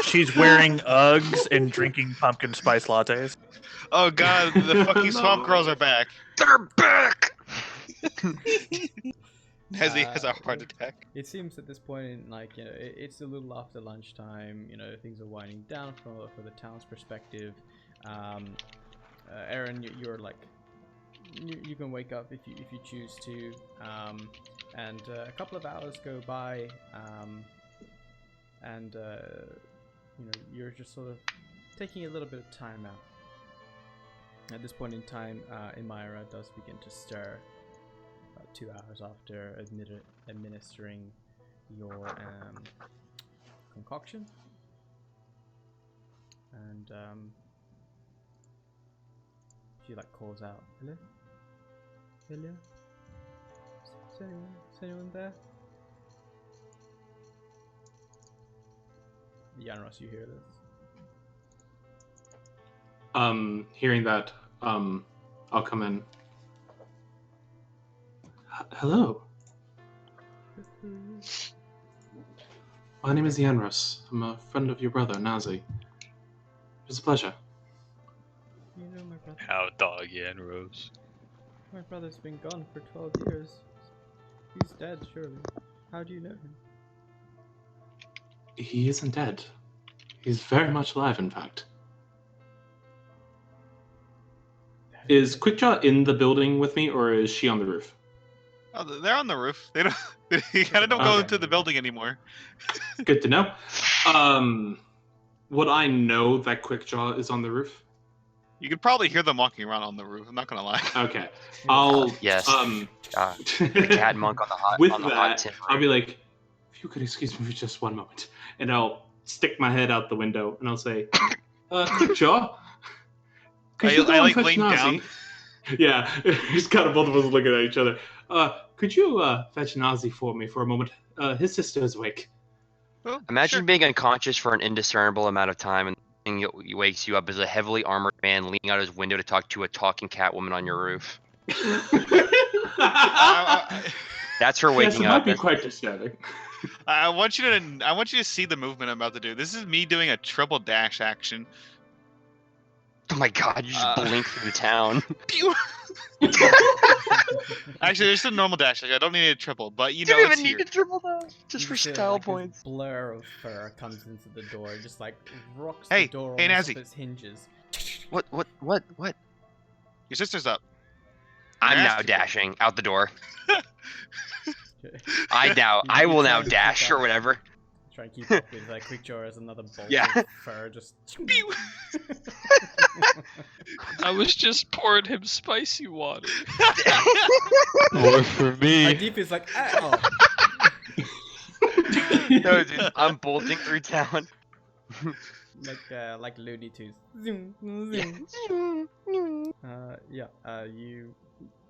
She's wearing Uggs and drinking pumpkin spice lattes. Oh God, the fucking swamp girls are back. They're back. He has a heart attack. It seems at this point, like, it's a little after lunchtime. Things are winding down for the town's perspective. Eran, you're like, you can wake up if you choose to, and a couple of hours go by, and you're just sort of taking a little bit of time out. At this point in time, Emyra does begin to stir. About 2 hours after administering your concoction, and she like calls out, "Hello? Hello? Is anyone there?" Yanros, you hear this? Hearing that, I'll come in. Hello. My name is Yanros. I'm a friend of your brother, Nazzi. It's a pleasure. You know my brother? How dog Yanros? My brother's been gone for 12 years. He's dead, surely. How do you know him? He isn't dead. He's very much alive, in fact. Is Quickjaw in the building with me, or is she on the roof? Oh, they're on the roof. They don't. You kind of don't go into the building anymore. Good to know. Would I know that Quickjaw is on the roof? You could probably hear them walking around on the roof. I'm not gonna lie. Okay. I'll yes. The cat monk on the hot. With on the that, hot tin I'll roof. be like, "If you could excuse me for just one moment," and I'll stick my head out the window and I'll say, "Quickjaw, could you go and fetch Nazzi?" Yeah, just kind of both of us looking at each other. Could you fetch Nazzi for me for a moment? His sister is awake. Oh, Imagine sure. being unconscious for an indiscernible amount of time, and he wakes you up as a heavily armored man leaning out his window to talk to a talking cat woman on your roof. That's her waking Yes, it up. might be quite disturbing. I want you to see the movement I'm about to do. This is me doing a triple dash action. Oh my God! You just blink through the town. Pew! Actually, there's a normal dash. I don't need a triple, but You know don't it's even here. need to dribble that. Just for feel style like points. This blur of fur comes into the door, just like rocks Hey, the door hey, almost Nazzi. off its hinges. What? Your sister's up. I'm I now asked you for it. dashing out the door. Okay. I will try now and keep dash or up. whatever. Try and keep up with Quickjaw as another bolt Yeah. of fur just. Pew! I was just pouring him spicy water. More for My me. deep is like, oh. No, dude, I'm bolting through town. like Looney Tunes. Zoom, zoom.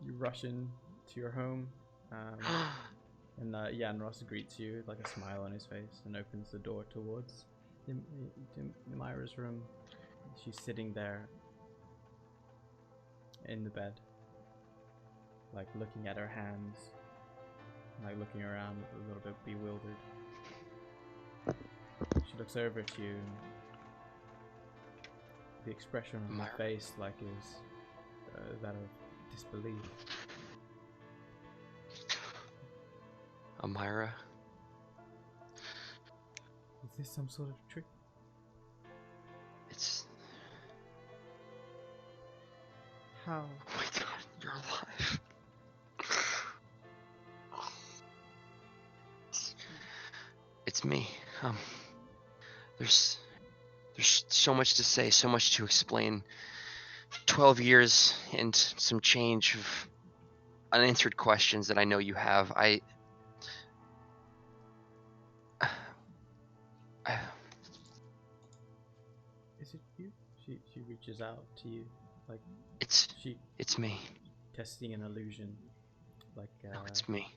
You rush in to your home, and Yanros greets you with like a smile on his face and opens the door towards Emyra's room. She's sitting there in the bed, like looking at her hands, like looking around a little bit bewildered. She looks over at you, and the expression on her face like is that of disbelief. Emyra? Is this some sort of trick? It's... How? Oh my god, you're alive. It's me. There's so much to say, so much to explain. 12 years and some change of unanswered questions that I know you have. Is it you? She reaches out to you, like it's me. Testing an illusion, like No, it's me.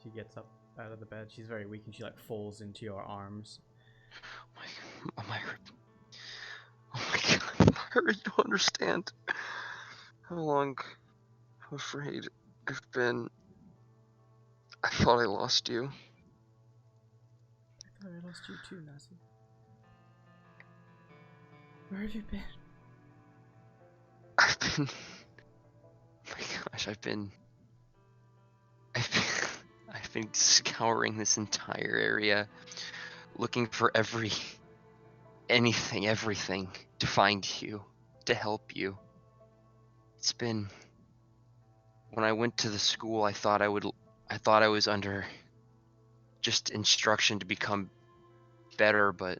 She gets up out of the bed. She's very weak, and she like falls into your arms. Oh my god, Emyra, you don't understand how long I'm afraid I've been. I thought I lost you. I thought I lost you too, Nazzi. Where have you been? Oh my gosh, I've been scouring this entire area, looking for everything to find you, to help you. It's been... When I went to the school, I thought I was under just instruction to become better, but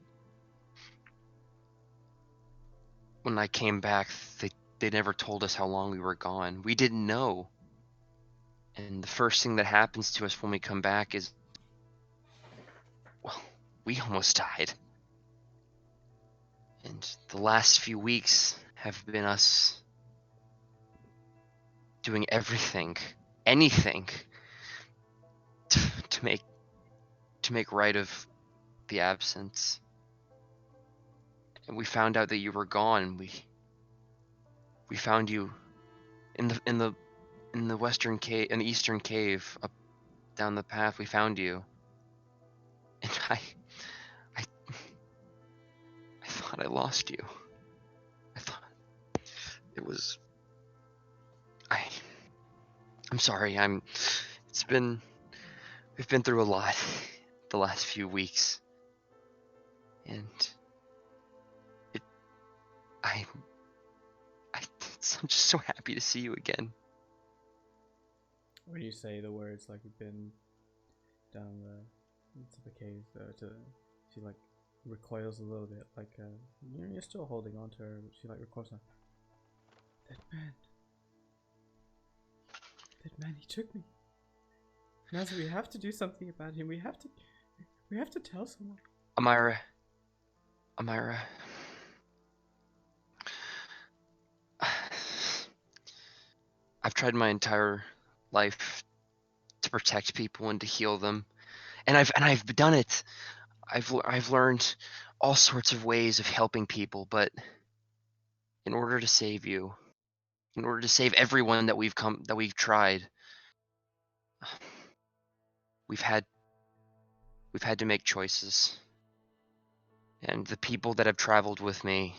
when I came back, they never told us how long we were gone. We didn't know. And the first thing that happens to us when we come back is, well, we almost died. And the last few weeks have been us doing anything to make right of the absence. And we found out that you were gone. We found you in the western cave, in the eastern cave, up down the path. We found you, and I thought I lost you. I thought it was. I'm sorry. We've been through a lot the last few weeks, and I'm just so happy to see you again. When you say the words like you've been down into the cave, she like recoils a little bit, like you're still holding on to her, but she like recoils now. That man, he took me. Nazzi, we have to do something about him. We have to tell someone. Emyra. I've tried my entire life to protect people and to heal them, and I've done it. I've learned all sorts of ways of helping people, but in order to save you, in order to save everyone that we've tried, we've had to make choices. And the people that have traveled with me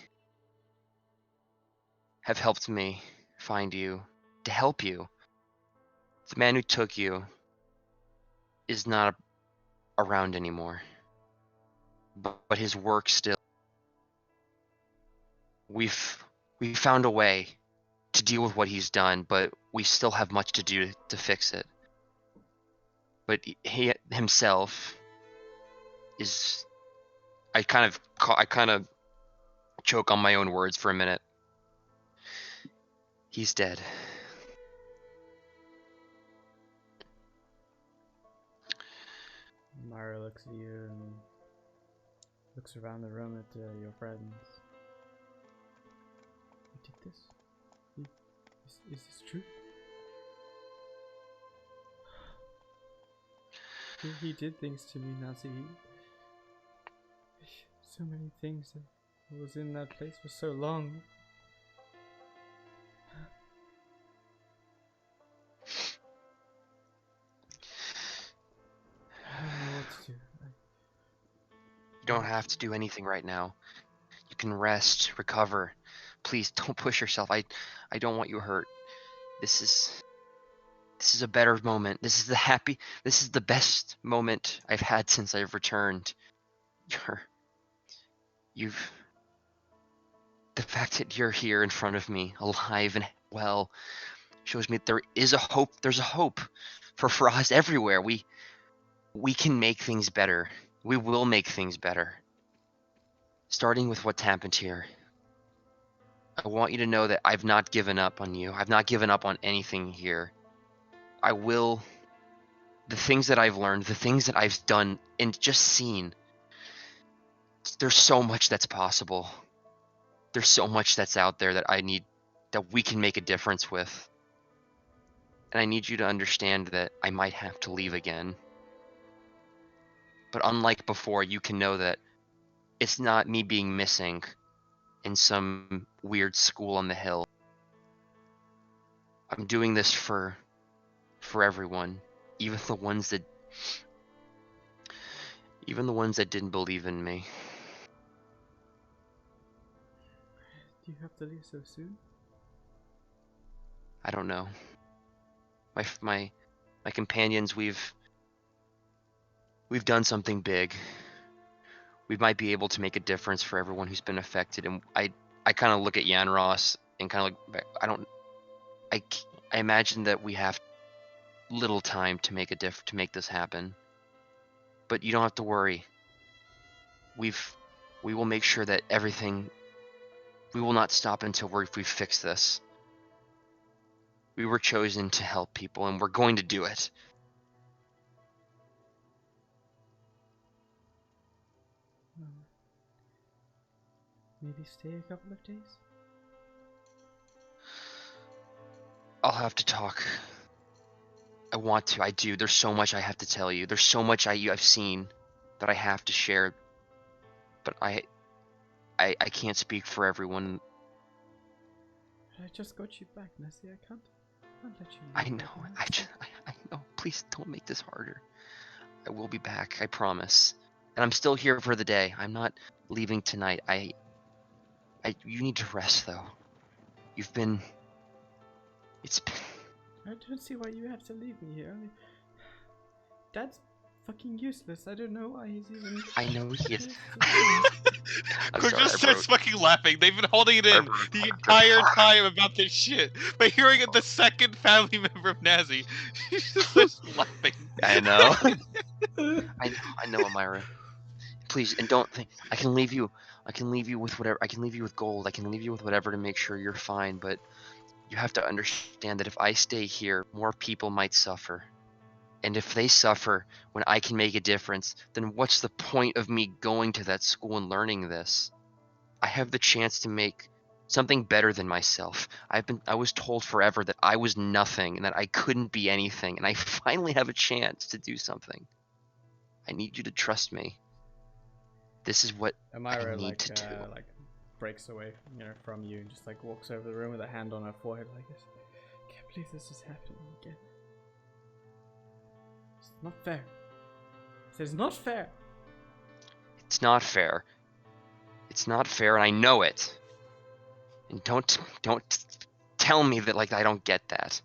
have helped me find you, to help you. The man who took you is not around anymore, but his work still. We've found a way to deal with what he's done, but we still have much to do to fix it. But he himself is... I kind of choke on my own words for a minute. He's dead. Emyra looks at you and looks around the room at your friends. He did this? Is this true? He did things to me, Nazzi. So many things that was in that place for so long. I don't know what to do. You don't have to do anything right now. You can rest, recover. Please don't push yourself. I don't want you hurt. This is a better moment. This is the best moment I've had since I've returned. The fact that you're here in front of me, alive and well, shows me that there is a hope. There's a hope for Frasd everywhere. We can make things better. We will make things better. Starting with what's happened here. I want you to know that I've not given up on you. I've not given up on anything here. I will. The things that I've learned, the things that I've done and just seen, there's so much that's possible. There's so much that's out there that we can make a difference with. And I need you to understand that I might have to leave again. But unlike before, you can know that it's not me being missing in some weird school on the hill. I'm doing this for everyone, even the ones that didn't believe in me. Do you have to leave so soon? I don't know. My companions, we've done something big. We might be able to make a difference for everyone who's been affected. And I kind of look at Jan Ross and kind of like, I imagine that we have little time to make this happen. But you don't have to worry. We will make sure that we will not stop until we've fixed this. We were chosen to help people, and we're going to do it. Maybe stay a couple of days? I'll have to talk. I want to. I do. There's so much I have to tell you. There's so much I've seen that I have to share. But I can't speak for everyone. I just got you back, Nazzi. I can't let you I know. I know. Please don't make this harder. I will be back. I promise. And I'm still here for the day. I'm not leaving tonight. You need to rest, though. It's been. I don't see why you have to leave me here. I mean, Dad's fucking useless. I don't know why he's even. I know he is. Quick just starts fucking laughing. They've been holding it in the entire time about this shit. But hearing it, the second family member of Nazzi, she's just starts laughing. I know. I know, Emyra. Please, and don't think I can leave you with whatever. I can leave you with gold. I can leave you with whatever to make sure you're fine. But you have to understand that if I stay here, more people might suffer. And if they suffer when I can make a difference, then what's the point of me going to that school and learning this? I have the chance to make something better than myself. I was told forever that I was nothing and that I couldn't be anything, and I finally have a chance to do something. I need you to trust me. This is what Emyra, I need to do. Like breaks away, from you and just like walks over the room with a hand on her forehead like this. I can't believe this is happening again. It's not fair. It's not fair. It's not fair. It's not fair, and I know it. And don't tell me that like I don't get that.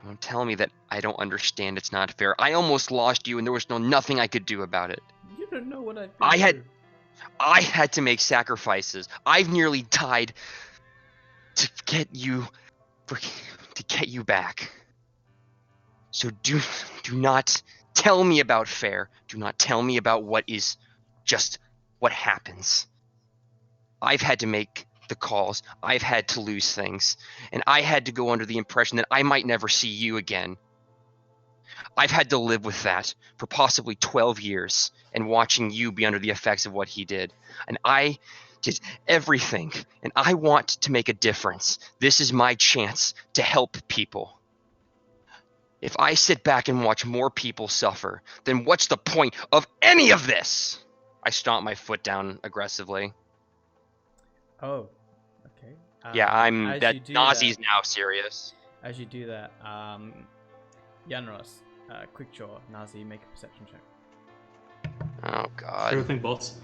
Don't tell me that I don't understand it's not fair. I almost lost you, and there was nothing I could do about it. You don't know what I've been through. I had to make sacrifices. I've nearly died to get you back. So do not tell me about fair. Do not tell me about what is just what happens. I've had to make the calls. I've had to lose things. And I had to go under the impression that I might never see you again. I've had to live with that for possibly 12 years and watching you be under the effects of what he did. And I did everything, and I want to make a difference. This is my chance to help people. If I sit back and watch more people suffer, then what's the point of any of this? I stomp my foot down aggressively. Oh, okay. Yeah, as you that do Nazzi's that- now serious. As you do that, Yanros, Quickjaw, Nazzi, make a perception check. Oh God. Sure thing, boss.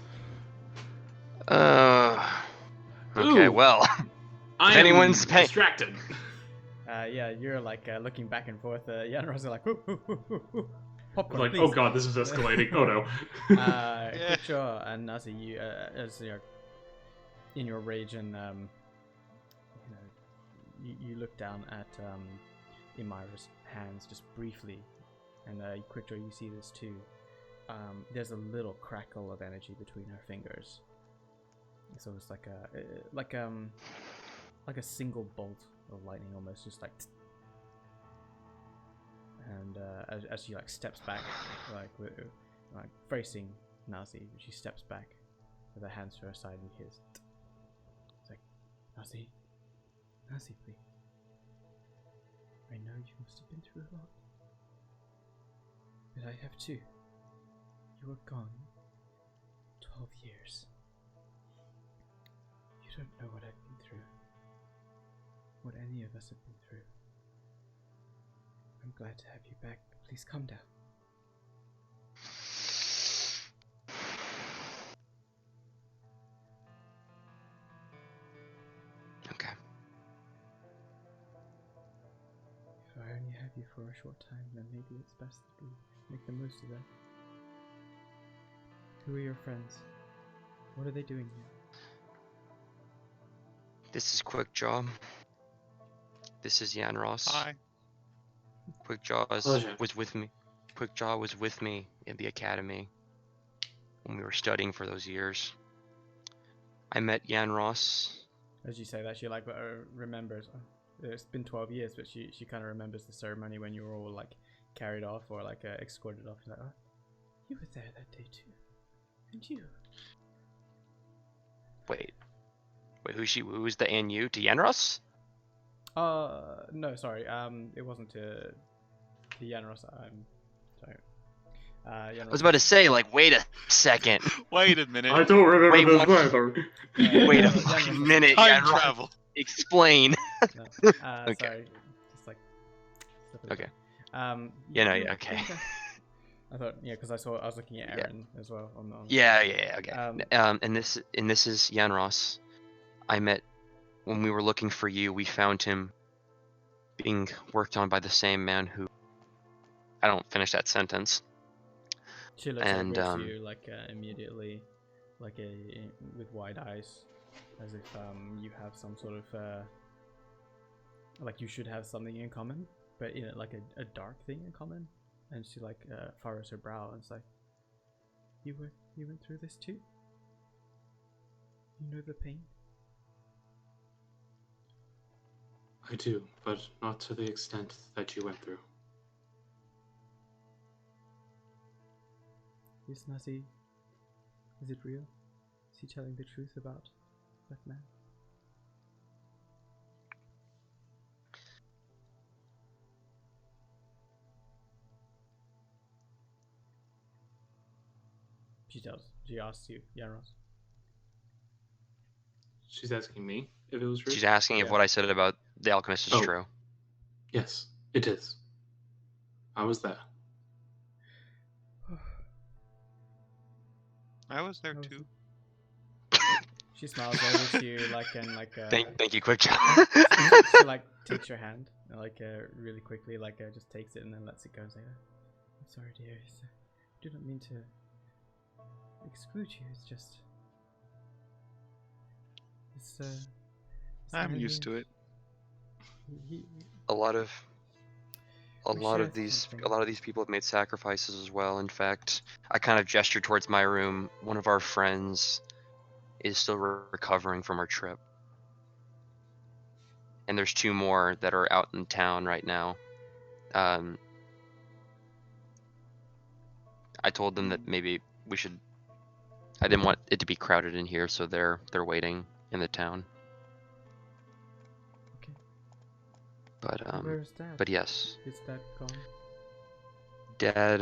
Okay, Ooh. well, I anyone's am pay- distracted. Yeah, you're like looking back and forth. Yanros is like, "Ooh, ooh, ooh, ooh, ooh. Popcorn, Like, please." oh god, this is escalating. Oh no. Quickjaw and Nazzi, you as you're in your rage and you look down at Emyra's hands just briefly, and Quickjaw, you see this too. There's a little crackle of energy between her fingers. So it's like a single bolt of lightning, almost, just like. And as she like steps back, like facing Nazzi, she steps back with her hands to her side and hears. It's like, Nazzi, please. I know you must have been through a lot, but I have too. You were gone 12 years. You don't know what I've been through, what any of us have been through. I'm glad to have you back. Please calm down. Okay. If I only have you for a short time, then maybe it's best that we make the most of that. Who are your friends? What are they doing here? This is Quickjaw. This is Yanros. Hi. Quickjaw Pleasure. was with me. Quickjaw was with me in the academy when we were studying for those years. I met Yanros. As you say that, she like remembers. It's been 12 years, but she kind of remembers the ceremony when you were all like carried off or like escorted off. She's like, oh, you were there that day too, and you. Wait, who was the Anu to Yanros? No, sorry. It wasn't to Yanros. I'm sorry. Yanros. I was about to say, like, wait a second. Wait a minute. I don't remember Wait, this what? either. Wait a Yanros fucking is- minute, Time Yanros. travel. Explain. No. Okay. Sorry. Just like. slip it Okay. aside. Yeah, okay. I thought, yeah, because I was looking at Eran as well on the. Yeah, okay. And this is Yanros. I met when we were looking for you. We found him being worked on by the same man who. I don't finish that sentence. She looks And, over to you like immediately, like with wide eyes, as if you have some sort of like you should have something in common, but like a dark thing in common. And she like furrows her brow and it's like, you went through this too. You know the pain. I do, but not to the extent that you went through. Is Nazzi? Is it real? Is he telling the truth about that man? She asks you, Yanros. She's asking me if it was true. She's asking if Yeah. what I said about the alchemist is Oh. true. Yes, it is. I was there. I was there too. She smiles over to you like and like Thank you, Quickjaw. she like takes your hand and like really quickly like just takes it and then lets it go. It's like, I'm sorry, dear. I do not mean to exclude you. It's just I'm used to it. a lot of share these something. people have made sacrifices as well. In fact, I kind of gestured towards my room. One of our friends is still recovering from our trip, and there's two more that are out in town right now. I told them that maybe we should. I didn't want it to be crowded in here, so they're waiting in the town. Okay. But Where's Dad? but yes, Is Dad gone? Dad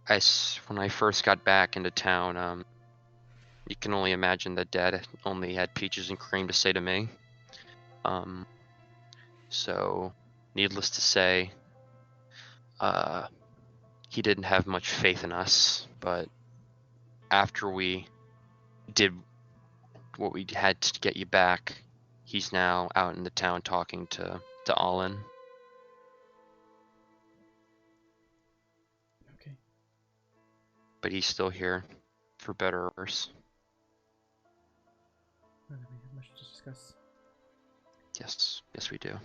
when I first got back into town, you can only imagine that Dad only had peaches and cream to say to me. So, needless to say, he didn't have much faith in us, but after we did what we had to get you back, he's now out in the town talking to Allen. Okay. But he's still here, for better or worse. Well, we have much to discuss. Yes we do.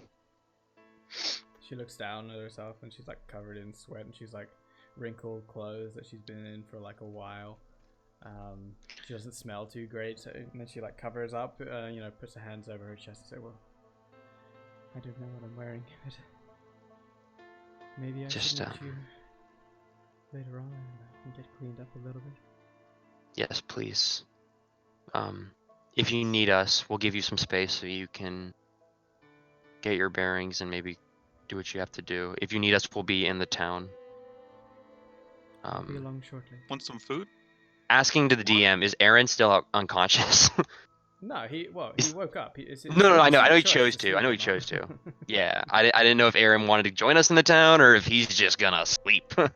She looks down at herself and she's like covered in sweat and she's like wrinkled clothes that she's been in for like a while. She doesn't smell too great, so, and then she like covers up, puts her hands over her chest and says, "Well, I don't know what I'm wearing, but maybe I should meet you later on and I can get cleaned up a little bit." Yes, please. If you need us, we'll give you some space so you can get your bearings and maybe do what you have to do. If you need us, we'll be in the town. I'll be along shortly. Want some food? Asking to the DM, is Eran still unconscious? No, he woke up. No, I know he chose to. I know he chose to. Yeah, I didn't know if Eran wanted to join us in the town or if he's just gonna sleep. Well,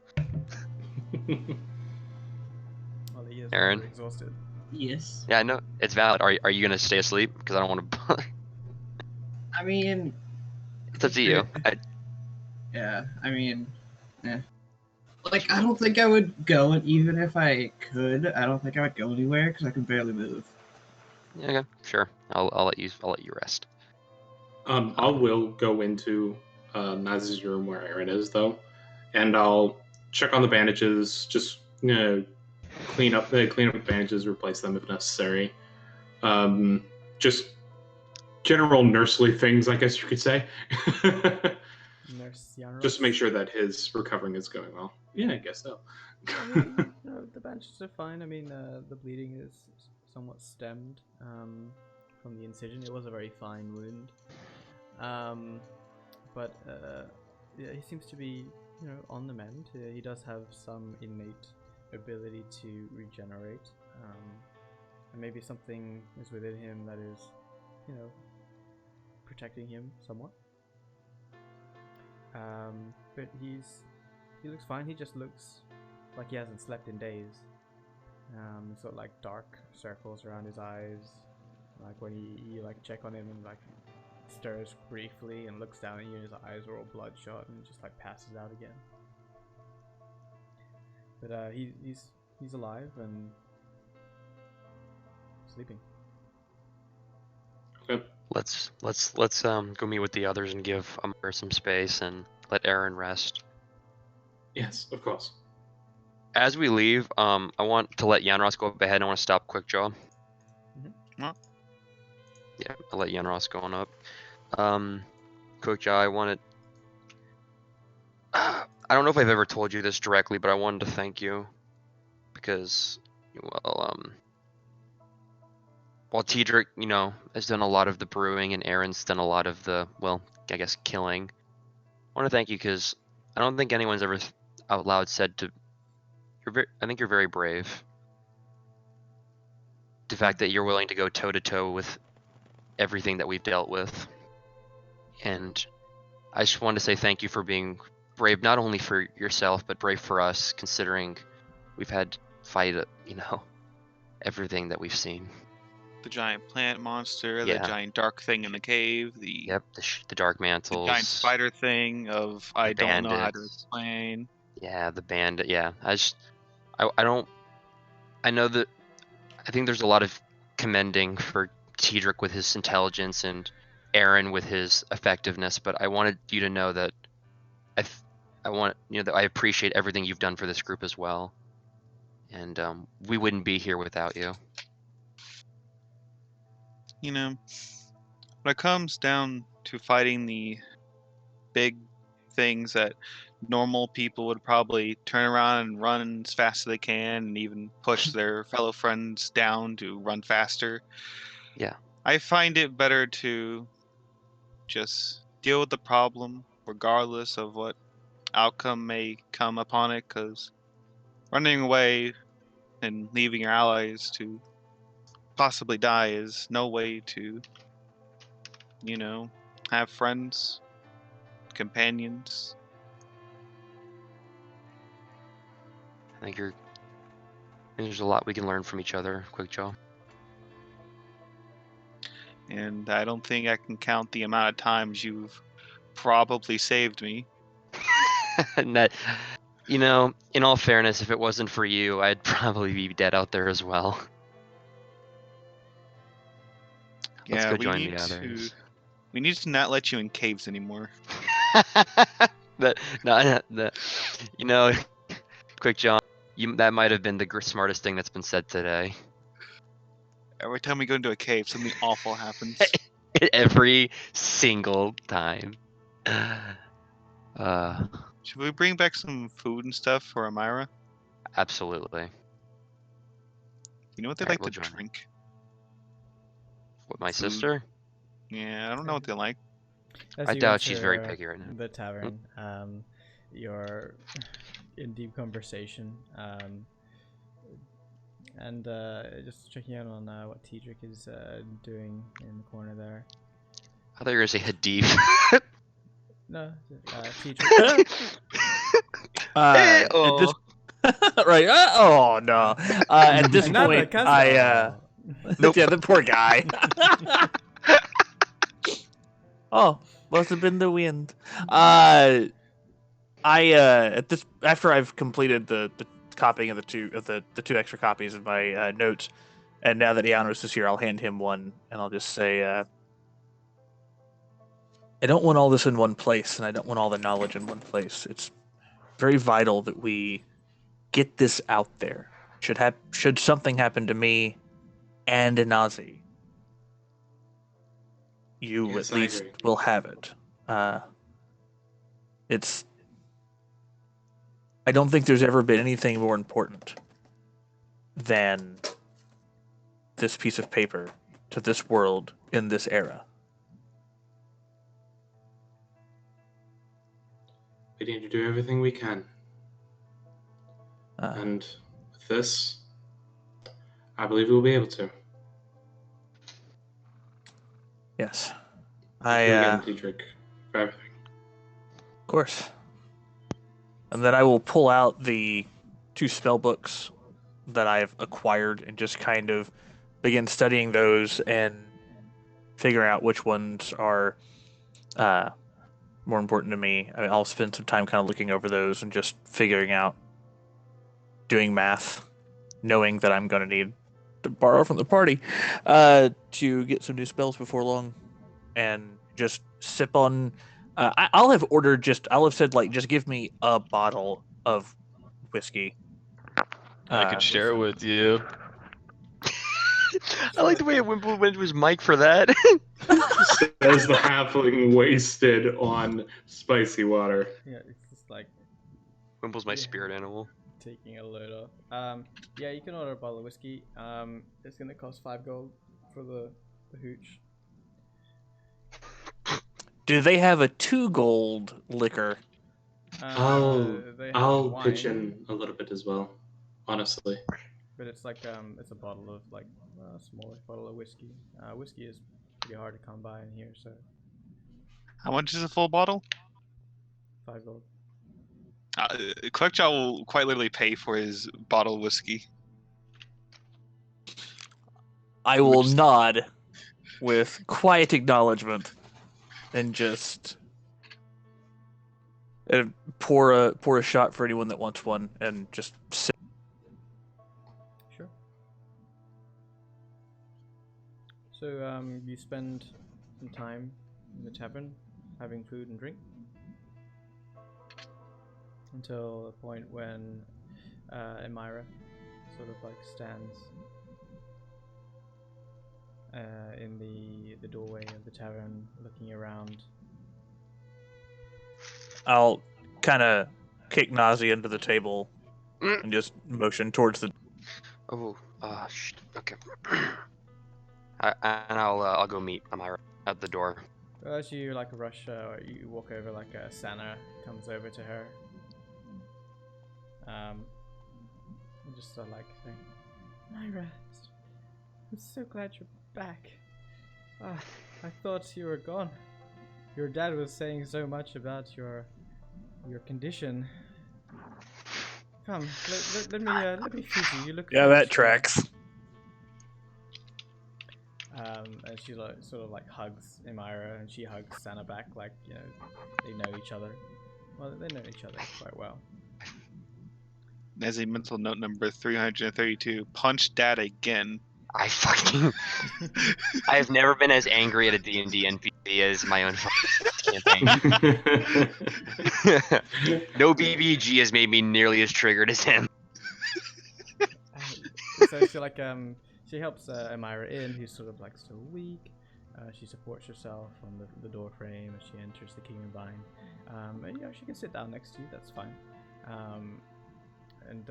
he is Eran? exhausted. Yes. Yeah, I know it's valid. Are you gonna stay asleep? Because I don't want to. I mean, It's up to you. Yeah, I mean, like, I don't think I would go, and even if I could, I don't think I would go anywhere because I can barely move. Yeah, okay, sure. I'll let you rest. I will go into Nazzi's room where Eran is, though, and I'll check on the bandages. Just clean up the bandages, replace them if necessary. Just general nursery things, I guess you could say. Just to make sure that his recovering is going well. Yeah, I guess so. I mean, the bandages are fine. I mean, the bleeding is somewhat stemmed from the incision. It was a very fine wound. But yeah, he seems to be, on the mend. He does have some innate ability to regenerate. And maybe something is within him that is, protecting him somewhat. But he looks fine. He just looks like he hasn't slept in days. Sort of like dark circles around his eyes. Like when you like check on him and like stirs briefly and looks down at you and his eyes are all bloodshot and just like passes out again. But he's alive and sleeping. Okay. Let's go meet with the others and give Emyra some space and let Eran rest. Yes, of course. As we leave, I want to let Yanros go up ahead. I want to stop Quickjaw. Well. Yeah, I'll let Yanros go on up. Quickjaw, I wanted. I don't know if I've ever told you this directly, but I wanted to thank you because, while Teadric, has done a lot of the brewing and Eran's done a lot of the, I guess, killing. I want to thank you because I don't think anyone's ever out loud said to. I think you're very brave. The fact that you're willing to go toe to toe with everything that we've dealt with, and I just wanted to say thank you for being brave, not only for yourself but brave for us, considering we've had to fight, everything that we've seen. The giant plant monster, Yeah. the giant dark thing in the cave, the dark mantles, the giant spider thing of I don't know how to explain. Yeah, the bandit. Yeah, I think there's a lot of commending for Teadric with his intelligence and Eran with his effectiveness, but I wanted you to know that that I appreciate everything you've done for this group as well, and we wouldn't be here without you. When it comes down to fighting the big things that normal people would probably turn around and run as fast as they can and even push their fellow friends down to run faster. Yeah. I find it better to just deal with the problem regardless of what outcome may come upon it, because running away and leaving your allies to possibly die is no way to, have friends, companions. I think there's a lot we can learn from each other, Quickjaw. And I don't think I can count the amount of times you've probably saved me. And that, in all fairness, if it wasn't for you, I'd probably be dead out there as well. Let's Yeah, go join the others. we need to not let you in caves anymore. Quickjaw, that might have been the smartest thing that's been said today. Every time we go into a cave, something awful happens. Every single time. Should we bring back some food and stuff for Emyra? Absolutely. You know what they Alright, like we'll to join drink? What, my Food. sister? Yeah, I don't know what they like. As I you doubt she's very enter picky right now. The tavern, you're in deep conversation, and just checking out on what Teadric is doing in the corner there. I thought you were gonna say Hadith. No, Teadric. At this, right? Oh no! At this Another point, castle. Nope. Yeah, the poor guy. Oh, must have been the wind. At this, after I've completed the copying of the two extra copies of my notes, and now that Janos is here, I'll hand him one, and I'll just say, I don't want all this in one place, and I don't want all the knowledge in one place. It's very vital that we get this out there. Should something happen to me and a Nazzi, you Yes, at I least agree. will have it. I don't think there's ever been anything more important than this piece of paper to this world in this era. We need to do everything we can. Uh, And with this, I believe we'll be able to. yes. Thank you again, Teadric, for everything. Of course. And then I will pull out the 2 spell books that I've acquired and just kind of begin studying those and figuring out which ones are more important to me. I'll spend some time kind of looking over those and just figuring out, doing math, knowing that I'm going to need to borrow from the party to get some new spells before long, and just sip on. I'll have said, like, just give me a bottle of whiskey. I could share it with you. I like the way Wimple went to his mic for that. Says the halfling wasted on spicy water. Yeah, it's just like Wimple's my Yeah. spirit animal. taking a load off. Yeah, you can order a bottle of whiskey. It's gonna cost 5 gold for the hooch. Do they have a 2 gold liquor? They have I'll wine, pitch in a little bit as well, honestly. but it's like it's a bottle of like a smallish bottle of whiskey. Whiskey is pretty hard to come by in here, so How much is a full bottle? 5 gold. Quickjaw will quite literally pay for his bottle of whiskey. I will Which- nod with quiet acknowledgement and just pour a shot for anyone that wants one, and just sip. Sure. So you spend some time in the tavern having food and drink until a point when Emyra sort of like stands in the doorway of the tavern, looking around. I'll kind of kick Nazzi under the table and just motion towards the. Oh, okay. And I'll go meet Emyra at the door. As you like rush, you walk over, like Sana comes over to her. And just sort of like saying, Myra, I'm so glad you're back. I thought you were gone. Your dad was saying so much about your condition. Come, let me feed you. You look Yeah, very that strong." tracks. And she sort of like hugs Emyra, and she hugs Sana back, like, you know, they know each other. Well, they know each other quite well. As a mental note number 332, punch dad again. I fucking. I've never been as angry at a D&D NPC as my own campaign. No BBG has made me nearly as triggered as him. So she like she helps Emyra in, who's sort of like still weak. She supports herself on the door frame as she enters the kingdom vine. And you know, she can sit down next to you. That's fine. And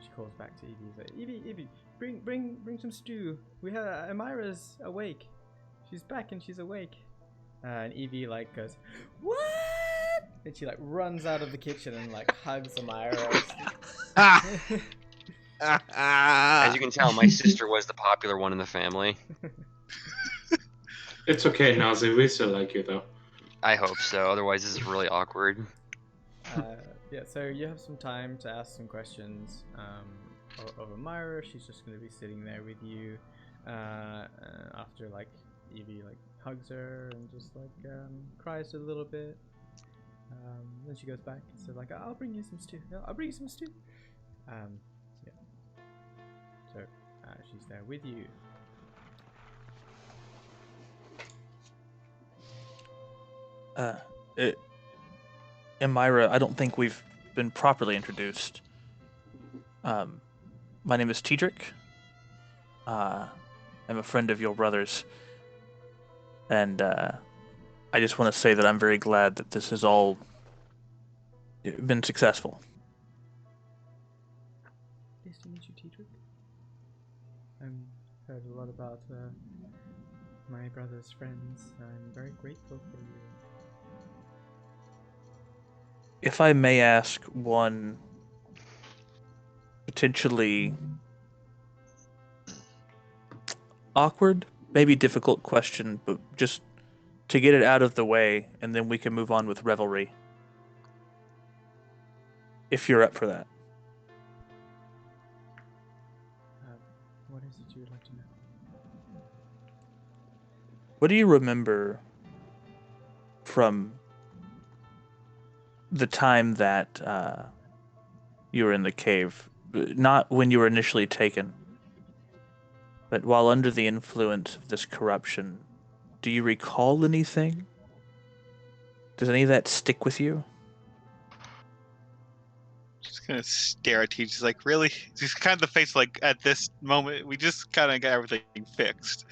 she calls back to Evie. Like, Evie, bring some stew. We have Emyra's awake. She's back and she's awake. And Evie like goes, what? And she like runs out of the kitchen and like hugs Emyra. As you can tell, my sister was the popular one in the family. It's okay, Nazzi. We still like you, though. I hope so. Otherwise, this is really awkward. Yeah, so you have some time to ask some questions of Emyra. She's just going to be sitting there with you after like Evie like hugs her and just like cries a little bit. Then she goes back and says like, I'll bring you some stew. I'll bring you some stew. Yeah. So she's there with you. Emyra, I don't think we've been properly introduced. My name is Teadric. I'm a friend of your brother's. And I just want to say that I'm very glad that this has all been successful. Nice to meet you, Teadric. I've heard a lot about my brother's friends. I'm very grateful for you. If I may ask one potentially awkward, maybe difficult question, but just to get it out of the way, and then we can move on with revelry. If you're up for that. What is it you would like to know? What do you remember from the time that you were in the cave? Not when you were initially taken, but while under the influence of this corruption. Do you recall anything? Does any of that stick with you? Just gonna stare at you. She's like, really? Just kind of the face like, at this moment, we just kind of got everything fixed.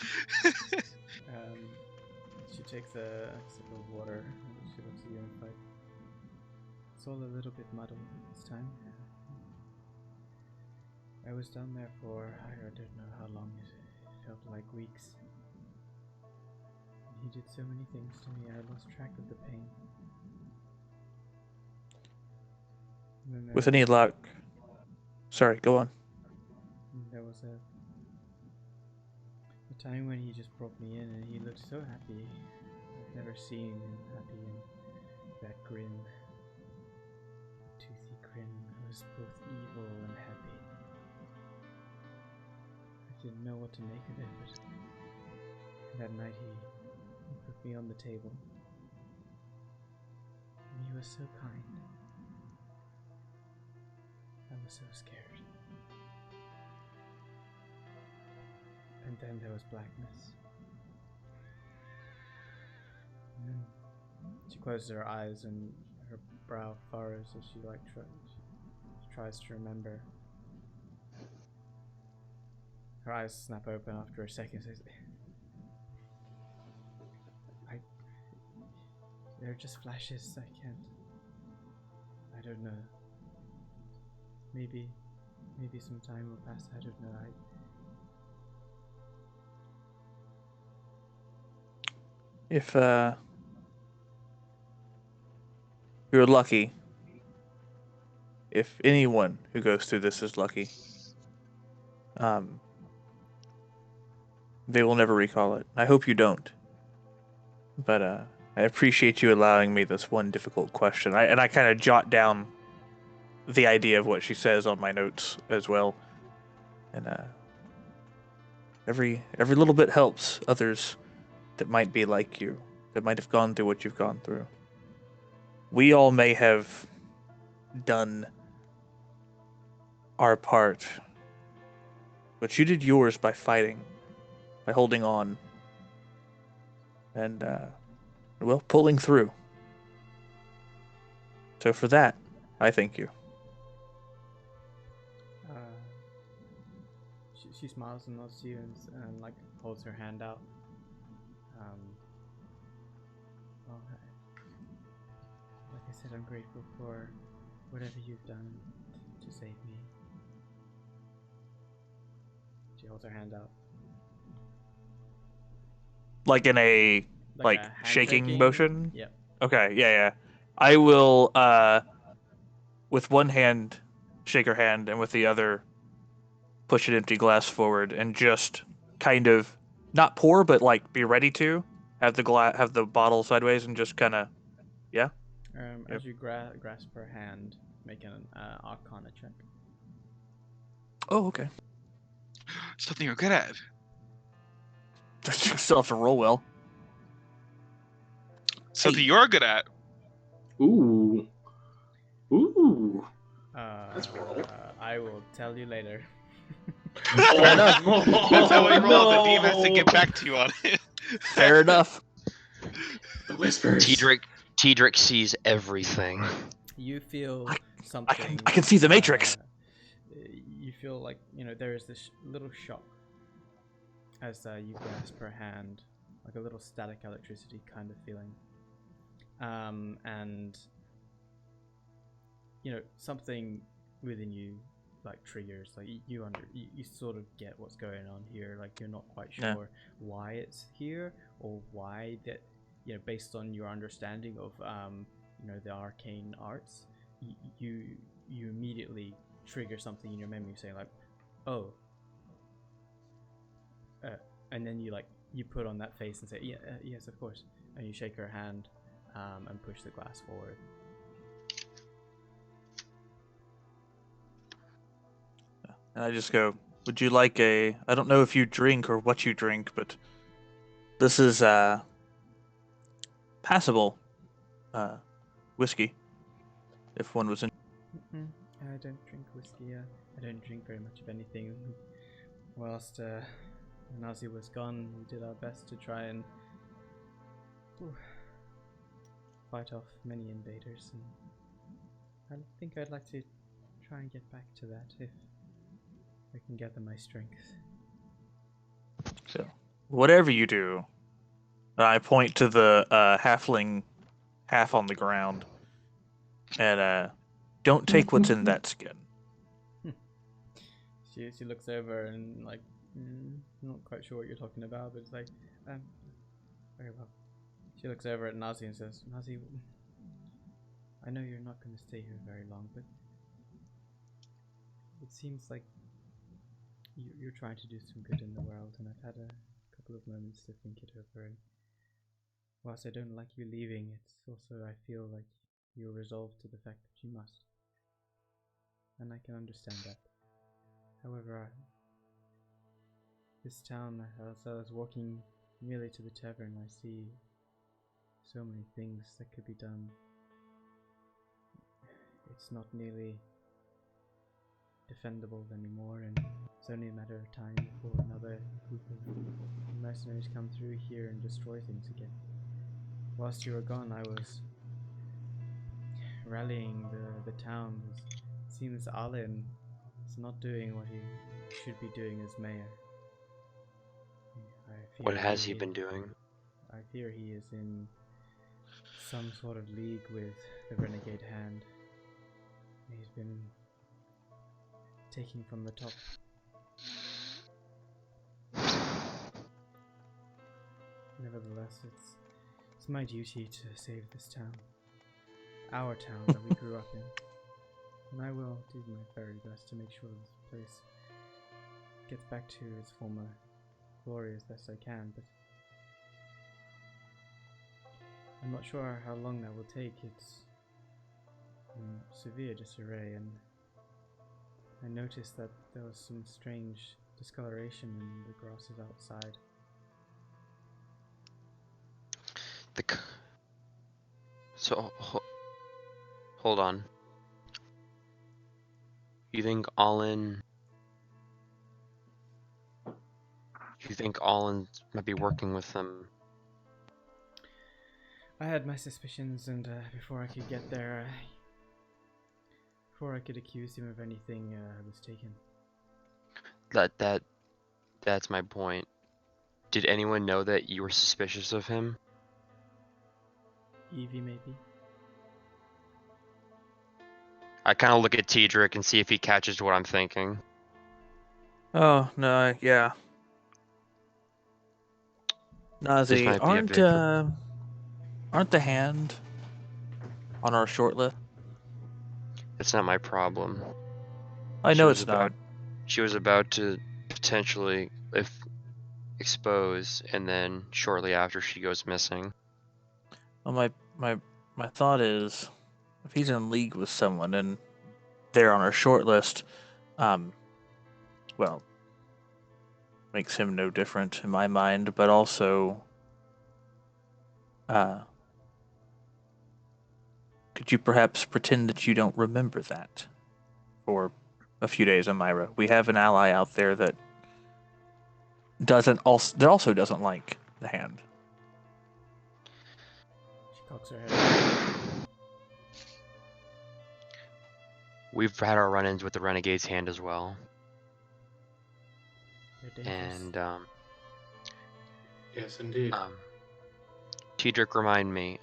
She takes a sip of water and she looks at you and is like, it's all a little bit muddled this time. I was down there for, I don't know how long, it felt like weeks. He did so many things to me, I lost track of the pain. With any luck. Sorry, go on. There was a time when he just brought me in and he looked so happy. I've never seen him happy, and that grin, toothy grin, was both evil and happy. I didn't know what to make of it, but that night he put me on the table. And he was so kind. I was so scared. And then there was blackness. And then she closes her eyes and her brow furrows as she like tries to remember. Her eyes snap open after a second. Says, they're just flashes. I don't know. Maybe some time will pass. I don't know. If you're lucky, if anyone who goes through this is lucky, they will never recall it. I hope you don't. But I appreciate you allowing me this one difficult question. I kind of jot down the idea of what she says on my notes as well. And every little bit helps others that might be like you, that might have gone through what you've gone through. We all may have done our part, but you did yours by fighting, by holding on, and well, pulling through. So for that, I thank you. She smiles and nods to you and like holds her hand out. Well, like I said, I'm grateful for whatever you've done to save me. She holds her hand out. Like in a like a shaking motion? Yep. Okay, yeah. I will with one hand shake her hand and with the other push an empty glass forward and just kind of not pour but like be ready to have the bottle sideways and just kind of Yep. As you grasp her hand, make an Arcana check. Oh, okay. Something you're good at. Still have to roll well. Something you're good at. Ooh. That's roll. I will tell you later. Fair enough. That's how we roll. The DM has to get back to you on it. Fair enough. The whispers. Teadric sees everything. You feel something. I can see the Matrix. You feel like, there is this little shock as you grasp her hand, like a little static electricity kind of feeling. And something within you like triggers, like you sort of get what's going on here. Like you're not quite sure why it's here or why that, based on your understanding of the arcane arts, you immediately trigger something in your memory saying like, oh, and then you put on that face and say, yes, of course, and you shake her hand and push the glass forward. And I just go, would you like I don't know if you drink or what you drink, but this is passable whiskey, if one was in. I don't drink whiskey. I don't drink very much of anything. Whilst Nazzi was gone, we did our best to try and fight off many invaders, and I think I'd like to try and get back to that if I can gather my strength. So, whatever you do, I point to the halfling half on the ground, and don't take what's in that skin. She looks over and like, not quite sure what you're talking about, but it's like, very well. She looks over at Nazzi and says, Nazzi, I know you're not going to stay here very long, but it seems like you're trying to do some good in the world, and I've had a couple of moments to think it over, and whilst I don't like you leaving, it's also, I feel like you're resolved to the fact that you must, and I can understand that. However, this town, as I was walking merely to the tavern, I see so many things that could be done. It's not nearly defendable anymore, and it's only a matter of time before another group of mercenaries come through here and destroy things again. Whilst you were gone, I was rallying the town. It seems Alin is not doing what he should be doing as mayor. What has he been doing? I fear he is in some sort of league with the Renegade Hand. He's been taking from the top. Nevertheless, it's my duty to save this town. Our town that we grew up in. And I will do my very best to make sure this place gets back to its former glory as best I can, but I'm not sure how long that will take. It's in severe disarray, and I noticed that there was some strange discoloration in the grasses outside. Hold on. You think Allen might be working with them? I had my suspicions, and before I could get there, before I could accuse him of anything, I was taken. That's my point. Did anyone know that you were suspicious of him? Evie, maybe? I kind of look at Teadric and see if he catches what I'm thinking. Oh no, yeah. Nazzi, might be a big aren't the hand on our short list? It's not my problem. I She know was it's not. She was about to potentially expose, and then shortly after she goes missing. Well, my thought is, if he's in league with someone and they're on our short list, well, makes him no different in my mind, but also, could you perhaps pretend that you don't remember that for a few days, Emyra? We have an ally out there that also doesn't like the hand. She cocks her head. We've had our run-ins with the Renegade's Hand as well. They're dangerous. And Yes, indeed. Teadric, remind me,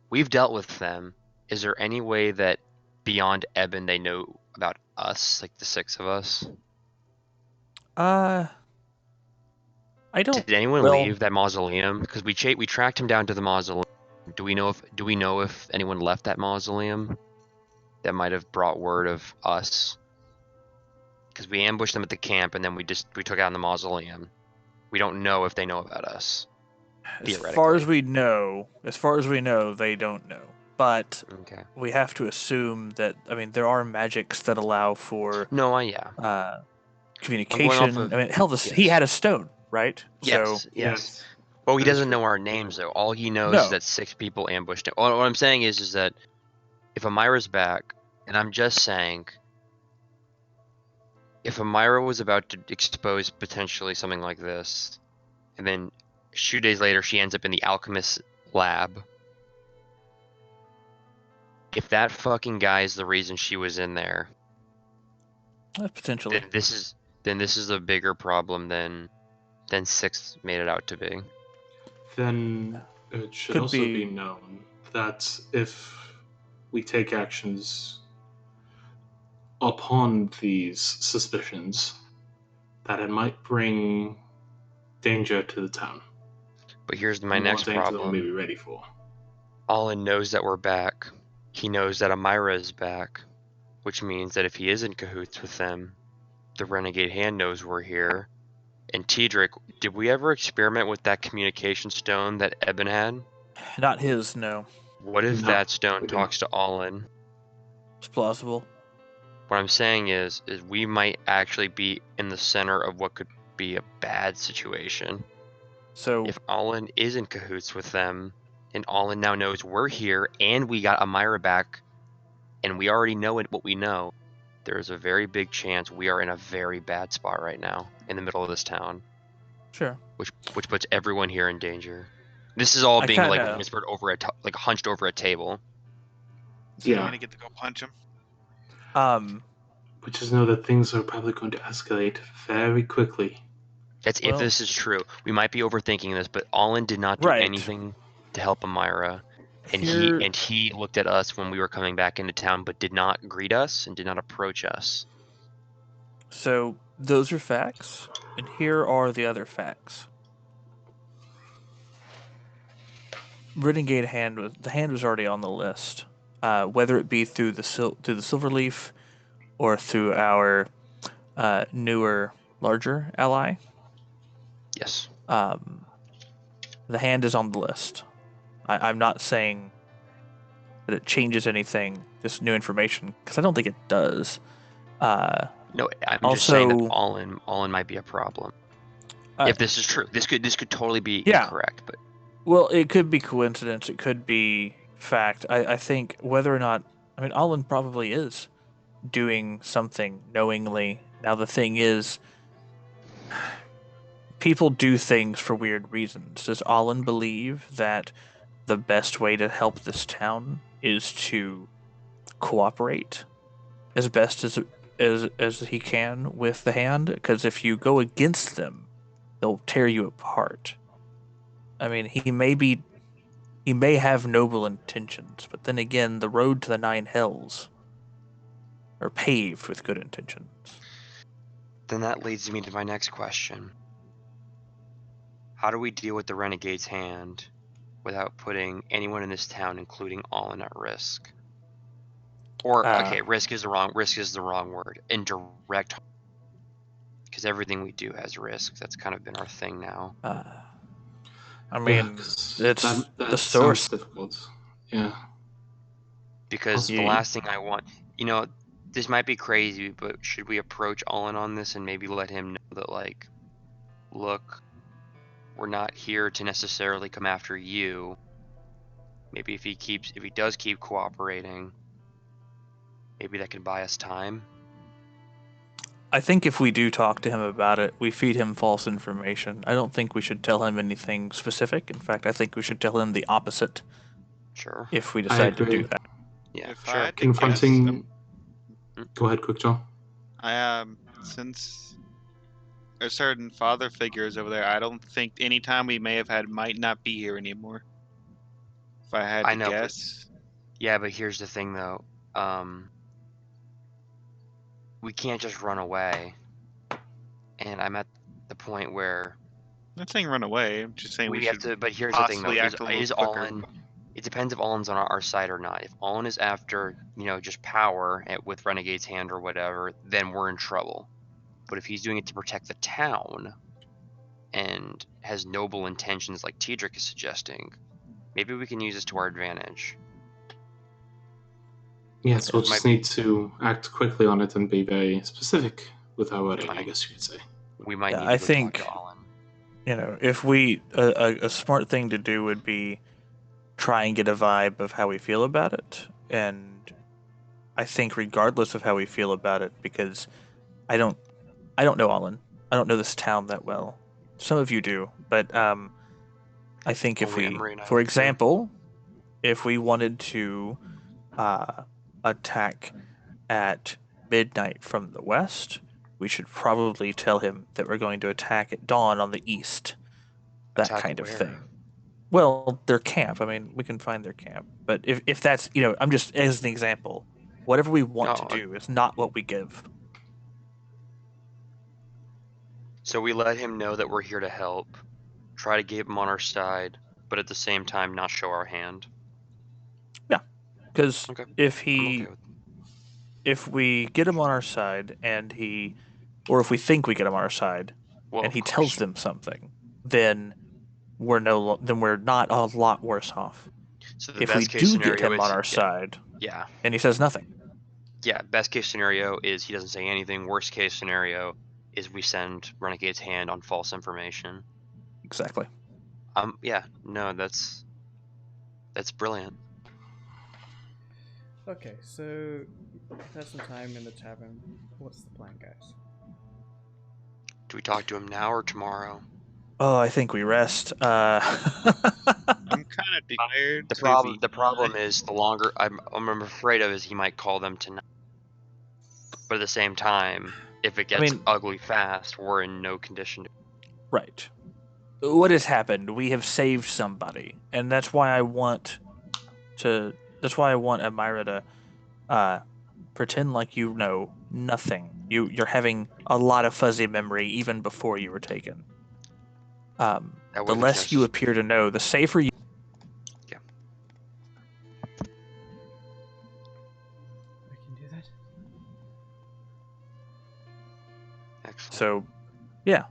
we've dealt with them. Is there any way that beyond Eben they know about us, like the six of us? I don't. Did anyone well, leave that mausoleum? Because we tracked him down to the mausoleum. Do we know if anyone left that mausoleum that might have brought word of us? Because we ambushed them at the camp and then we took out the mausoleum. We don't know if they know about us. As far as we know, they don't know. But Okay. we have to assume that, I mean, there are magics that allow for communication. He had a stone, right? Yes. Well, he doesn't know our names though. All he knows is that 6 people ambushed him. What I'm saying is that if Emyra's back, and I'm just saying, if Emyra was about to expose potentially something like this, and then a few days later she ends up in the Alchemist lab, if that fucking guy is the reason she was in there, potentially, then this is a bigger problem than 6 made it out to be. Then it should also be known that if we take actions upon these suspicions, that it might bring danger to the town. But here's my next problem. Than we may be ready for. Allen knows that we're back. He knows that Emyra is back, which means that if he is in cahoots with them, the Renegade Hand knows we're here. And Teadric, did we ever experiment with that communication stone that Eben had? Not his, no. What if that stone talks to Allen? It's plausible. What I'm saying is we might actually be in the center of what could be a bad situation. So if Allen is in cahoots with them, and Allen now knows we're here, and we got Emyra back, and we already know what we know, there's a very big chance we are in a very bad spot right now, in the middle of this town. Sure. Which puts everyone here in danger. This is all being like whispered over like hunched over a table. So you're gonna get to go punch him. But just know that things are probably going to escalate very quickly. That's if this is true. We might be overthinking this, but Allen did not do anything to help Emyra, and he looked at us when we were coming back into town, but did not greet us and did not approach us. So those are facts, and here are the other facts. Renegade Hand was already on the list whether it be through the Silverleaf or through our newer, larger ally. Yes. The hand is on the list. I'm not saying that it changes anything, just new information, because I don't think it does. No, I'm also, just saying that all-in might be a problem. If this is true, this could totally be incorrect. But well, it could be coincidence. It could be fact. I think whether or not, I mean, all-in probably is doing something knowingly. Now the thing is, people do things for weird reasons. Does Olin believe that the best way to help this town is to cooperate as best as he can with the hand? Because if you go against them, they'll tear you apart. I mean, he may have noble intentions, but then again, the road to the Nine Hells are paved with good intentions. then that leads me to my next question. How do we deal with the Renegade's Hand without putting anyone in this town, including Olin, at risk? Or okay, risk is the wrong word. Indirect, because everything we do has risk. That's kind of been our thing now. I mean, it's the source. Difficult. Yeah. Because the last thing I want, this might be crazy, but should we approach Olin on this and maybe let him know that, like, look, we're not here to necessarily come after you. Maybe if he does keep cooperating, maybe that could buy us time. I think if we do talk to him about it, we feed him false information. I don't think we should tell him anything specific. In fact, I think we should tell him the opposite. Sure. If we decide to do that. Yeah, if sure. I had to Confronting. guess, Go ahead, Quick Joe. Since there's certain father figures over there, I don't think any time we may have had might not be here anymore. If I had to guess. Yeah, but here's the thing, though. We can't just run away. And I'm at the point where... I'm not saying run away. I'm just saying we have should to. But here's the thing, though. Is quicker. Olin... It depends if Olin's on our side or not. If Olin is after, just power with Renegade's Hand or whatever, then we're in trouble. But if he's doing it to protect the town and has noble intentions like Teadric is suggesting, maybe we can use this to our advantage. Yes, we'll just need to act quickly on it and be very specific with our wording, I guess you could say. We might need to talk to Olin. If we... A smart thing to do would be try and get a vibe of how we feel about it. And I think regardless of how we feel about it, because I don't know Olin. I don't know this town that well. Some of you do, but I think if we, for example, if we wanted to attack at midnight from the west, we should probably tell him that we're going to attack at dawn on the east. That kind of thing. Well, their camp. I mean, we can find their camp. But if that's, I'm just, as an example, whatever we want to do is not what we give. So we let him know that we're here to help, try to keep him on our side, but at the same time not show our hand. Yeah, because if we get him on our side or if we think we get him on our side, and he tells them something, then we're not a lot worse off. So if we do get him on our side, and he says nothing. Yeah, best case scenario is he doesn't say anything. Worst case scenario is we send Renegade's Hand on false information. Exactly. Yeah, no, that's brilliant. Okay, so we've had some time in the tavern. What's the plan, guys? Do we talk to him now or tomorrow? Oh, I think we rest. I'm kind of tired. The problem is the longer I'm afraid of is he might call them tonight. But at the same time, if it gets ugly fast, we're in no condition to... Right. What has happened? We have saved somebody, and that's why I want Emyra to pretend like you know nothing. You're having a lot of fuzzy memory even before you were taken. The less you appear to know, the safer you... Yeah. So, yeah,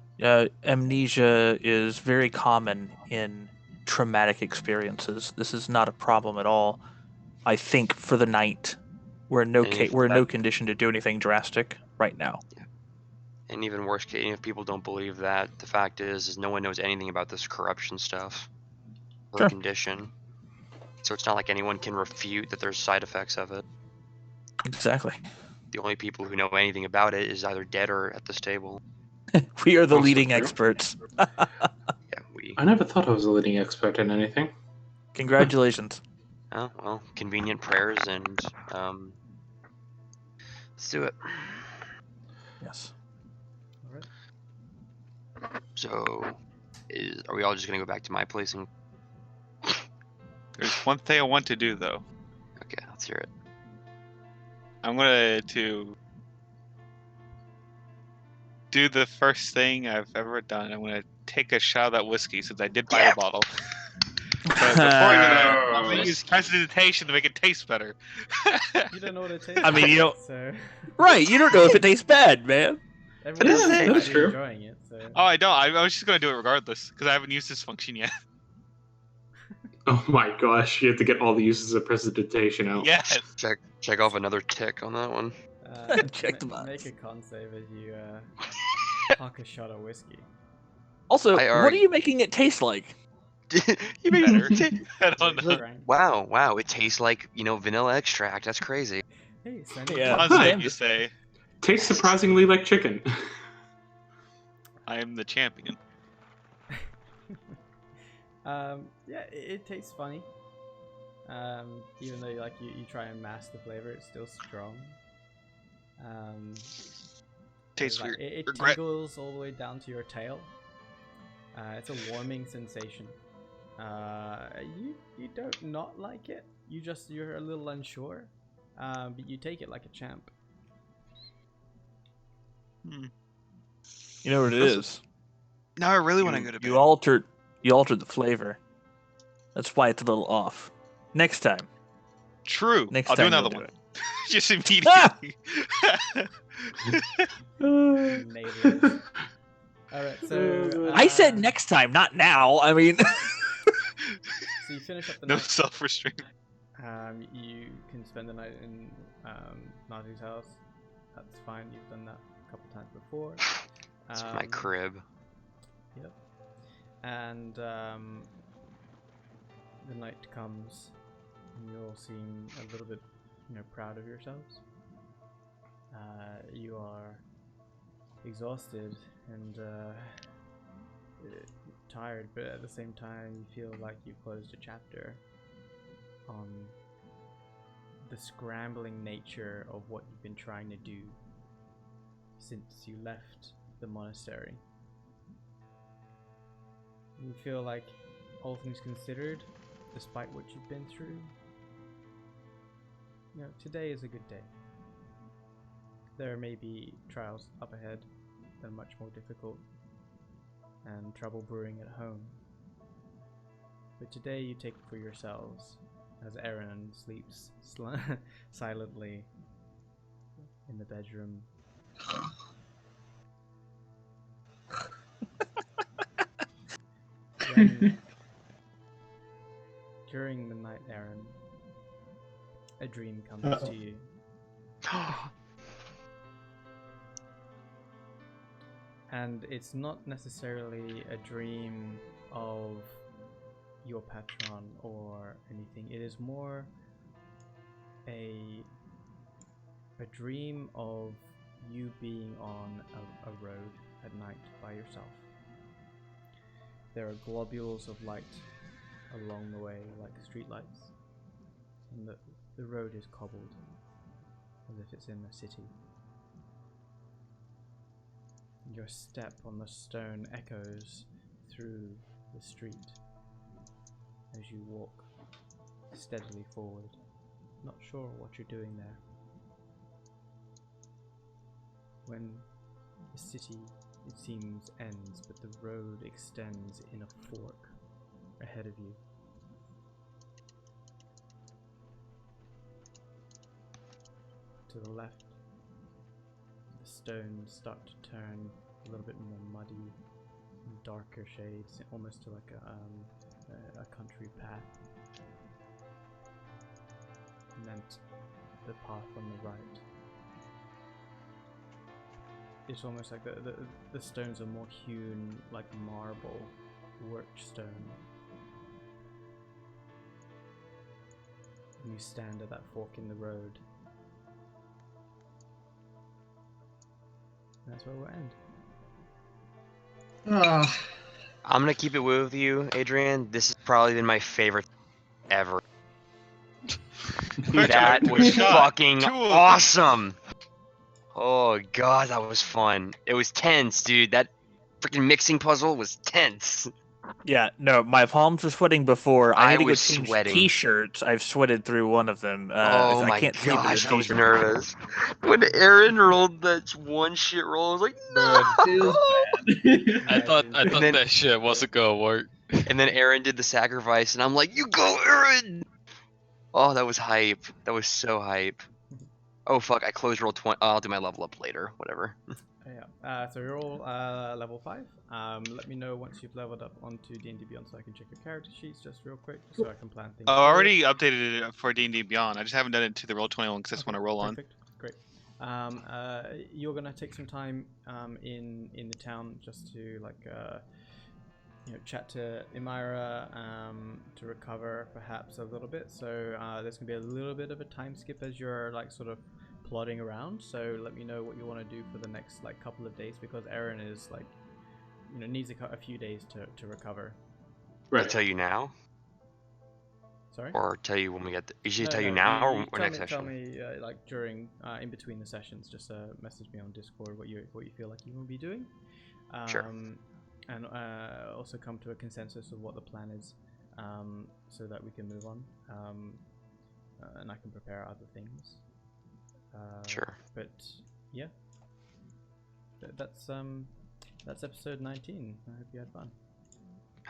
amnesia is very common in traumatic experiences. This is not a problem at all. I think for the night, we're in no condition to do anything drastic right now. And even worse case, if people don't believe that, the fact is no one knows anything about this corruption stuff or Sure. condition. So it's not like anyone can refute that there's side effects of it. Exactly. The only people who know anything about it is either dead or at this table. We are the Also leading true. experts. Yeah, we. I never thought I was a leading expert in anything. Congratulations. Oh, well, convenient prayers and let's do it. Yes. Alright. So, are we all just gonna go back to my place and? There's one thing I want to do though. Okay, let's hear it. I'm gonna do the first thing I've ever done. I'm gonna take a shot of that whiskey since I did buy a bottle. But before I do that, I'm gonna use prestidigitation to make it taste better. You don't know what it tastes I mean, like, you don't- so Right, you don't know if it tastes bad, man. everyone else is is it? might That's be true. enjoying it. So Oh, I don't. I was just gonna do it regardless because I haven't used this function yet. Oh my gosh, you have to get all the uses of prestidigitation out. Yes. Check off another tick on that one. Check the box. Make a con save as you talk a shot of whiskey. Also, I what are already- you making it taste like? You made Better. it. I don't know. Wow, it tastes like vanilla extract. That's crazy. Hey, send Yeah. Positive, you say. Tastes surprisingly like chicken. I am the champion. Yeah, it tastes funny. Even though you try and mask the flavor, it's still strong. Tastes like, weird. it Regret. tingles all the way down to your tail. It's a warming sensation. You don't not like it. You're a little unsure. But you take it like a champ. You know what it is? Now I really want to go to bed. You altered the flavor. That's why it's a little off. Next time. True. Next I'll do time another we'll one. do Just immediately. Nailed it. Alright, so I said next time, not now. I mean, So you finish up the No night. self-restraint. You can spend the night in Nazzi's house. That's fine. You've done that a couple times before. It's my crib. Yep. And the night comes, and you all seem a little bit, proud of yourselves. You are exhausted and tired, but at the same time, you feel like you've closed a chapter on the scrambling nature of what you've been trying to do since you left the monastery. You feel like, all things considered, despite what you've been through, today is a good day. There may be trials up ahead that are much more difficult and trouble brewing at home. But today you take for yourselves as Eran sleeps silently in the bedroom. During the night, Eran, a dream comes to you. And it's not necessarily a dream of your patron or anything. It is more a dream of you being on a road at night by yourself. There are globules of light along the way, like streetlights, and the road is cobbled as if it's in a city. Your step on the stone echoes through the street as you walk steadily forward, not sure what you're doing there. When the city, it seems, ends, but the road extends in a fork ahead of you. To the left, the stones start to turn a little bit more muddy, darker shades, almost to like a country path. And then the path on the right. It's almost like the stones are more hewn like marble, worked stone. And you stand at that fork in the road. And that's where we'll end. I'm gonna keep it with you, Adrian. This has probably been my favorite ever. That was fucking awesome. Oh god, that was fun. It was tense, dude. That freaking mixing puzzle was tense. Yeah, no, my palms were sweating before. I I had to go was change sweating. T-shirts. I've sweated through one of them. Oh I my can't sleep in gosh, this I was t-shirt. nervous. When Eran rolled that one shit roll, I was like, no. It was bad. I thought then- that shit wasn't gonna work. And then Eran did the sacrifice, and I'm like, you go, Eran! Oh, that was hype. That was so hype. Oh fuck, I closed roll 20. I'll do my level up later. Whatever. Yeah. So you're all level 5. Let me know once you've leveled up onto D&D Beyond so I can check your character sheets just real quick, just so I can plan things. Oh, I already updated it for D&D Beyond. I just haven't done it to the roll 21 because I just want to roll on. Perfect. Great. You're gonna take some time in the town just to like chat to Emyra to recover perhaps a little bit. So there's gonna be a little bit of a time skip as you're like sort of plodding around. So let me know what you want to do for the next like couple of days, because Eran is like needs a few days to recover. Right. I tell you now, Sorry. or tell you when we get. Usually No, tell you no, now you or next session. Tell me like during in between the sessions. Just message me on Discord what you feel like you will be doing. Sure. And also come to a consensus of what the plan is, so that we can move on, and I can prepare other things. Sure. But yeah, that's episode 19. I hope you had fun.